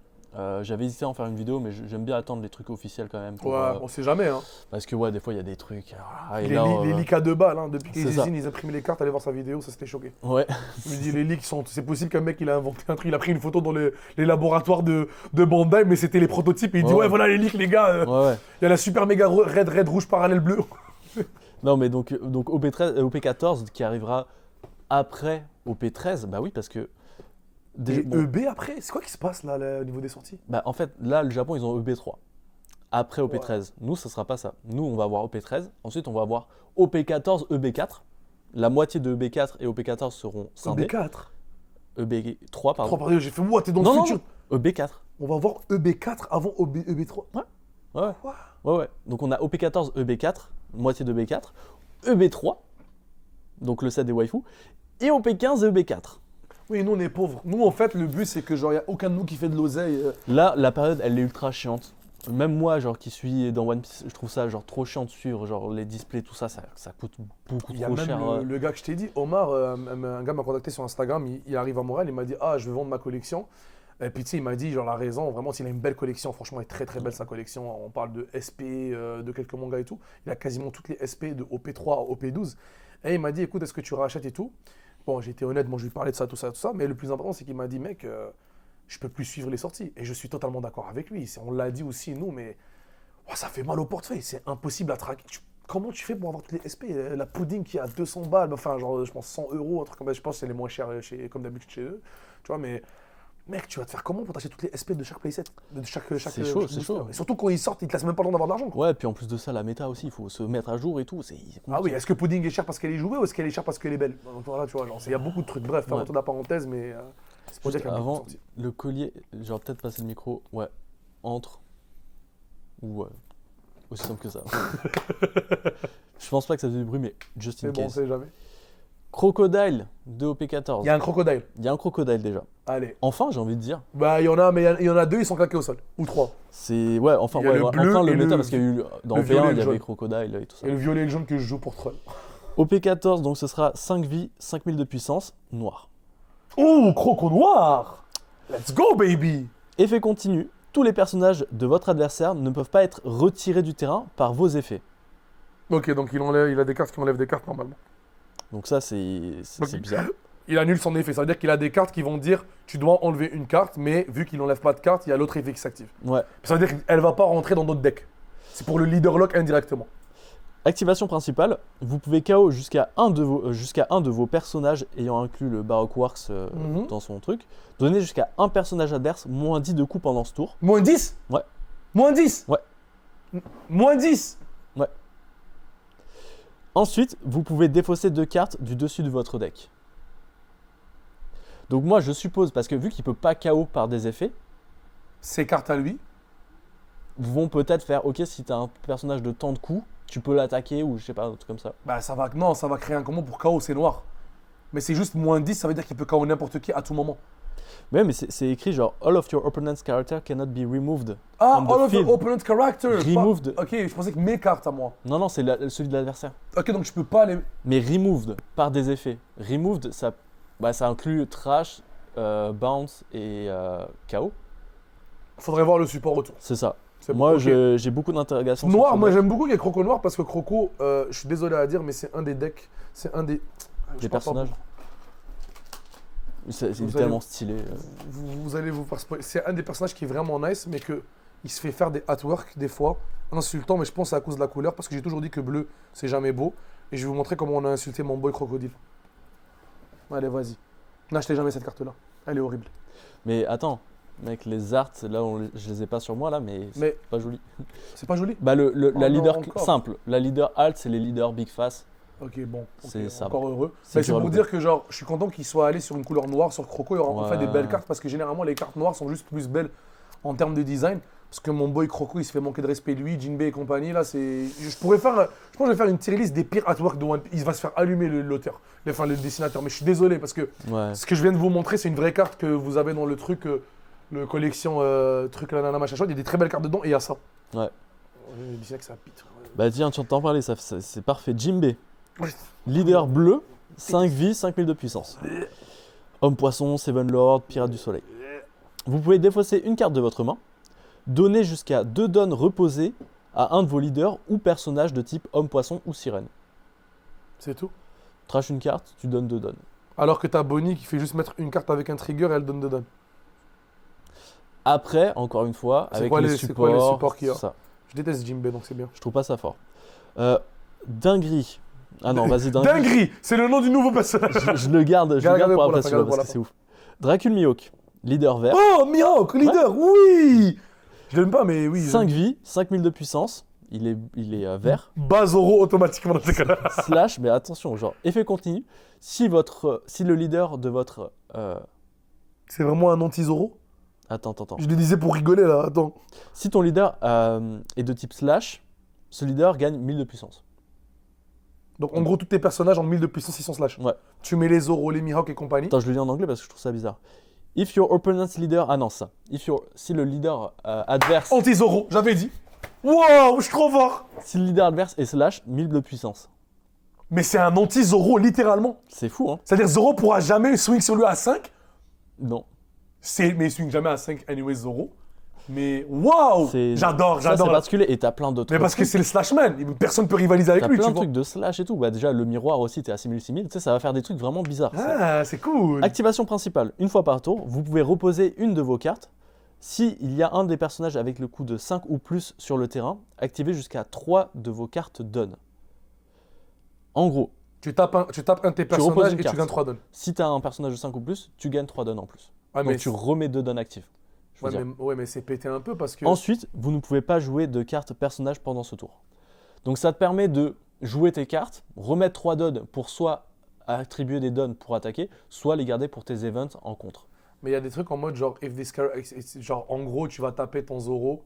Speaker 2: J'avais hésité à en faire une vidéo, mais j'aime bien attendre les trucs officiels quand même.
Speaker 1: On sait jamais. Hein.
Speaker 2: Parce que des fois il y a des trucs.
Speaker 1: Les leaks à 2 balles, hein, depuis qu'ils ils impriment les cartes, allez voir sa vidéo, ça c'était choqué.
Speaker 2: Ouais.
Speaker 1: Je me dis, les leaks c'est possible qu'un mec il a inventé un truc, il a pris une photo dans les laboratoires de Bandai, mais c'était les prototypes, et il dit voilà les leaks les gars, il y a la super méga red rouge parallèle bleu.
Speaker 2: Non mais donc OP14 qui arrivera après OP13, bah oui parce que.
Speaker 1: EB après, c'est quoi qui se passe là au niveau des sorties?
Speaker 2: En fait, là, le Japon, ils ont EB3. Après OP13. Nous, ce ne sera pas ça. Nous, on va avoir OP13. Ensuite, on va avoir OP14, EB4. La moitié de EB4 et OP14 seront scindés.
Speaker 1: EB4
Speaker 2: EB3, pardon.
Speaker 1: 3, pardon, j'ai fait moi, t'es dans le futur.
Speaker 2: Non, EB4.
Speaker 1: On va avoir EB4 avant EB3.
Speaker 2: Ouais. Donc, on a OP14, EB4, moitié de EB4. EB3, donc le set des waifus. Et OP15 et EB4.
Speaker 1: Oui, nous on est pauvres. Nous en fait, le but c'est que genre, y a aucun de nous qui fait de l'oseille.
Speaker 2: Là, la période, elle est ultra chiante. Même moi, genre qui suis dans One Piece, je trouve ça genre trop chiant de suivre, genre les displays, tout ça, ça coûte beaucoup trop cher. Il y a
Speaker 1: même le gars que je t'ai dit, Omar, un gars m'a contacté sur Instagram, il arrive à Montréal, il m'a dit je veux vendre ma collection. Et puis tu sais, il m'a dit genre la raison, vraiment, s'il a une belle collection, franchement, elle est très très belle sa collection. On parle de SP, de quelques mangas et tout. Il a quasiment toutes les SP de OP3 à OP12. Et il m'a dit écoute, est-ce que tu rachètes et tout? Bon, j'étais honnête, moi je lui parlais de ça, tout ça, mais le plus important, c'est qu'il m'a dit, mec, je peux plus suivre les sorties. Et je suis totalement d'accord avec lui. On l'a dit aussi, nous, mais ça fait mal au portefeuille, c'est impossible à traquer. Comment tu fais pour avoir toutes les SP? La pudding qui est à 200 balles, enfin, genre, je pense 100 €, un truc comme ça, je pense que c'est les moins chers comme d'habitude chez eux. Tu vois, mais mec, tu vas te faire comment pour t'acheter toutes les SP de chaque playset? De chaque
Speaker 2: c'est chaud, c'est chaud.
Speaker 1: Et surtout quand ils sortent, ils te laissent même pas le temps d'avoir de l'argent.
Speaker 2: Ouais, et puis en plus de ça, la méta aussi, il faut se mettre à jour et tout.
Speaker 1: Ah oui, est-ce que Pudding est cher parce qu'elle est jouée ou est-ce qu'elle est chère parce qu'elle est belle? Donc voilà, tu vois, il y a beaucoup de trucs. Bref, ferme la parenthèse, mais c'est pour dire qu'il y a beaucoup de sorties.
Speaker 2: Le collier, j'aurais peut-être passé le micro, entre. Ou aussi simple que ça. Je pense pas que ça faisait du bruit, mais just in case.
Speaker 1: Mais bon, on sait jamais.
Speaker 2: Crocodile de OP14.
Speaker 1: Il y a un crocodile.
Speaker 2: Il y a un crocodile déjà.
Speaker 1: Allez.
Speaker 2: Enfin, j'ai envie de dire.
Speaker 1: Il y en a, mais il y en a 2, ils sont claqués au sol. Ou 3.
Speaker 2: C'est.
Speaker 1: Enfin
Speaker 2: le méta, parce qu'il y a eu. Dans P1, il y avait crocodile et tout ça.
Speaker 1: Et le violet et le jaune que je joue pour troll.
Speaker 2: OP14, donc ce sera 5 vies, 5000 de puissance, noir.
Speaker 1: Oh, croco noir! Let's go, baby!
Speaker 2: Effet continu, tous les personnages de votre adversaire ne peuvent pas être retirés du terrain par vos effets.
Speaker 1: Ok, donc il a des cartes qui enlèvent des cartes normalement.
Speaker 2: Donc ça, c'est bizarre.
Speaker 1: Il annule son effet. Ça veut dire qu'il a des cartes qui vont dire tu dois enlever une carte, mais vu qu'il n'enlève pas de carte, il y a l'autre effet qui s'active.
Speaker 2: Ouais.
Speaker 1: Ça veut dire qu'elle va pas rentrer dans d'autres decks. C'est pour le leader lock indirectement.
Speaker 2: Activation principale, vous pouvez KO jusqu'à un de vos personnages ayant inclus le Baroque Works dans son truc. Donner jusqu'à un personnage adverse moins 10 de coups pendant ce tour.
Speaker 1: Moins 10?
Speaker 2: Ouais.
Speaker 1: Moins 10?
Speaker 2: Ouais.
Speaker 1: Moins 10?
Speaker 2: Ouais. Ensuite, vous pouvez défausser 2 cartes du dessus de votre deck. Donc moi, je suppose, parce que vu qu'il peut pas KO par des effets,
Speaker 1: Ces cartes à lui.
Speaker 2: vont peut-être faire, ok, si tu as un personnage de tant de coups, tu peux l'attaquer ou je sais pas, un truc comme ça.
Speaker 1: Bah ça va créer un combo pour KO, c'est noir. Mais c'est juste moins 10, ça veut dire qu'il peut KO n'importe qui à tout moment.
Speaker 2: Mais c'est écrit genre, all of your opponent's character cannot be removed.
Speaker 1: Ah,
Speaker 2: from the
Speaker 1: all of
Speaker 2: field.
Speaker 1: your opponent character.
Speaker 2: Removed.
Speaker 1: Ok, je pensais que mes cartes à moi.
Speaker 2: Non, c'est celui de l'adversaire.
Speaker 1: Ok, donc je peux pas les...
Speaker 2: Mais removed par des effets. Removed, ça inclut trash, bounce et KO.
Speaker 1: Faudrait voir le support autour.
Speaker 2: C'est ça.
Speaker 1: C'est
Speaker 2: Moi,
Speaker 1: bon, ok.
Speaker 2: j'ai beaucoup d'interrogations. sur
Speaker 1: Noir,
Speaker 2: ce
Speaker 1: moi
Speaker 2: deck.
Speaker 1: j'aime beaucoup qu'il y ait Croco Noir parce que Croco, je suis désolé à dire, mais c'est un des decks, c'est un des...
Speaker 2: Des personnages. Il est
Speaker 1: allez-
Speaker 2: tellement stylé.
Speaker 1: Vous allez vous faire spoiler. C'est un des personnages qui est vraiment nice, mais que il se fait faire des artworks des fois, insultant, mais je pense que c'est à cause de la couleur, parce que j'ai toujours dit que bleu, c'est jamais beau. Et je vais vous montrer comment on a insulté mon boy Crocodile. Allez, vas-y. N'achetez jamais cette carte-là. Elle est horrible.
Speaker 2: Mais attends, mec, les arts, là, je les ai pas sur moi, là, mais c'est
Speaker 1: Mais-
Speaker 2: pas joli.
Speaker 1: C'est pas joli?
Speaker 2: Bah, la
Speaker 1: non,
Speaker 2: leader
Speaker 1: encore.
Speaker 2: simple. La leader alt, c'est les leaders big face.
Speaker 1: Ok, bon. Ok,
Speaker 2: C'est ça.
Speaker 1: encore heureux.
Speaker 2: C'est
Speaker 1: Mais c'est
Speaker 2: dur à
Speaker 1: pour
Speaker 2: louper.
Speaker 1: dire que genre, je suis content qu'il soit allé sur une couleur noire sur Croco. Il aura enfin
Speaker 2: Ouais.
Speaker 1: des belles cartes parce que généralement les cartes noires sont juste plus belles en termes de design. Parce que mon boy Croco, il se fait manquer de respect lui, Jinbei et compagnie. Là, c'est. Je pense que je vais faire une tier list des pires artworks de One Piece. Il va se faire allumer l'auteur, enfin le dessinateur. Mais je suis désolé parce que
Speaker 2: Ouais.
Speaker 1: ce que je viens de vous montrer, c'est une vraie carte que vous avez dans le truc, le collection truc la nana machin chouette. Il y a des très belles cartes dedans et il y a ça.
Speaker 2: Ouais.
Speaker 1: Le dessinateur, ça pitre.
Speaker 2: Bah, tiens, tu entends parler, c'est parfait. Jinbei.
Speaker 1: Ouais.
Speaker 2: Leader bleu, 5 vies, 5000 de puissance. Homme poisson, Seven Lord, pirate du soleil. Vous pouvez défausser une carte de votre main, donner jusqu'à 2 dons reposés à un de vos leaders ou personnages de type homme poisson ou sirène.
Speaker 1: C'est tout.
Speaker 2: Trash une carte, tu donnes 2 dons.
Speaker 1: Alors que t'as Bonnie qui fait juste mettre une carte avec un trigger et elle donne dedans.
Speaker 2: Après, encore une fois,
Speaker 1: C'est
Speaker 2: avec
Speaker 1: quoi
Speaker 2: les
Speaker 1: les
Speaker 2: supports,
Speaker 1: supports qu'il y a
Speaker 2: ça.
Speaker 1: Je déteste Jinbei donc c'est bien.
Speaker 2: Je trouve pas ça fort. Dinguerie. Ah non, vas-y, dinguerie.
Speaker 1: Dinguerie, c'est le nom du nouveau personnage.
Speaker 2: Je le garde
Speaker 1: Garde-le
Speaker 2: pour
Speaker 1: pour la
Speaker 2: après
Speaker 1: fin,
Speaker 2: celui-là
Speaker 1: garde-le pour
Speaker 2: parce
Speaker 1: la
Speaker 2: que c'est ouf. Dracul Mihawk, leader vert.
Speaker 1: Oh, Mihawk, leader, oui. Je l'aime pas, mais oui.
Speaker 2: 5 vies, 5000 de puissance. Il est vert.
Speaker 1: Bas Zoro automatiquement dans ce cas-là.
Speaker 2: Slash, mais attention, genre, effet continu. Si le leader de votre.
Speaker 1: C'est vraiment un anti-Zoro.
Speaker 2: Attends.
Speaker 1: Je le disais pour rigoler là, attends.
Speaker 2: Si ton leader est de type slash, ce leader gagne 1000 de puissance.
Speaker 1: Donc en gros, tous tes personnages ont 1000 de puissance, ils sont slash.
Speaker 2: Ouais.
Speaker 1: Tu mets les Zoro, les Mihawk et compagnie.
Speaker 2: Attends, je le lis en anglais parce que je trouve ça bizarre. If your opponent's leader. Ah non, ça. Si le leader adverse.
Speaker 1: Anti-Zoro, j'avais dit. Wow, je suis trop fort.
Speaker 2: Si le leader adverse est slash, 1000 de puissance.
Speaker 1: Mais c'est un anti-Zoro, littéralement.
Speaker 2: C'est fou, hein?
Speaker 1: C'est-à-dire Zoro pourra jamais swing sur lui à 5.
Speaker 2: Non.
Speaker 1: Mais il swing jamais à 5 anyway Zoro. Mais waouh, j'adore.
Speaker 2: Ça, c'est particulier et t'as plein d'autres.
Speaker 1: Mais parce que c'est le slashman, personne peut rivaliser avec
Speaker 2: T'as
Speaker 1: lui,
Speaker 2: plein
Speaker 1: tu
Speaker 2: de
Speaker 1: vois.
Speaker 2: trucs de slash et tout. Bah déjà, le miroir aussi, t'es à 6000, tu sais, ça va faire des trucs vraiment bizarres.
Speaker 1: Ah, c'est cool.
Speaker 2: Activation principale, une fois par tour, vous pouvez reposer une de vos cartes. Si il y a un des personnages avec le coût de 5 ou plus sur le terrain, activez jusqu'à 3 de vos cartes donne. En gros,
Speaker 1: Tu tapes un de tes
Speaker 2: reposes
Speaker 1: personnages
Speaker 2: une
Speaker 1: et
Speaker 2: carte.
Speaker 1: tu gagnes 3 donnes.
Speaker 2: si tu as un personnage de 5 ou plus, tu gagnes 3 donnes en plus.
Speaker 1: Ouais,
Speaker 2: Donc
Speaker 1: mais,
Speaker 2: tu remets 2 donnes actives. Je veux dire.
Speaker 1: ouais, mais c'est pété un peu parce que.
Speaker 2: Ensuite, vous ne pouvez pas jouer de cartes personnages pendant ce tour. Donc ça te permet de jouer tes cartes, remettre 3 donnes pour soit attribuer des donnes pour attaquer, soit les garder pour tes events en contre.
Speaker 1: Mais il y a des trucs en mode genre, genre en gros, tu vas taper ton Zoro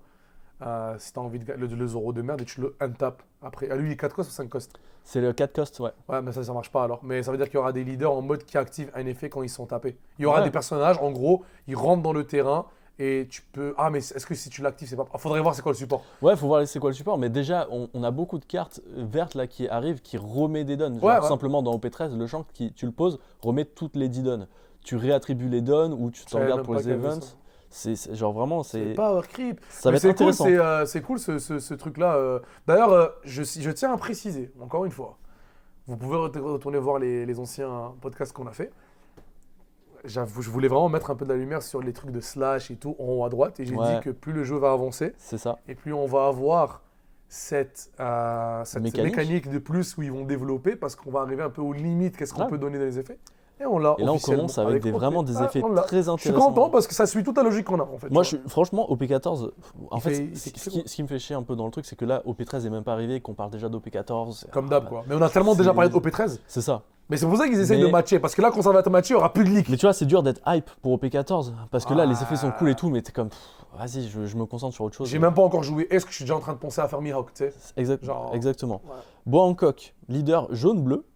Speaker 1: si t'as envie de le Zoro de merde et tu le untap après. Ah, lui, il est 4 cost ou 5 cost?
Speaker 2: C'est le 4 cost, ouais.
Speaker 1: Ouais, mais ça marche pas alors. Mais ça veut dire qu'il y aura des leaders en mode qui activent un effet quand ils sont tapés. Il y aura
Speaker 2: Ouais.
Speaker 1: des personnages, en gros, ils rentrent dans le terrain Et tu peux. Ah, mais est-ce que si tu l'actives, c'est pas. Faudrait voir c'est quoi le support.
Speaker 2: Ouais, faut voir c'est quoi le support, mais déjà, on a beaucoup de cartes vertes là qui arrivent, qui remet des dons.
Speaker 1: Ouais,
Speaker 2: Tout
Speaker 1: ouais.
Speaker 2: simplement dans OP13, le champ, tu le poses, remet toutes les 10 dons. Tu réattribues les dons ou tu t'en
Speaker 1: savais
Speaker 2: regardes
Speaker 1: même
Speaker 2: pour
Speaker 1: pas
Speaker 2: les
Speaker 1: qu'il y avait
Speaker 2: events.
Speaker 1: ça.
Speaker 2: Genre vraiment,
Speaker 1: C'est
Speaker 2: c'est
Speaker 1: Power Creep.
Speaker 2: ça va
Speaker 1: Mais
Speaker 2: être intéressant.
Speaker 1: c'est cool ce truc-là. D'ailleurs, je tiens à préciser, encore une fois, vous pouvez retourner voir les anciens podcasts qu'on a fait. Je voulais vraiment mettre un peu de la lumière sur les trucs de slash et tout en haut à droite. Et j'ai
Speaker 2: Ouais.
Speaker 1: dit que plus le jeu va avancer,
Speaker 2: C'est ça.
Speaker 1: et plus on va avoir cette
Speaker 2: Mécanique.
Speaker 1: de plus où ils vont développer parce qu'on va arriver un peu aux limites, qu'est-ce qu'on
Speaker 2: Ouais.
Speaker 1: peut donner dans les effets. Et on l'a
Speaker 2: Et là, on
Speaker 1: officiellement
Speaker 2: commence avec vraiment des effets
Speaker 1: on l'a.
Speaker 2: très
Speaker 1: Je suis
Speaker 2: intéressants.
Speaker 1: content parce que ça suit toute la logique qu'on a en fait.
Speaker 2: Moi,
Speaker 1: tu vois.
Speaker 2: franchement, OP14, en
Speaker 1: Il
Speaker 2: fait,
Speaker 1: fait- il fait kiffer,
Speaker 2: ce qui me fait chier un peu dans le truc, c'est que là, OP13 est même pas arrivé et qu'on parle déjà d'OP14.
Speaker 1: Comme d'hab quoi. Mais on a tellement déjà parlé de OP13.
Speaker 2: C'est ça.
Speaker 1: Mais c'est pour ça qu'ils essayent
Speaker 2: Mais-
Speaker 1: de matcher. Parce que là, quand ça va être matché, il n'y aura plus de leak.
Speaker 2: Mais tu vois, c'est dur d'être hype pour OP14 parce que là, les
Speaker 1: Ah.
Speaker 2: effets sont cool et tout, mais t'es comme, vas-y, je me concentre sur autre chose.
Speaker 1: J'ai même pas encore joué. Est-ce que je suis déjà en train de penser à faire Mihawk, tu sais? Genre-
Speaker 2: Exactement.
Speaker 1: Ouais.
Speaker 2: Bois Hancock, leader jaune-bleu,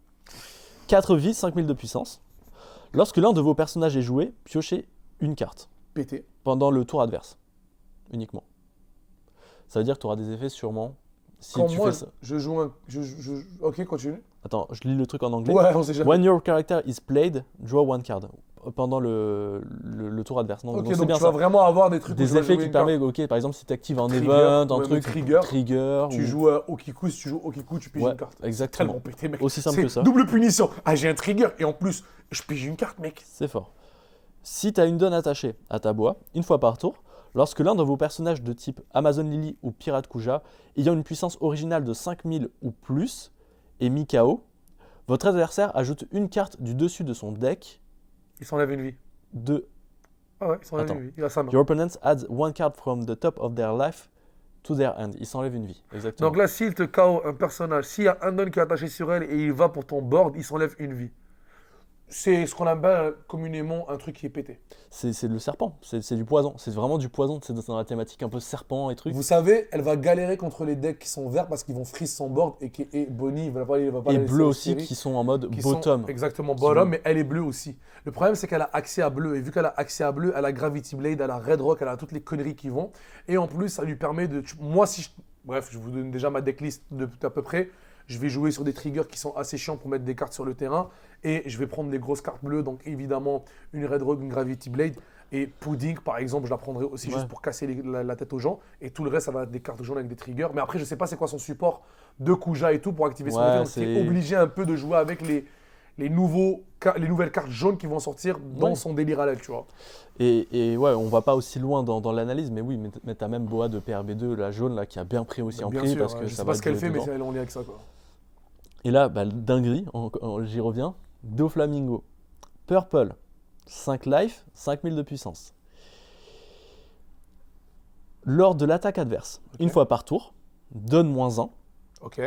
Speaker 2: 4 vies, 5000 de puissance. Lorsque l'un de vos personnages est joué, piochez une carte
Speaker 1: Pété.
Speaker 2: pendant le tour adverse, uniquement. Ça veut dire que tu auras des effets sûrement si
Speaker 1: Quand
Speaker 2: tu
Speaker 1: moi,
Speaker 2: fais ça.
Speaker 1: je joue un. Ok, continue.
Speaker 2: Attends, je lis le truc en anglais.
Speaker 1: Ouais, on sait jamais.
Speaker 2: When your character is played, draw one card. Pendant le tour adverse. Non,
Speaker 1: Ok,
Speaker 2: donc c'est
Speaker 1: donc
Speaker 2: bien
Speaker 1: tu vas
Speaker 2: ça.
Speaker 1: vraiment avoir des trucs où tu
Speaker 2: Des
Speaker 1: vas
Speaker 2: effets
Speaker 1: jouer
Speaker 2: qui
Speaker 1: une
Speaker 2: permettent, ok, par exemple, si tu actives un
Speaker 1: Trigger,
Speaker 2: event, un
Speaker 1: ouais,
Speaker 2: truc,
Speaker 1: trigger.
Speaker 2: ou-
Speaker 1: Tu joues Okiku, si tu joues Okiku, tu piges
Speaker 2: Ouais,
Speaker 1: une carte.
Speaker 2: exactement.
Speaker 1: Tellement pété, mec.
Speaker 2: Aussi simple
Speaker 1: C'est
Speaker 2: que ça.
Speaker 1: double punition. Ah, j'ai un trigger et en plus, je pige une carte, mec.
Speaker 2: C'est fort. Si tu as une donne attachée à ta bois, une fois par tour, lorsque l'un de vos personnages de type Amazon Lily ou Pirate Kuja, ayant une puissance originale de 5000 ou plus, est mis KO, votre adversaire ajoute une carte du dessus de son deck
Speaker 1: Il s'enlève une vie.
Speaker 2: de
Speaker 1: Ah ouais, il s'enlève
Speaker 2: Attends.
Speaker 1: une vie. Il a sa main.
Speaker 2: Your opponent adds one card from the top of their life to their hand. Il s'enlève une vie, exactement.
Speaker 1: Donc là, s'il te KO un personnage, s'il y a un don qui est attaché sur elle et il va pour ton board, il s'enlève une vie. C'est ce qu'on appelle communément un truc qui est pété.
Speaker 2: C'est le serpent, c'est du poison. C'est vraiment du poison, c'est dans la thématique un peu serpent et trucs.
Speaker 1: Vous savez, elle va galérer contre les decks qui sont verts parce qu'ils vont freeze son board et Bonnie, il va pas la
Speaker 2: Et
Speaker 1: laisser
Speaker 2: bleu
Speaker 1: en
Speaker 2: aussi,
Speaker 1: série,
Speaker 2: qui sont en mode
Speaker 1: qui
Speaker 2: bottom.
Speaker 1: sont exactement
Speaker 2: Qui
Speaker 1: bottom,
Speaker 2: sont-
Speaker 1: mais elle est bleue aussi. Le problème, c'est qu'elle a accès à bleu. Et vu qu'elle a accès à bleu, elle a Gravity Blade, elle a Red Rock, elle a toutes les conneries qui vont. Et en plus, ça lui permet de. Moi, si je. Bref, je vous donne déjà ma decklist d'à peu près. Je vais jouer sur des triggers qui sont assez chiants pour mettre des cartes sur le terrain. Et je vais prendre des grosses cartes bleues. Donc, évidemment, une Red Rock, une Gravity Blade. Et Pudding, par exemple, je la prendrai aussi
Speaker 2: Ouais.
Speaker 1: juste pour casser la tête aux gens. Et tout le reste, ça va être des cartes jaunes avec des triggers. Mais après, je sais pas c'est quoi son support de Kuja et tout pour activer son
Speaker 2: Ouais,
Speaker 1: effet. Donc, tu es
Speaker 2: c'est-
Speaker 1: obligé un peu de jouer avec les nouvelles cartes jaunes qui vont sortir dans
Speaker 2: Ouais.
Speaker 1: son délire à elle, tu vois.
Speaker 2: Et ouais, on va pas aussi loin dans l'analyse, mais oui, mais t'as même Boa de PRB2, la jaune, là, qui a bien pris aussi en
Speaker 1: Bien
Speaker 2: prix
Speaker 1: sûr,
Speaker 2: parce
Speaker 1: ouais,
Speaker 2: que
Speaker 1: je
Speaker 2: ça
Speaker 1: sais
Speaker 2: va
Speaker 1: pas ce qu'elle
Speaker 2: jouer
Speaker 1: fait, mais
Speaker 2: dedans.
Speaker 1: elle est en lien avec ça, quoi.
Speaker 2: Et là, bah, dinguerie, j'y reviens. Doflamingo, Purple, 5 life, 5000 de puissance. Lors de l'attaque adverse,
Speaker 1: Ok.
Speaker 2: une fois par tour, donne -1.
Speaker 1: Ok.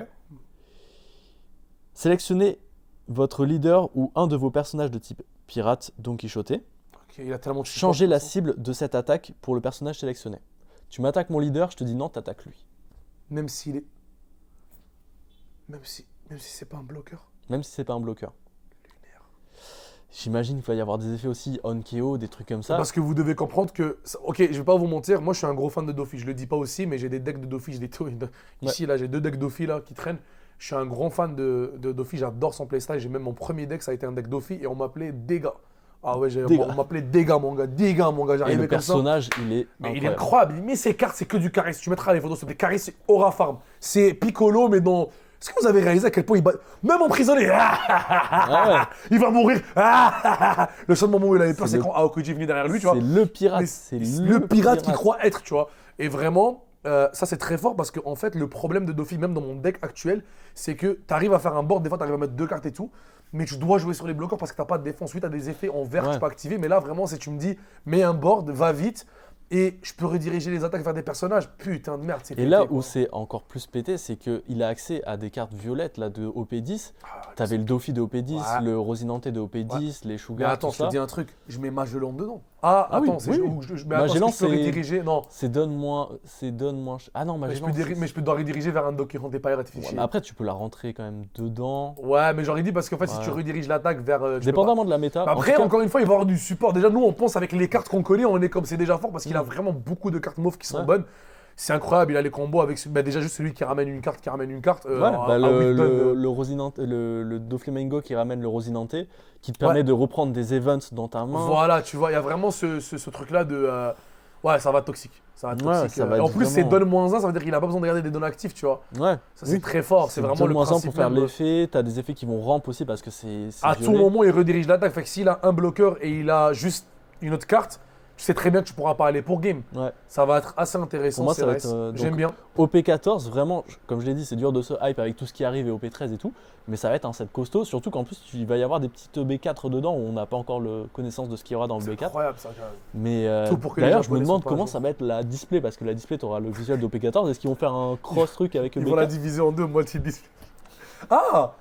Speaker 2: Sélectionnez votre leader ou un de vos personnages de type pirate, Don Quichotte.
Speaker 1: Ok, il a tellement de support,
Speaker 2: Changez la
Speaker 1: de toute façon.
Speaker 2: cible de cette attaque pour le personnage sélectionné. Tu m'attaques mon leader, je te dis non, t'attaques lui.
Speaker 1: Même s'il est. Même si c'est pas un bloqueur.
Speaker 2: Même si c'est pas un bloqueur. J'imagine qu'il va y avoir des effets aussi on KO, des trucs comme ça.
Speaker 1: Parce que vous devez comprendre que. Ok, je vais pas vous mentir, moi je suis un gros fan de Dofi. Je le dis pas aussi, mais j'ai des decks de Dofi. Ici, là, j'ai 2 decks Dofi là, qui traînent. Je suis un grand fan de Dofi. J'adore son playstyle. J'ai même mon premier deck, ça a été un deck Dofi et on m'appelait Dega. Ah ouais,
Speaker 2: Dega.
Speaker 1: on m'appait Dega, mon gars. Dega, mon gars.
Speaker 2: Et
Speaker 1: J'arrivais
Speaker 2: le
Speaker 1: comme ça.
Speaker 2: personnage, il est
Speaker 1: Mais il est
Speaker 2: incroyable.
Speaker 1: incroyable. Mais ses cartes, c'est que du charisme. Tu mettras les photos sur des charisme, c'est Aura Farm. C'est Piccolo, mais dans. Est-ce que vous avez réalisé à quel point il bat. Même emprisonné.
Speaker 2: Ah
Speaker 1: Il va mourir. Le seul moment où il avait peur,
Speaker 2: C'est
Speaker 1: c'est
Speaker 2: le-
Speaker 1: quand Aokuji est venu derrière lui, tu
Speaker 2: C'est
Speaker 1: vois.
Speaker 2: le pirate.
Speaker 1: Mais
Speaker 2: C'est
Speaker 1: le pirate qui croit être, tu vois. Et vraiment, ça c'est très fort parce que en fait, le problème de Dofi, même dans mon deck actuel, c'est que tu arrives à faire un board, des fois tu arrives à mettre 2 cartes et tout, mais tu dois jouer sur les bloqueurs parce que tu n'as pas de défense. Oui, tu as des effets en vert que
Speaker 2: Ouais.
Speaker 1: tu peux activer, mais là vraiment, si tu me dis, mets un board, va vite, et je peux rediriger les attaques vers des personnages, putain de merde, c'est
Speaker 2: Et
Speaker 1: pété,
Speaker 2: là
Speaker 1: quoi.
Speaker 2: où c'est encore plus pété, c'est qu'il a accès à des cartes violettes là, de OP10. T'avais le Dofi de OP10,
Speaker 1: Ouais.
Speaker 2: le Rosinante de OP10, les
Speaker 1: Mais
Speaker 2: Sugar,
Speaker 1: attends,
Speaker 2: tout
Speaker 1: je te
Speaker 2: ça.
Speaker 1: dis un truc, je mets Magellan dedans. Ah,
Speaker 2: Ah oui,
Speaker 1: attends, c'est
Speaker 2: oui.
Speaker 1: mais attends,
Speaker 2: Magellan,
Speaker 1: est-ce que je peux
Speaker 2: c'est-
Speaker 1: rediriger? Non.
Speaker 2: C'est donne-moins. Ah non,
Speaker 1: Mais
Speaker 2: Magellan.
Speaker 1: mais je peux dois rediriger vers un document des pirates
Speaker 2: Ouais,
Speaker 1: fichier.
Speaker 2: mais après, tu peux la rentrer quand même dedans.
Speaker 1: Ouais, mais j'aurais dit parce qu'en fait, si
Speaker 2: Ouais.
Speaker 1: tu rediriges l'attaque vers. Tu peux pas.
Speaker 2: Dépendamment de la méta.
Speaker 1: Mais
Speaker 2: En
Speaker 1: après,
Speaker 2: tout cas,
Speaker 1: encore une fois, il va y avoir du support. Déjà, nous, on pense avec les cartes qu'on connaît, on est comme c'est déjà fort parce qu'il a
Speaker 2: Mm.
Speaker 1: vraiment beaucoup de cartes mauves qui sont
Speaker 2: Ouais.
Speaker 1: bonnes. C'est incroyable, il a les combos avec déjà juste celui qui ramène une carte,
Speaker 2: ouais,
Speaker 1: à
Speaker 2: le,
Speaker 1: Wilton,
Speaker 2: le Rosinante, le Doflamingo qui ramène le Rosinante, qui te permet de reprendre des events dans ta main.
Speaker 1: Voilà, tu vois, il y a vraiment ce truc-là de. Ouais, ça va toxique. Ça va
Speaker 2: Ouais,
Speaker 1: toxique.
Speaker 2: ça va
Speaker 1: Et en
Speaker 2: être
Speaker 1: plus, c'est
Speaker 2: vraiment-
Speaker 1: donne -1, ça veut dire qu'il a pas besoin de garder des dons actifs, tu vois.
Speaker 2: Ouais.
Speaker 1: Ça, c'est très fort. C'est vraiment le
Speaker 2: moins
Speaker 1: principe
Speaker 2: pour faire
Speaker 1: même.
Speaker 2: l'effet. T'as des effets qui vont ramp aussi parce que c'est
Speaker 1: À tout
Speaker 2: violet.
Speaker 1: moment, il redirige l'attaque. Fait que s'il a un bloqueur et il a juste une autre carte, tu sais très bien que tu pourras pas aller pour game.
Speaker 2: Ouais.
Speaker 1: Ça va être assez intéressant.
Speaker 2: Pour moi,
Speaker 1: c'est
Speaker 2: ça va
Speaker 1: nice.
Speaker 2: être,
Speaker 1: J'aime
Speaker 2: donc,
Speaker 1: bien.
Speaker 2: OP14, vraiment, comme je l'ai dit, c'est dur de se hype avec tout ce qui arrive et OP13 et tout. Mais ça va être un set costaud, surtout qu'en plus, il va y avoir des petites B4 dedans où on n'a pas encore connaissance de ce qu'il y aura dans le
Speaker 1: C'est
Speaker 2: B4.
Speaker 1: incroyable ça, quand même.
Speaker 2: Mais
Speaker 1: Tout pour que les
Speaker 2: d'ailleurs, je me
Speaker 1: Japonais
Speaker 2: demande
Speaker 1: soient pas
Speaker 2: comment
Speaker 1: à jour.
Speaker 2: ça va être la display, parce que la display, tu auras le visuel d'OP14. Est-ce qu'ils vont faire un cross-truc avec
Speaker 1: Ils vont la
Speaker 2: B4?
Speaker 1: diviser en deux, moitié de display. Ah!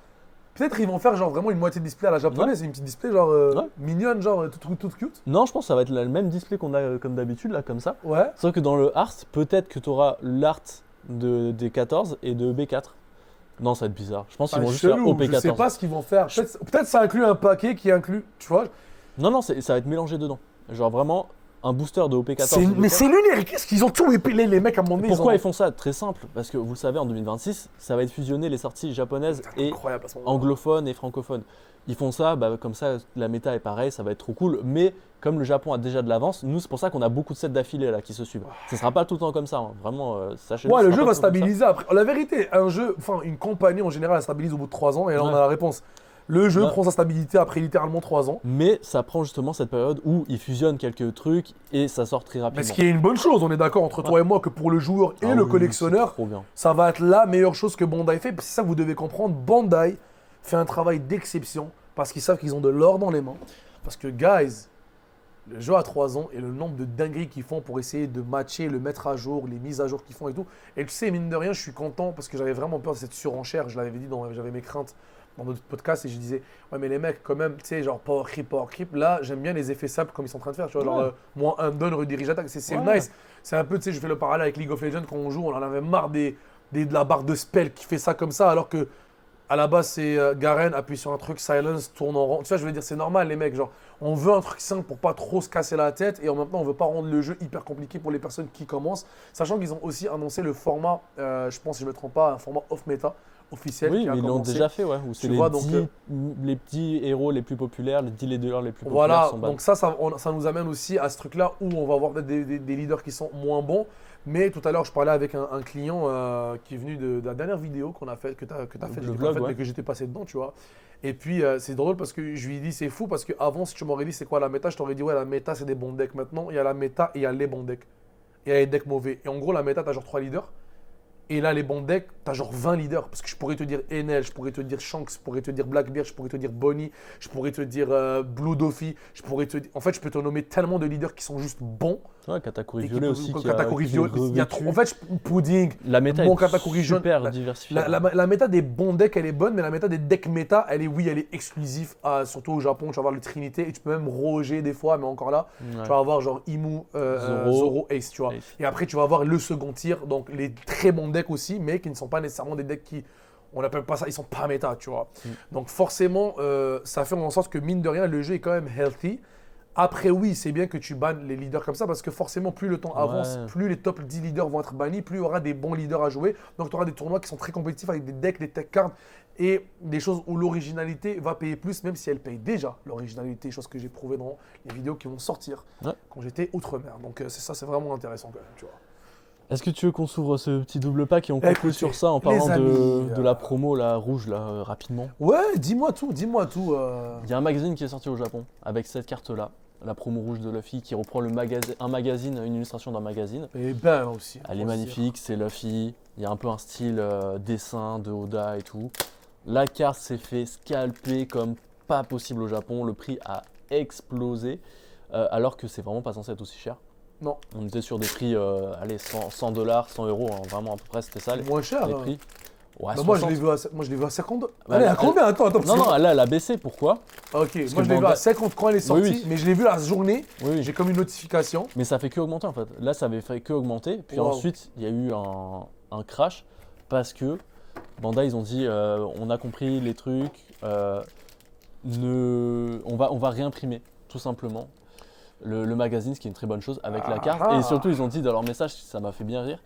Speaker 1: Peut-être ils vont faire genre vraiment une moitié de display à la japonaise, une petite display genre
Speaker 2: Ouais.
Speaker 1: mignonne, genre toute cute.
Speaker 2: Non, je pense que ça va être le même display qu'on a comme d'habitude, là, comme ça.
Speaker 1: Ouais.
Speaker 2: Sauf que dans le art, peut-être que tu auras l'art des 14 et de B4. Non, ça va être bizarre. Je pense qu'ils vont juste faire
Speaker 1: Chelou,
Speaker 2: OP14.
Speaker 1: je sais pas ce qu'ils vont faire. Peut-être ça inclut un paquet qui inclut, tu vois.
Speaker 2: Non, non, ça va être mélangé dedans. Genre vraiment un booster de OP14.
Speaker 1: Mais c'est lunaire, qu'est-ce qu'ils ont tout épilé les mecs à mon nez.
Speaker 2: Pourquoi ils font ça? Très simple. Parce que vous le savez, en 2026, ça va être fusionné les sorties japonaises et
Speaker 1: incroyable à ce moment-là.
Speaker 2: anglophones et francophones. Ils font ça, comme ça, la méta est pareille, ça va être trop cool. Mais comme le Japon a déjà de l'avance, nous, c'est pour ça qu'on a beaucoup de sets d'affilée là qui se suivent. Ce sera pas tout le temps comme ça, hein. Vraiment, sachez-le.
Speaker 1: Ouais,
Speaker 2: ce
Speaker 1: le
Speaker 2: sera
Speaker 1: jeu
Speaker 2: pas
Speaker 1: va
Speaker 2: tout le temps comme ça.
Speaker 1: stabiliser après. La vérité, une compagnie en général, elle stabilise au bout de 3 ans et là on
Speaker 2: Ouais.
Speaker 1: a la réponse. Le jeu
Speaker 2: Ouais.
Speaker 1: prend sa stabilité après littéralement 3 ans.
Speaker 2: Mais ça prend justement cette période où ils fusionnent quelques trucs et ça sort très rapidement.
Speaker 1: Mais ce qui est une bonne chose, on est d'accord entre toi et moi que pour le joueur et
Speaker 2: Ah
Speaker 1: le
Speaker 2: oui,
Speaker 1: collectionneur,
Speaker 2: c'est trop bien.
Speaker 1: ça va être la meilleure chose que Bandai fait. C'est ça que vous devez comprendre. Bandai fait un travail d'exception parce qu'ils savent qu'ils ont de l'or dans les mains. Parce que, guys, le jeu a 3 ans et le nombre de dingueries qu'ils font pour essayer de matcher, le mettre à jour, les mises à jour qu'ils font et tout. Et tu sais, mine de rien, je suis content parce que j'avais vraiment peur de cette surenchère. Je l'avais dit, j'avais mes craintes dans d'autres podcasts et je disais, ouais, mais les mecs, quand même, tu sais, genre power creep. Là, j'aime bien les effets simples comme ils sont en train de faire. Tu vois,
Speaker 2: Ouais.
Speaker 1: genre, moins un don, redirige attaque. C'est
Speaker 2: Ouais.
Speaker 1: nice. C'est un peu, tu sais, je fais le parallèle avec League of Legends quand on joue, on en avait marre de la barre de spell qui fait ça comme ça, alors que à la base, c'est Garen appuie sur un truc, silence, tourne en rond. Tu vois, je veux dire, c'est normal, les mecs. Genre, on veut un truc simple pour pas trop se casser la tête et en même temps, on veut pas rendre le jeu hyper compliqué pour les personnes qui commencent. Sachant qu'ils ont aussi annoncé le format, je pense, si je me trompe pas, un format off-meta officiel.
Speaker 2: Oui,
Speaker 1: qui a
Speaker 2: mais ils l'ont
Speaker 1: commencé.
Speaker 2: déjà fait, ouais. Où c'est
Speaker 1: Tu
Speaker 2: les,
Speaker 1: vois, donc,
Speaker 2: 10 les petits héros les plus populaires, les 10 leaders les plus populaires
Speaker 1: Voilà,
Speaker 2: sont ban.
Speaker 1: donc ça nous amène aussi à ce truc-là où on va avoir peut-être des leaders qui sont moins bons. Mais tout à l'heure, je parlais avec un client qui est venu de la dernière vidéo qu'on a faite, que tu as faite,
Speaker 2: Le vlog, ouais.
Speaker 1: mais que j'étais passé dedans, tu vois. Et puis, c'est drôle parce que je lui ai dit, c'est fou parce qu'avant, si tu m'aurais dit c'est quoi la méta, je t'aurais dit, ouais, la méta, c'est des bons decks. Maintenant, il y a la méta et il y a les bons decks. Et il y a les decks mauvais. Et en gros, la méta, tu as genre 3 leaders. Et là, les bons decks, t'as genre 20 leaders. Parce que je pourrais te dire Enel, je pourrais te dire Shanks, je pourrais te dire Blackbeard, je pourrais te dire Bonnie, je pourrais te dire Blue Doffy, je pourrais te dire... En fait, je peux te nommer tellement de leaders qui sont juste bons.
Speaker 2: Ouais, Katakuri
Speaker 1: Et qui
Speaker 2: violet
Speaker 1: peuvent-
Speaker 2: aussi.
Speaker 1: Katakuri violet, il y a trop... En fait, Pudding,
Speaker 2: la méta
Speaker 1: mon
Speaker 2: est
Speaker 1: Katakuri jaune,
Speaker 2: super diversifiée.
Speaker 1: la méta des bons decks, elle est bonne, mais la méta des decks méta, elle est exclusive, surtout au Japon. Tu vas avoir le Trinité et tu peux même roger des fois, mais encore là,
Speaker 2: Ouais.
Speaker 1: tu vas avoir genre Imu, Zoro, Ace, tu vois.
Speaker 2: Ace.
Speaker 1: Et après, tu vas avoir le second tier, donc les très bons decks aussi, mais qui ne sont pas nécessairement des decks qui, on n'appelle pas ça, ils sont pas méta, tu vois. Donc forcément, ça fait en sorte que mine de rien, le jeu est quand même healthy. Après, oui, c'est bien que tu bannes les leaders comme ça parce que forcément, plus le temps avance,
Speaker 2: Ouais.
Speaker 1: plus les top 10 leaders vont être bannis, plus il y aura des bons leaders à jouer. Donc, tu auras des tournois qui sont très compétitifs avec des decks, des tech cards et des choses où l'originalité va payer plus, même si elle paye déjà l'originalité, chose que j'ai prouvé dans les vidéos qui vont sortir
Speaker 2: Ouais.
Speaker 1: quand j'étais outre-mer. Donc, c'est vraiment intéressant quand même, tu vois.
Speaker 2: Est-ce que tu veux qu'on s'ouvre ce petit double pack et on
Speaker 1: Écoutez,
Speaker 2: conclut sur ça en
Speaker 1: les
Speaker 2: parlant
Speaker 1: amis,
Speaker 2: de la promo là, rouge là, rapidement?
Speaker 1: Ouais, dis-moi tout, dis-moi tout.
Speaker 2: Il y a un magazine qui est sorti au Japon avec cette carte là, la promo rouge de Luffy qui reprend un magazine, une illustration d'un magazine.
Speaker 1: Et ben aussi.
Speaker 2: Elle est magnifique, c'est Luffy. Il y a un peu un style dessin de Oda et tout. La carte s'est fait scalper comme pas possible au Japon. Le prix a explosé alors que c'est vraiment pas censé être aussi cher.
Speaker 1: Non,
Speaker 2: On était sur des prix, allez, 100 $, 100 €, hein, vraiment à peu près c'était ça les
Speaker 1: moins cher. hein.
Speaker 2: prix. Ouais,
Speaker 1: Bah, moi, je
Speaker 2: 60.
Speaker 1: l'ai vu à 50.
Speaker 2: Ouais,
Speaker 1: Elle est à combien? Attends.
Speaker 2: Non, non, là, elle a baissé. Pourquoi?
Speaker 1: Ok,
Speaker 2: Parce
Speaker 1: moi
Speaker 2: que
Speaker 1: je l'ai vu
Speaker 2: Bandai-
Speaker 1: à 50 quand elle est sortie,
Speaker 2: Oui.
Speaker 1: mais je l'ai vu la journée.
Speaker 2: Oui, oui.
Speaker 1: J'ai comme une notification.
Speaker 2: Mais ça fait que augmenter en fait. Là, ça avait fait que augmenter. Puis
Speaker 1: Wow.
Speaker 2: ensuite, il y a eu un crash parce que Bandai, ils ont dit on a compris les trucs, on va réimprimer tout simplement le magazine, ce qui est une très bonne chose avec la carte.
Speaker 1: Ah.
Speaker 2: Et surtout, ils ont dit dans leur message, ça m'a fait bien rire,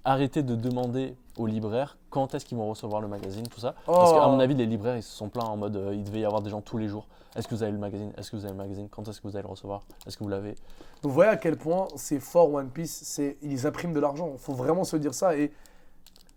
Speaker 2: arrêtez de demander aux libraires quand est-ce qu'ils vont recevoir le magazine, tout ça. Parce qu'à mon avis, les libraires, ils se sont plaints en mode il devait y avoir des gens tous les jours. Est-ce que vous avez le magazine? Est-ce que vous avez le magazine? Quand est-ce que vous allez le recevoir? Est-ce que vous l'avez?
Speaker 1: Vous voyez à quel point c'est fort One Piece, ils impriment de l'argent. Il faut vraiment se dire ça et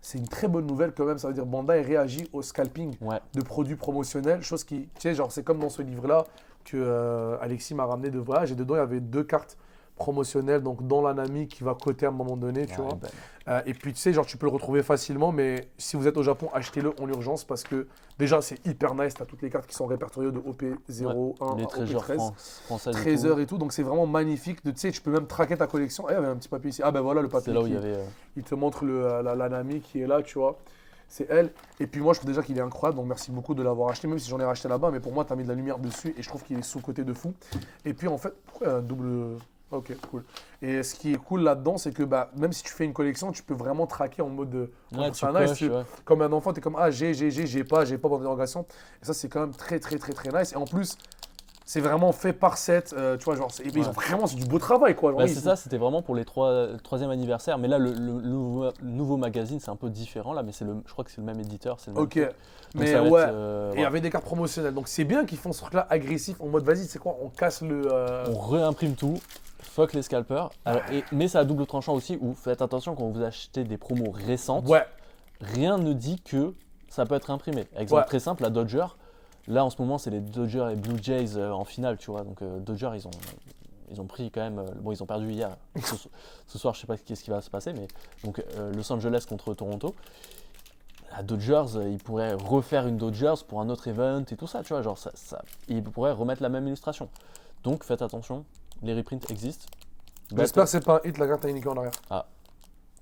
Speaker 1: c'est une très bonne nouvelle quand même. Ça veut dire Bandai réagit au scalping
Speaker 2: Ouais.
Speaker 1: de produits promotionnels, chose qui, tu sais, genre c'est comme dans ce livre-là que Alexis m'a ramené de voyage et dedans il y avait 2 cartes promotionnelles, donc dans l'Anami qui va coter à un moment donné, tu
Speaker 2: Ouais,
Speaker 1: vois.
Speaker 2: ben,
Speaker 1: Et puis tu sais, genre tu peux le retrouver facilement, mais si vous êtes au Japon, achetez-le en urgence parce que déjà c'est hyper nice, t'as toutes les cartes qui sont répertoriées de OP0, 1
Speaker 2: les
Speaker 1: à
Speaker 2: trésors
Speaker 1: OP13.
Speaker 2: françaises. et
Speaker 1: 13
Speaker 2: tout.
Speaker 1: heures et tout, donc c'est vraiment magnifique. Tu sais, tu peux même traquer ta collection. Ah, il y avait un petit papier ici. Ah, ben voilà le papier.
Speaker 2: C'est là où il
Speaker 1: qui-
Speaker 2: y avait.
Speaker 1: Il te montre l'Anami qui est là, tu vois. C'est elle. Et puis moi, je trouve déjà qu'il est incroyable, donc merci beaucoup de l'avoir acheté, même si j'en ai racheté là-bas. Mais pour moi, tu as mis de la lumière dessus et je trouve qu'il est sous-côté de fou. Et puis en fait, pourquoi il y a un double. Ok, cool. Et ce qui est cool là-dedans, c'est que bah, même si tu fais une collection, tu peux vraiment traquer en mode de.
Speaker 2: Ouais,
Speaker 1: c'est
Speaker 2: tu
Speaker 1: nice,
Speaker 2: coches,
Speaker 1: tu-
Speaker 2: ouais.
Speaker 1: Comme un enfant, tu es comme ah, j'ai pas pour d'interrogation. Et ça, c'est quand même très, très, très, très nice. Et en plus, c'est vraiment fait par set, tu vois, genre, et puis ils ont vraiment, c'est du beau travail, quoi. Genre,
Speaker 2: Bah,
Speaker 1: ils-
Speaker 2: c'est ça, c'était vraiment pour les 3e anniversaire. Mais là, le nouveau magazine, c'est un peu différent là, mais je crois que c'est le même éditeur. C'est le même
Speaker 1: Ok,
Speaker 2: truc. Donc,
Speaker 1: mais
Speaker 2: ça va
Speaker 1: ouais.
Speaker 2: être,
Speaker 1: Et il y
Speaker 2: voilà.
Speaker 1: avait des cartes promotionnelles, donc c'est bien qu'ils font ce truc-là agressif en mode vas-y, c'est quoi, on casse le.
Speaker 2: On réimprime tout. Fuck les scalpers. Alors, mais ça a double tranchant aussi où faites attention quand vous achetez des promos récentes.
Speaker 1: Ouais,
Speaker 2: Rien ne dit que ça peut être imprimé. Exemple
Speaker 1: Ouais.
Speaker 2: très simple, la Dodger. Là en ce moment c'est les Dodgers et Blue Jays en finale, tu vois. Donc Dodgers ils ont pris quand même. Bon ils ont perdu hier. Ce soir je sais pas qu'est-ce qui va se passer, mais donc Los Angeles contre Toronto. La Dodgers, ils pourraient refaire une Dodgers pour un autre event et tout ça, tu vois. Genre ils pourraient remettre la même illustration. Donc faites attention, les reprints existent.
Speaker 1: j'espère que c'est pas un hit, la carte a indiqué en arrière.
Speaker 2: Ah.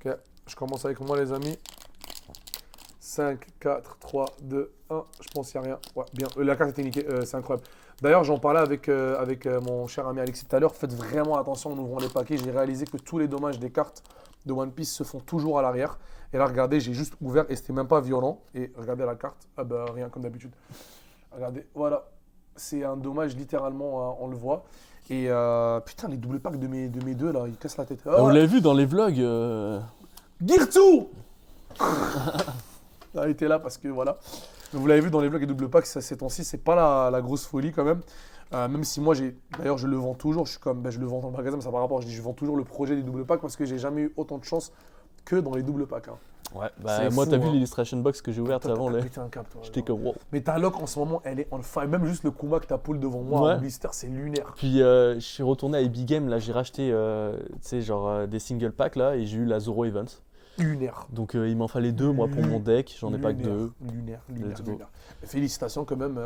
Speaker 1: Ok, je commence avec moi, les amis. 5, 4, 3, 2, 1. Je pense qu'il n'y a rien. Ouais, bien. La carte est niquée, c'est incroyable. D'ailleurs, j'en parlais avec mon cher ami Alexis tout à l'heure. Faites vraiment attention en ouvrant les paquets. J'ai réalisé que tous les dommages des cartes de One Piece se font toujours à l'arrière. Et là, regardez, j'ai juste ouvert et c'était même pas violent. Et regardez la carte. Ah bah, rien comme d'habitude. Regardez, voilà. C'est un dommage, littéralement, on le voit. Et putain, les doubles packs de mes deux, là, ils cassent la tête. Ah,
Speaker 2: Vous
Speaker 1: ouais.
Speaker 2: l'avez vu dans les vlogs.
Speaker 1: Girtsu a été là parce que voilà. Vous l'avez vu dans les vlogs et double packs, ces temps-ci, c'est pas la grosse folie quand même. Même si moi, d'ailleurs, je le vends toujours. Je suis comme, je le vends dans le magasin, mais ça par rapport. Je vends toujours le projet des double packs parce que j'ai jamais eu autant de chance que dans les double packs. Hein.
Speaker 2: Ouais, bah,
Speaker 1: C'est
Speaker 2: moi
Speaker 1: fou,
Speaker 2: t'as vu
Speaker 1: hein.
Speaker 2: l'illustration box que j'ai ouverte
Speaker 1: Toi,
Speaker 2: avant
Speaker 1: t'as
Speaker 2: les.
Speaker 1: pété un câble, toi,
Speaker 2: J'étais
Speaker 1: genre.
Speaker 2: comme wow.
Speaker 1: Mais ta lock en ce moment, elle est on fire. Même juste le Kuma que t'as pull devant moi
Speaker 2: Ouais.
Speaker 1: en blister, c'est lunaire.
Speaker 2: Puis je suis retourné à Epic Game, là j'ai racheté tu sais, genre des single packs là et j'ai eu la Zoro Event.
Speaker 1: Lunaire.
Speaker 2: Donc il m'en fallait 2 moi pour mon deck, j'en ai pas que 2.
Speaker 1: Lunaire.
Speaker 2: Let's go.
Speaker 1: Félicitations quand même.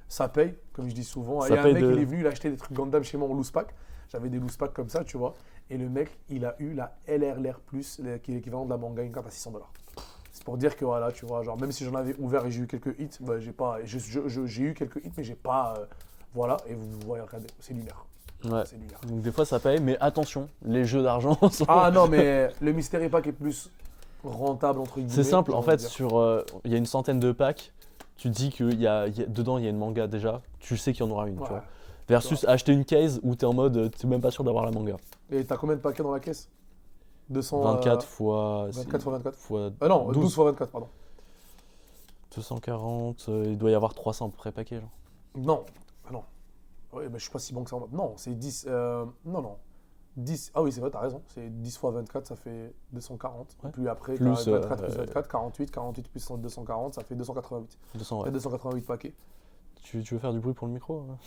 Speaker 1: Ça paye, comme je dis souvent.
Speaker 2: Ça
Speaker 1: Il y a un
Speaker 2: paye
Speaker 1: mec,
Speaker 2: de-
Speaker 1: il est venu, il a acheté des trucs Gundam chez moi en loose pack. J'avais des loose packs comme ça, tu vois. Et le mec, il a eu la LRLR+, qui est l'équivalent de la manga, une carte à 600$. C'est pour dire que voilà, tu vois, genre même si j'en avais ouvert et j'ai eu quelques hits, bah, j'ai eu quelques hits, mais j'ai pas. Voilà, et vous voyez, regardez, c'est lunaire.
Speaker 2: Ouais.
Speaker 1: C'est lunaire.
Speaker 2: Donc des fois ça paye, mais attention, les jeux d'argent sont.
Speaker 1: Ah non, mais le Mystery Pack est plus rentable, entre guillemets.
Speaker 2: C'est simple,
Speaker 1: j'ai
Speaker 2: en
Speaker 1: envie de
Speaker 2: fait,
Speaker 1: dire.
Speaker 2: il y a une centaine de packs, tu dis que dedans il y a une manga déjà, tu sais qu'il y en aura une, tu
Speaker 1: Ouais.
Speaker 2: vois. Versus acheter une case où t'es en mode, t'es même pas sûr d'avoir la manga.
Speaker 1: Et t'as combien de paquets dans la caisse 200.
Speaker 2: 24 fois.
Speaker 1: 24 fois 24.
Speaker 2: fois
Speaker 1: Ah non,
Speaker 2: 12.
Speaker 1: 12 fois 24, pardon.
Speaker 2: 240, il doit y avoir 300 près paquets. Genre.
Speaker 1: Non, ah non. Ouais, mais je suis pas si bon que ça. Non, c'est 10. Non. 10. Ah oui, c'est vrai, t'as raison. C'est 10 fois 24, ça fait 240.
Speaker 2: Ouais.
Speaker 1: Et puis après,
Speaker 2: Plus,
Speaker 1: t'as 24 plus 24, 48. 48 plus 240, ça fait 288.
Speaker 2: 200,
Speaker 1: Ça
Speaker 2: ouais.
Speaker 1: fait 288 paquets.
Speaker 2: Tu veux faire du bruit pour le micro hein?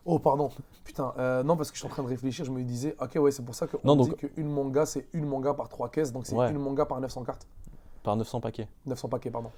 Speaker 1: Oh, pardon. Putain, non, parce que je suis en train de réfléchir. Je me disais, ok, ouais, c'est pour ça qu'on
Speaker 2: Non,
Speaker 1: dit
Speaker 2: donc-
Speaker 1: qu'une manga, c'est une manga par 3 caisses. Donc c'est
Speaker 2: Ouais.
Speaker 1: une manga par 900 cartes.
Speaker 2: Par 900 paquets.
Speaker 1: 900 paquets, pardon.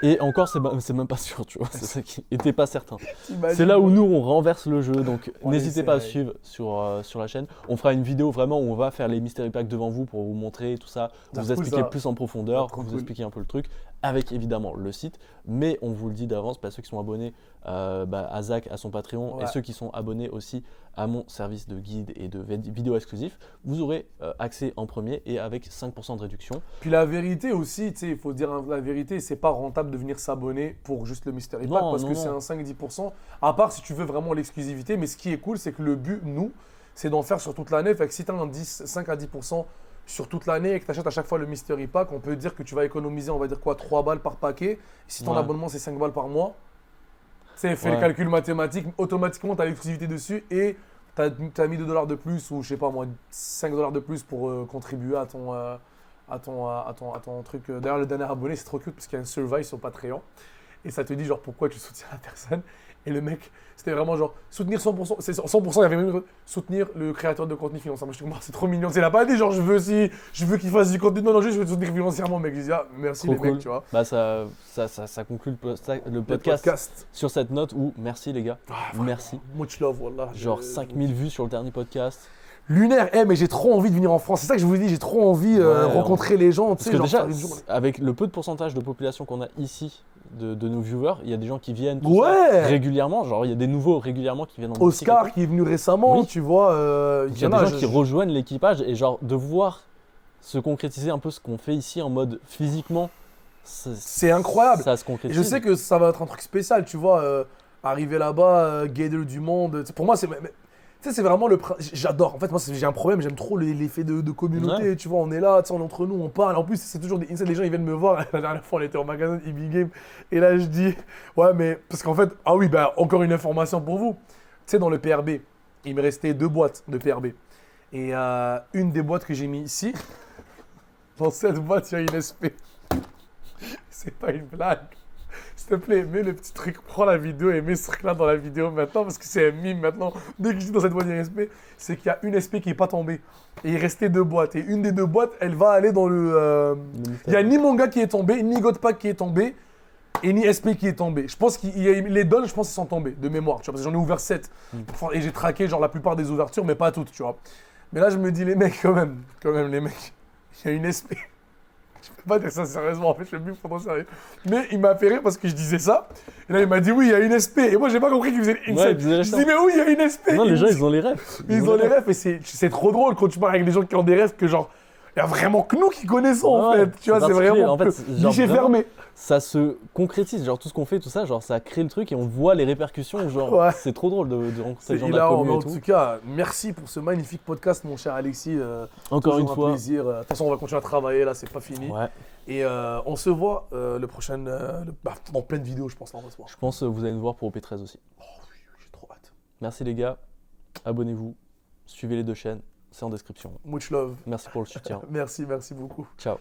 Speaker 2: Et encore, c'est même pas sûr, tu vois. C'est ça qui était pas certain.
Speaker 1: T'imagines,
Speaker 2: C'est là où
Speaker 1: ouais.
Speaker 2: nous on renverse le jeu, donc
Speaker 1: On
Speaker 2: n'hésitez
Speaker 1: essaie,
Speaker 2: pas à
Speaker 1: ouais.
Speaker 2: suivre sur la chaîne. On fera une vidéo vraiment où on va faire les mystery packs devant vous pour vous montrer tout ça,
Speaker 1: Ça
Speaker 2: vous
Speaker 1: cool,
Speaker 2: expliquer
Speaker 1: ça.
Speaker 2: plus en profondeur,
Speaker 1: Trop
Speaker 2: vous
Speaker 1: cool.
Speaker 2: expliquer un peu le truc. avec évidemment le site, mais on vous le dit d'avance, pas ceux qui sont abonnés à Zach, à son Patreon, et ceux qui sont abonnés aussi à mon service de guide et de vidéos exclusifs, vous aurez accès en premier et avec 5% de réduction.
Speaker 1: Puis la vérité aussi, tu sais, il faut dire la vérité, c'est pas rentable de venir s'abonner pour juste le Mystery Pack parce que c'est un 5-10%, à part si tu veux vraiment l'exclusivité, mais ce qui est cool, c'est que le but, nous, c'est d'en faire sur toute l'année, fait que si tu as un 5 à 10% sur toute l'année et que tu achètes à chaque fois le Mystery Pack, on peut dire que tu vas économiser, on va dire quoi, 3 balles par paquet. Et si ton abonnement c'est 5 balles par mois, tu sais, fais le calcul mathématique, automatiquement tu as l'exclusivité dessus et tu as mis 2 $ de plus ou je sais pas moi, 5 $ de plus pour contribuer à ton truc. D'ailleurs, le dernier abonné, c'est trop cute parce qu'il y a un survey sur Patreon et ça te dit genre pourquoi tu soutiens la personne. Et le mec, c'était vraiment genre soutenir 100%, c'est 100%, il y avait même soutenir le créateur de contenu financièrement. Je dis, c'est trop mignon. Il n'a pas dit genre je veux qu'il fasse du contenu. Non, juste je veux te soutenir financièrement, mec. Je dis, merci trop les mecs, tu vois.
Speaker 2: Bah, ça conclut le podcast sur cette note où merci les gars. Merci.
Speaker 1: Much love, wallah.
Speaker 2: Genre 5000 vues sur le dernier podcast.
Speaker 1: Lunaire, mais j'ai trop envie de venir en France. C'est ça que je vous dis, j'ai trop envie de rencontrer les gens.
Speaker 2: Parce que déjà, avec le peu de pourcentage de population qu'on a ici, de nos viewers, il y a des gens qui viennent régulièrement. Genre, il y a des nouveaux régulièrement qui viennent en
Speaker 1: Oscar qui est venu récemment, tu vois.
Speaker 2: Il y a des gens qui rejoignent l'équipage et genre de voir se concrétiser un peu ce qu'on fait ici en mode physiquement.
Speaker 1: C'est incroyable.
Speaker 2: Ça se concrétise.
Speaker 1: Je sais que ça va être un truc spécial, tu vois. Arriver là-bas, gather du monde. Pour moi, c'est. Tu sais, c'est vraiment le. J'adore. En fait, moi, j'ai un problème. J'aime trop l'effet de communauté. Tu vois, on est là, on est entre nous, on parle. En plus, c'est toujours des inside. Les gens, ils viennent me voir. La dernière fois, on était au magasin EB Game. Et là, je dis, ouais, mais. Parce qu'en fait, encore une information pour vous. Tu sais, dans le PRB, il me restait 2 boîtes de PRB. Et une des boîtes que j'ai mis ici, dans cette boîte, il y a une SP. C'est pas une blague. S'il te plaît, mets le petit truc, prends la vidéo et mets ce truc-là dans la vidéo maintenant parce que c'est un mime maintenant. Dès que je dis dans cette boîte, il y a une SP, c'est qu'il y a une SP qui n'est pas tombée. Et il restait 2 boîtes. Et une des 2 boîtes, elle va aller dans le. Il n'y a ni manga qui est tombé, ni Godpack qui est tombé, et ni SP qui est tombé. Je pense qu'il y a les dolls, je pense qu'ils sont tombés de mémoire. Tu vois, parce que j'en ai ouvert 7. Et j'ai traqué genre la plupart des ouvertures, mais pas toutes, tu vois. Mais là, je me dis, les mecs, quand même, les mecs, il y a une SP. Je peux pas dire ça sérieusement, en fait, je suis plus trop sérieux. Mais il m'a fait rire parce que je disais ça. Et là, il m'a dit oui, il y a une SP. Et moi, j'ai pas compris qu'il faisait une SP. Je dis mais oui, il y a une SP.
Speaker 2: Non, les gens, ils ont les rêves.
Speaker 1: Ils ont les rêves et c'est trop drôle quand tu parles avec des gens qui ont des rêves que genre, il y a vraiment que nous qui connaissons en fait. Tu vois, c'est vraiment guichet fermé.
Speaker 2: Ça se concrétise, genre tout ce qu'on fait, tout ça, genre ça crée le truc et on voit les répercussions, genre c'est trop drôle de rencontrer les gens de la commu et tout.
Speaker 1: En tout cas, merci pour ce magnifique podcast, mon cher Alexis.
Speaker 2: Encore une fois.
Speaker 1: Un plaisir. De toute façon, on va continuer à travailler là, c'est pas fini.
Speaker 2: Ouais.
Speaker 1: Et on se voit dans plein de vidéos, je pense. Là, on va se voir.
Speaker 2: Je pense que vous allez nous voir pour OP13 aussi.
Speaker 1: Oh oui, j'ai trop hâte.
Speaker 2: Merci les gars, abonnez-vous, suivez les 2 chaînes, c'est en description.
Speaker 1: Much love.
Speaker 2: Merci pour le soutien.
Speaker 1: Merci beaucoup.
Speaker 2: Ciao.